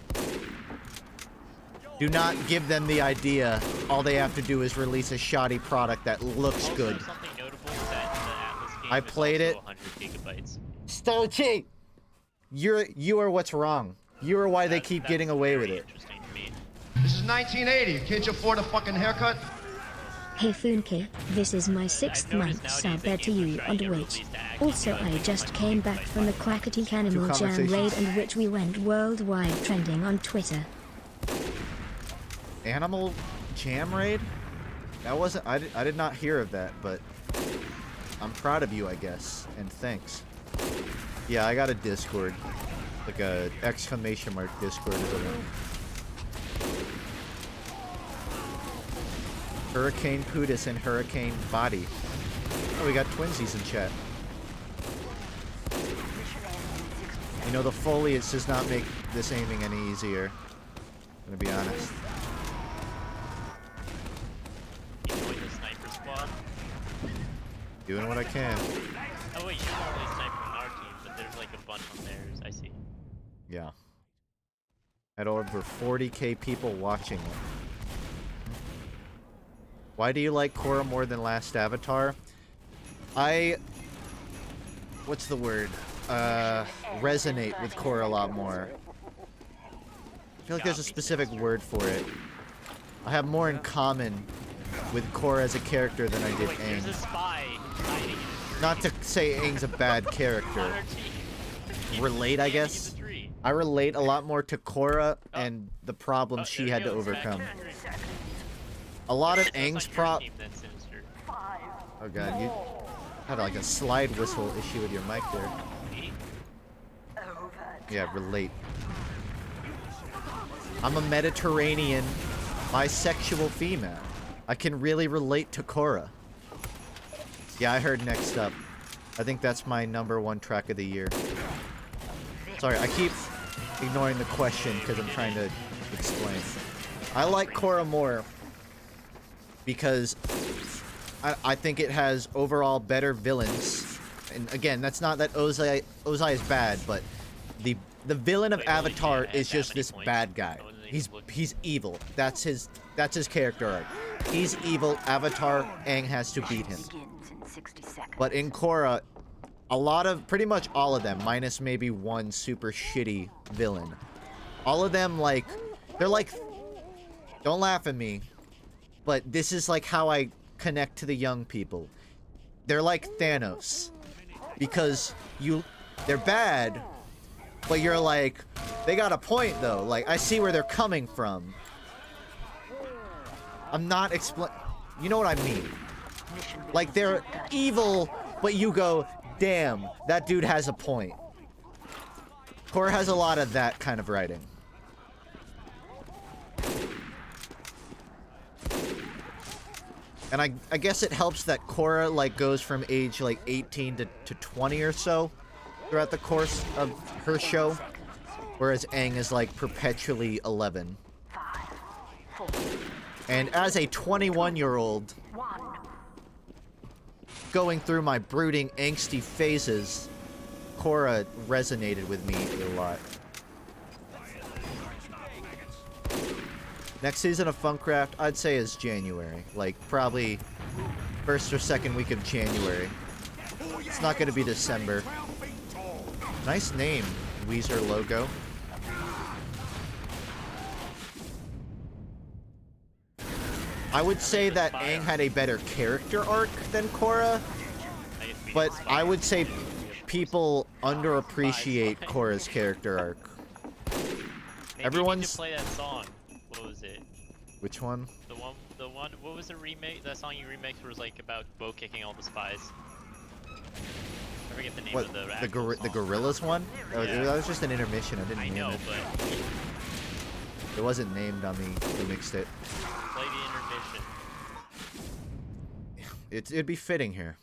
do not give them the idea all they have to do is release a shoddy product that looks good. Something notable is that the Atlas game I is played it. also 100 gigabytes. Starchy! You are what's wrong. You are why they keep getting away with it. Interesting to me. This is 1980. Can't you afford a fucking haircut? Hey FUNKe, this is my 6th month sub to you on Twitch. Also I just came back from the Quackity Cannibal Jam raid in which we went worldwide trending on Twitter. Animal Jam raid? That wasn't, I did not hear of that, but I'm proud of you, I guess, and thanks. Yeah, I got a Discord. Like a exclamation mark Discord is a link. Hurricane Pootis and Hurricane Body. Oh, we got twinsies in chat. You know, the foliage does not make this aiming any easier. I'm gonna be honest. You joined the sniper squad? Doing what I can. Oh wait, you don't play sniper on our team, but there's like a bunch on theirs. I see. Yeah. Had over 40k people watching it. Why do you like Korra more than Last Avatar? What's the word? Resonate with Korra a lot more. I feel like there's a specific word for it. I have more in common with Korra as a character than I did Aang. There's a spy hiding in the Not to say Aang's a bad character. on our team. Relate, I guess. I relate a lot more to Korra and the problems she had to overcome. A lot of Aang's Oh god, you had like a slide whistle issue with your mic there. Yeah, relate. I'm a Mediterranean bisexual female. I can really relate to Korra. Yeah, I heard Next Up. I think that's my #1 track of the year. Sorry, I keep ignoring the question because I'm trying to explain. I like Korra more because I think it has overall better villains. And again, that's not that Ozai is bad, but the villain of Avatar is just this bad guy. He's evil. That's his character arc. He's evil. Avatar, Aang has to beat him. But in Korra, pretty much all of them, minus maybe one super shitty villain, all of them, like, they're like, don't laugh at me, but this is like how I connect to the young people. They're like Thanos, because they're bad, but you're like, they got a point though. Like, I see where they're coming from. I'm not you know what I mean? Like, they're evil, but you go, damn, that dude has a point. Korra has a lot of that kind of writing. And I guess it helps that Korra, like, goes from age, like, 18 to 20 or so throughout the course of her show, whereas Aang is, like, perpetually 11. And as a 21-year-old, going through my brooding, angsty phases, Korra resonated with me a lot. Next season of Funkcraft, I'd say is January. Like, probably first or second week of January. It's not gonna be December. Nice name, Weezer logo. I would say that Aang had a better character arc than Korra, but I would say people underappreciate Korra's character arc. Maybe you need to play that song. What was it? Which one? The the one. What was the remake? That song you remixed was like about bow kicking all the spies. I forget the name What, of the the Gorillas one? Yeah. That was just an intermission. I didn't name know, it. but It wasn't named on the mixed it. play the intermission. It'd be fitting here.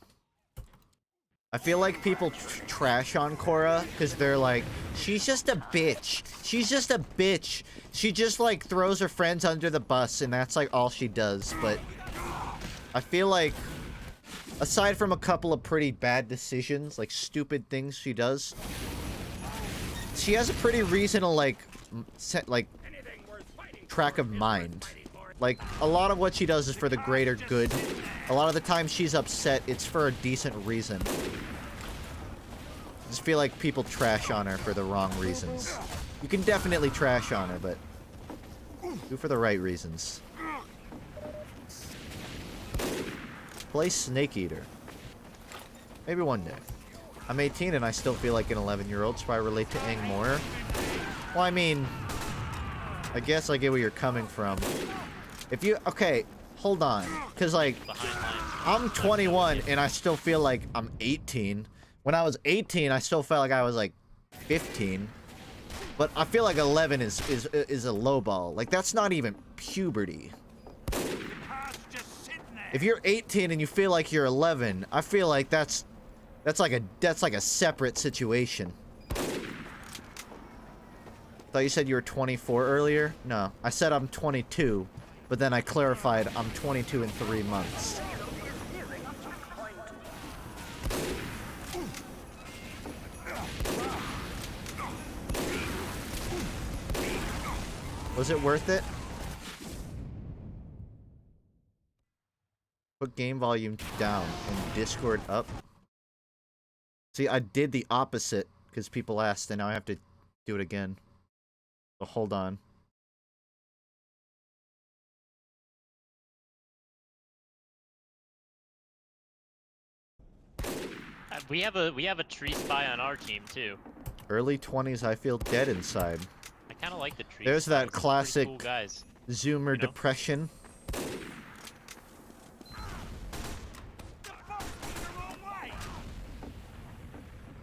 I feel like people trash on Korra because they're like, she's just a bitch. She's just a bitch. She just like throws her friends under the bus and that's like all she does. But I feel like aside from a couple of pretty bad decisions, like stupid things she does, she has a pretty reasonable like track of mind. Like a lot of what she does is for the greater good. A lot of the time she's upset, it's for a decent reason. I just feel like people trash on her for the wrong reasons. You can definitely trash on her, but do for the right reasons. Play Snake Eater. Maybe one day. I'm 18 and I still feel like an 11-year-old, so I relate to Aang more. Well, I mean, I guess I get where you're coming from. If you, okay, hold on. Because, like, I'm 21 and I still feel like I'm 18. When I was 18, I still felt like I was, like, 15. But I feel like 11 is a low ball. Like, that's not even puberty. If you're 18 and you feel like you're 11, I feel like that's like a separate situation. Thought you said you were 24 earlier? No, I said I'm 22, but then I clarified I'm 22 in 3 months. Was it worth it? Put game volume down and Discord up. See, I did the opposite because people asked, and now I have to do it again. So hold on. We have a tree spy on our team too. Early 20s, I feel dead inside. I kind of like the tree. There's that spies. classic Cool guys. Zoomer You know? depression.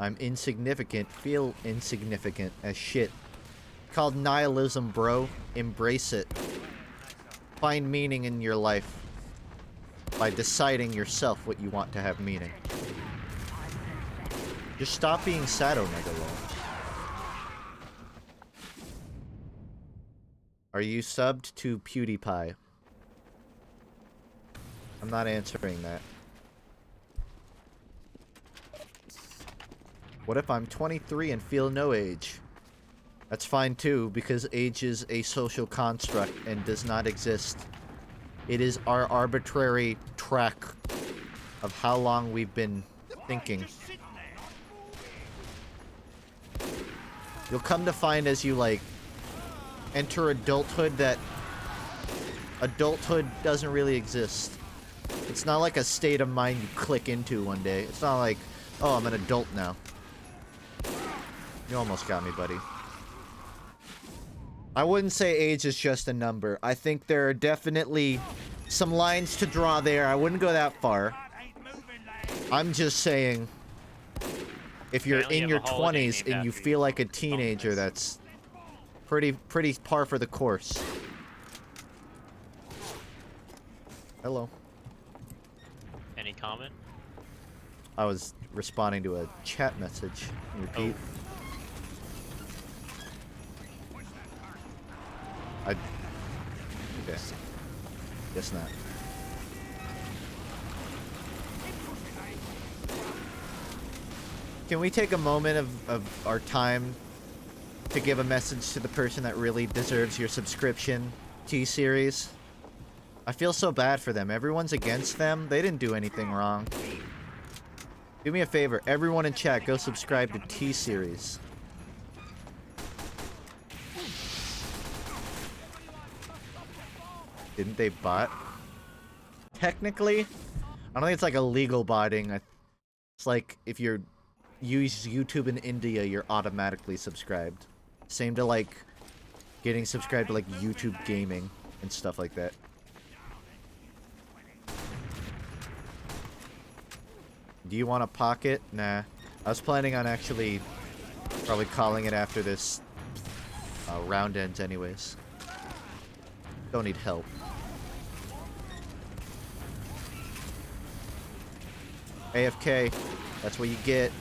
I'm insignificant, feel insignificant as shit. Called nihilism, bro. Embrace it. Find meaning in your life by deciding yourself what you want to have meaning. Just stop being sadomegalo. Are you subbed to PewDiePie? I'm not answering that. What if I'm 23 and feel no age? That's fine too, because age is a social construct and does not exist. It is our arbitrary track of how long we've been thinking. You'll come to find as you, like, enter adulthood that adulthood doesn't really exist. It's not like a state of mind you click into one day. It's not like, oh, I'm an adult now. You almost got me, buddy. I wouldn't say age is just a number. I think there are definitely some lines to draw there. I wouldn't go that far. I'm just saying, if you're in your 20s and you feel like a teenager, that's pretty par for the course. Hello. Any comment? I was responding to a chat message. Repeat. Okay. Guess not. Can we take a moment of our time to give a message to the person that really deserves your subscription, T-Series? I feel so bad for them. Everyone's against them. They didn't do anything wrong. Do me a favor. Everyone in chat, go subscribe to T-Series. Didn't they bot? Technically, I don't think it's like illegal botting. It's like if you use YouTube in India, you're automatically subscribed. Same to like getting subscribed to like YouTube gaming and stuff like that. Do you want a pocket? Nah. I was planning on actually probably calling it after this round ends anyways. Don't need help. AFK. That's what you get.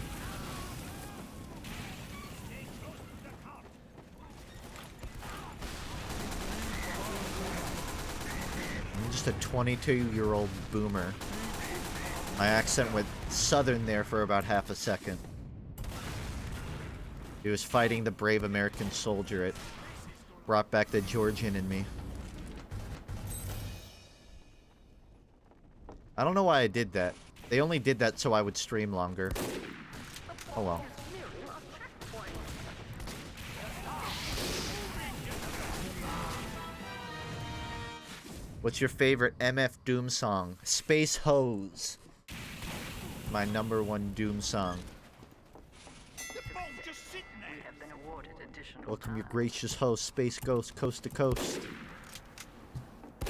I'm just a 22-year-old boomer. My accent went southern there for about half a second. He was fighting the brave American soldier. It brought back the Georgian in me. I don't know why I did that. They only did that so I would stream longer. Oh well. What's your favorite MF Doom song? Space Hose. My #1 Doom song. Welcome your gracious host, Space Ghost, coast to coast. I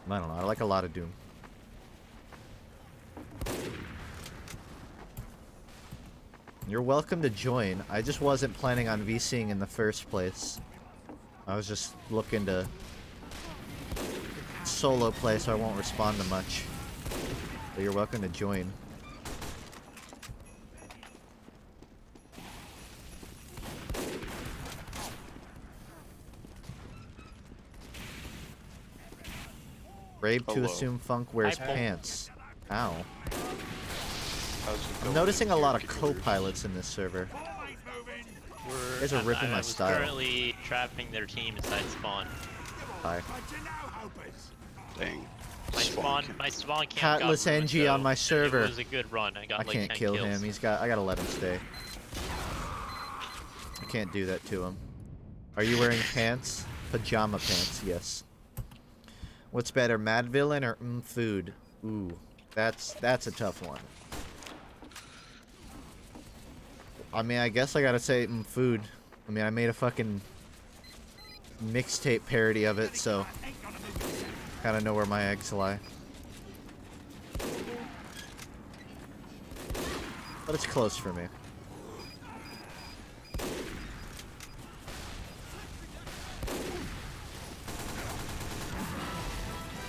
don't know, I like a lot of Doom. You're welcome to join. I just wasn't planning on VCing in the first place. I was just looking to solo play, so I won't respond to much. But you're welcome to join. Brave to assume Funk wears pants. Ow. I'm noticing a lot of co-pilots in this server. You guys are ripping my style. I'm currently trapping their team inside spawn. Hi. Dang. My spawn camp Catless NG on my server. It was a good run. I got like 10 can't kill kills. him. I gotta let him stay. I can't do that to him. Are you wearing pants? Pajama pants, yes. What's better, Mad Villain or Food? Ooh, that's a tough one. I mean, I guess I gotta say Food. I mean, I made a fucking mixtape parody of it, so kind of know where my eggs lie. But it's close for me.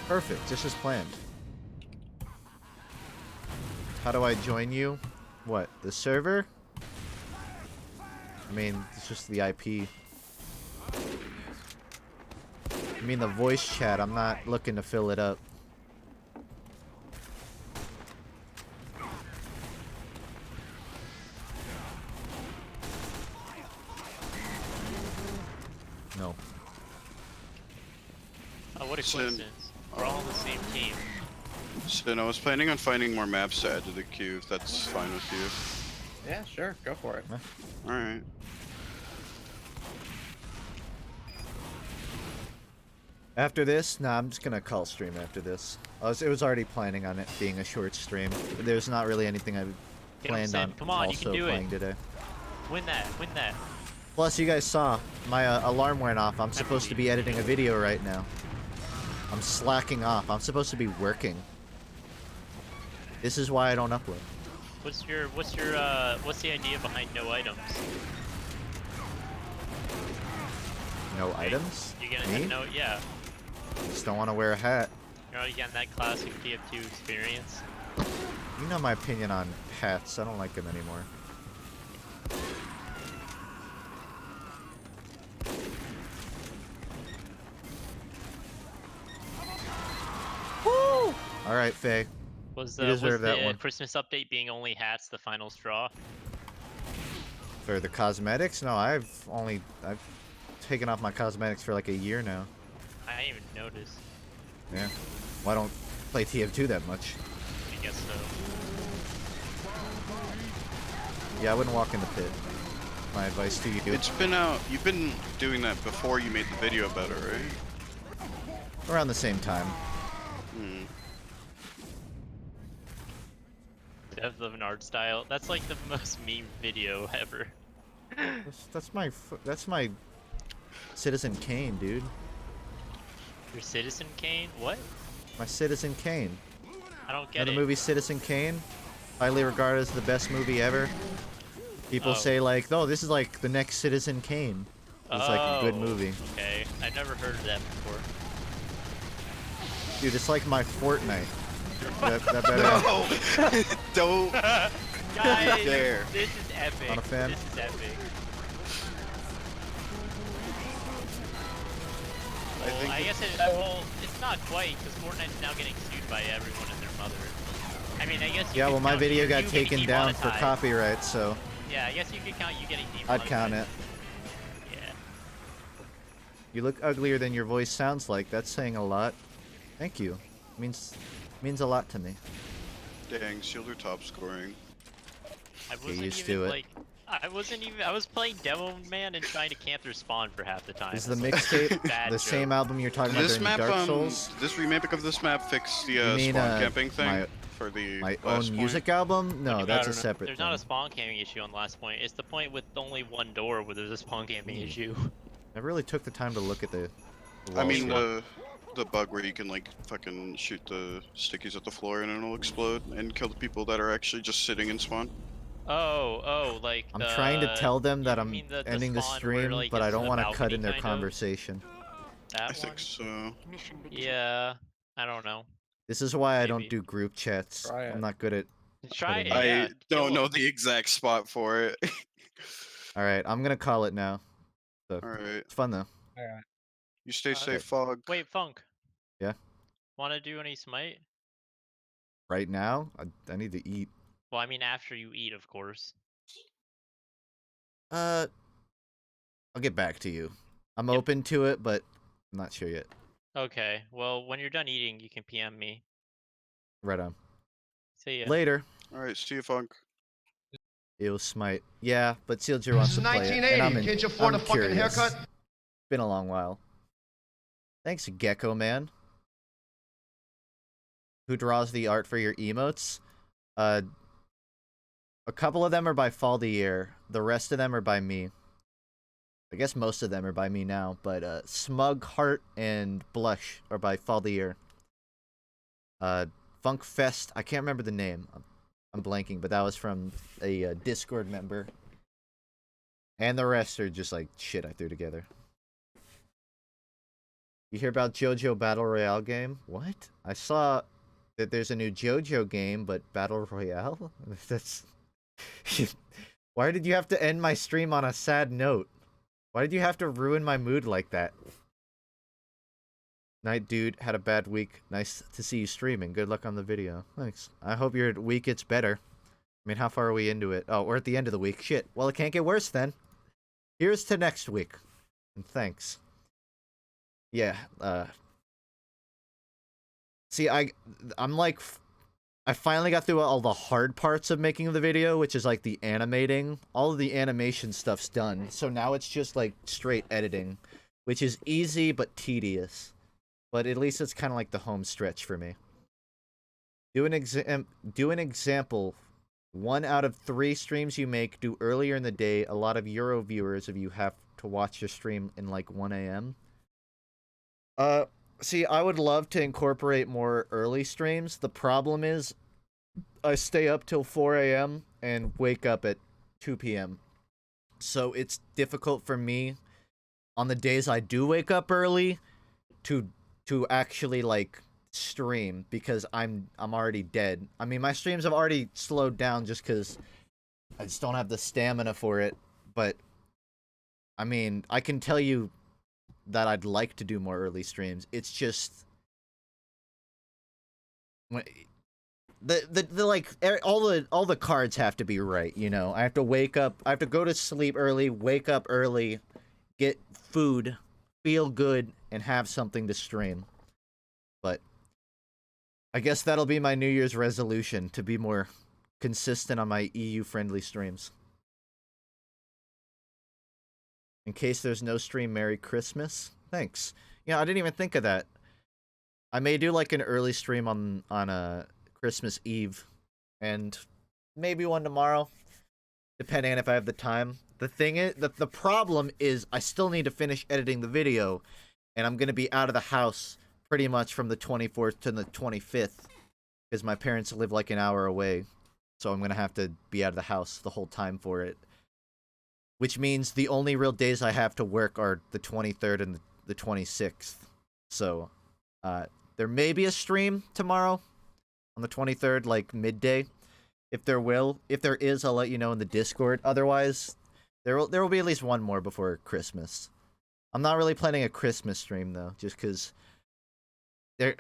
Perfect, just as planned. How do I join you? What, the server? I mean, it's just the IP. I mean the voice chat, I'm not looking to fill it up. No. Oh, what a coincidence. We're all on the same team. So I was planning on finding more maps to add to the queue, if that's fine with you. Yeah, sure. Go for it. Alright. After this? Nah, I'm just gonna call stream after this. It was already planning on it being a short stream. There's not really anything I planned on also playing today. Win that, win that. Plus, you guys saw, my alarm went off. I'm supposed to be editing a video right now. I'm slacking off. I'm supposed to be working. This is why I don't upload. What's the idea behind no items? No items? You gonna Me? have no, yeah. Just don't want to wear a hat. You're already getting that classic TF2 experience. You know my opinion on hats. I don't like them anymore. Woo! Alright, Faye. Was you deserve the that one. Christmas update being only hats the final straw? For the cosmetics? No, I've taken off my cosmetics for like a year now. I didn't even notice. Yeah. Well, I don't play TF2 that much. I guess so. Yeah, I wouldn't walk in the pit. My advice to you. It's been out. You've been doing that before you made the video about it, right? Around the same time. Hmm. Dev Love an art style. That's like the most meme video ever. That's my Citizen Kane, dude. Your Citizen Kane? What? My Citizen Kane. I don't You know get the it. movie Citizen Kane? Highly regarded as the best movie ever. People say like, "Oh, this is like the next Citizen Kane." It's like a good movie. Okay, I've never heard of that before. Dude, it's like my Fortnite. that better. No! Don't Guys, dare. this is epic. Not a fan? This is epic. Well, I guess it's not quite, because Fortnite's now getting sued by everyone and their mother. I mean, I guess you Yeah, could well, my count video you got getting taken down for demonetized. copyright, so Yeah, I guess you could count you getting demonetized. I'd count it. Yeah. You look uglier than your voice sounds like. That's saying a lot. Thank you. Means a lot to me. Dang, Shielder top scoring. I wasn't used even to it. like, I was playing Demo Man and trying to camp their spawn for half the time. Is the It's like mixtape bad the joke. same album you're talking about This during map, Dark Souls? this remake of this map fixed the You mean, spawn camping thing my- for the My last own point. music album? No, that's a separate There's thing. not a spawn camping issue on the last point. It's the point with only one door where there's a spawn camping issue. I really took the time to look at the I mean walls. the bug where you can like fucking shoot the stickies at the floor and it'll explode and kill the people that are actually just sitting in spawn. Like I'm trying to tell them that I'm mean the ending the spawn stream, where, like, but I it's don't the want to cut balcony in their kind of? conversation. That I one? think so. Yeah, I don't know. This is why I Maybe. don't do group chats. Try it. I'm not good at. Try it. putting Yeah, I don't know the exact spot for it. All right, I'm gonna call it now. So, All right. it's fun though. Alright. You stay safe, Fog. Wait, Funk. Yeah. Want to do any smite? Right now, I need to eat. Well, I mean after you eat, of course. I'll get back to you. I'm open to it, but I'm not sure yet. Okay. Well, when you're done eating, you can PM me. Right on. See ya. Later. All right, see you, Funk. Ew, smite. Yeah, but Sealger wants to This is play it, and 1980. Can't you afford I'm a fucking curious. haircut? Been a long while. Thanks, Gecko Man. Who draws the art for your emotes? A couple of them are by Faldier. The rest of them are by me. I guess most of them are by me now, but Smug Heart and Blush are by Faldier. Funk Fest, I can't remember the name. I'm blanking, but that was from a Discord member. And the rest are just like shit I threw together. You hear about JoJo Battle Royale game? What? I saw that there's a new JoJo game, but Battle Royale? That's... Why did you have to end my stream on a sad note? Why did you have to ruin my mood like that? Night dude, had a bad week. Nice to see you streaming. Good luck on the video. Thanks. I hope your week gets better. I mean, how far are we into it? Oh, we're at the end of the week. Shit. Well, it can't get worse then. Here's to next week. And thanks. Yeah, see, I'm like, I finally got through all the hard parts of making the video, which is like the animating. All of the animation stuff's done, so now it's just like straight editing, which is easy but tedious. But at least it's kind of like the home stretch for me. Do an example. 1 out of 3 streams you make do earlier in the day. A lot of Euro viewers, if you have to watch your stream in like 1 a.m. See, I would love to incorporate more early streams. The problem is, I stay up till 4 a.m. and wake up at 2 p.m. So it's difficult for me, on the days I do wake up early, to actually, like, stream, because I'm already dead. I mean, my streams have already slowed down just because I just don't have the stamina for it, but, I mean, I can tell you that I'd like to do more early streams. It's just when the like all the cards have to be right, you know. I have to wake up, I have to go to sleep early, wake up early, get food, feel good, and have something to stream. But I guess that'll be my New Year's resolution, to be more consistent on my EU friendly streams. In case there's no stream, Merry Christmas. Thanks. Yeah, I didn't even think of that. I may do like an early stream on Christmas Eve, and maybe one tomorrow, depending on if I have the time. The thing is, the problem is I still need to finish editing the video, and I'm gonna be out of the house pretty much from the 24th to the 25th. because my parents live like an hour away, so I'm gonna have to be out of the house the whole time for it. Which means the only real days I have to work are the 23rd and the 26th. So, there may be a stream tomorrow on the 23rd, like midday. If there is, I'll let you know in the Discord. Otherwise, there will be at least one more before Christmas. I'm not really planning a Christmas stream though, just because I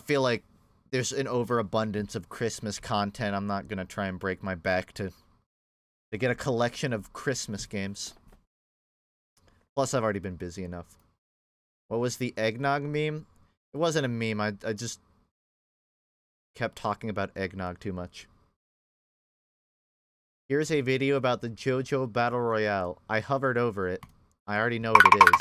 feel like there's an overabundance of Christmas content. I'm not gonna try and break my back to get a collection of Christmas games. Plus, I've already been busy enough. What was the eggnog meme? It wasn't a meme. I just kept talking about eggnog too much. Here's a video about the JoJo Battle Royale. I hovered over it. I already know what it is.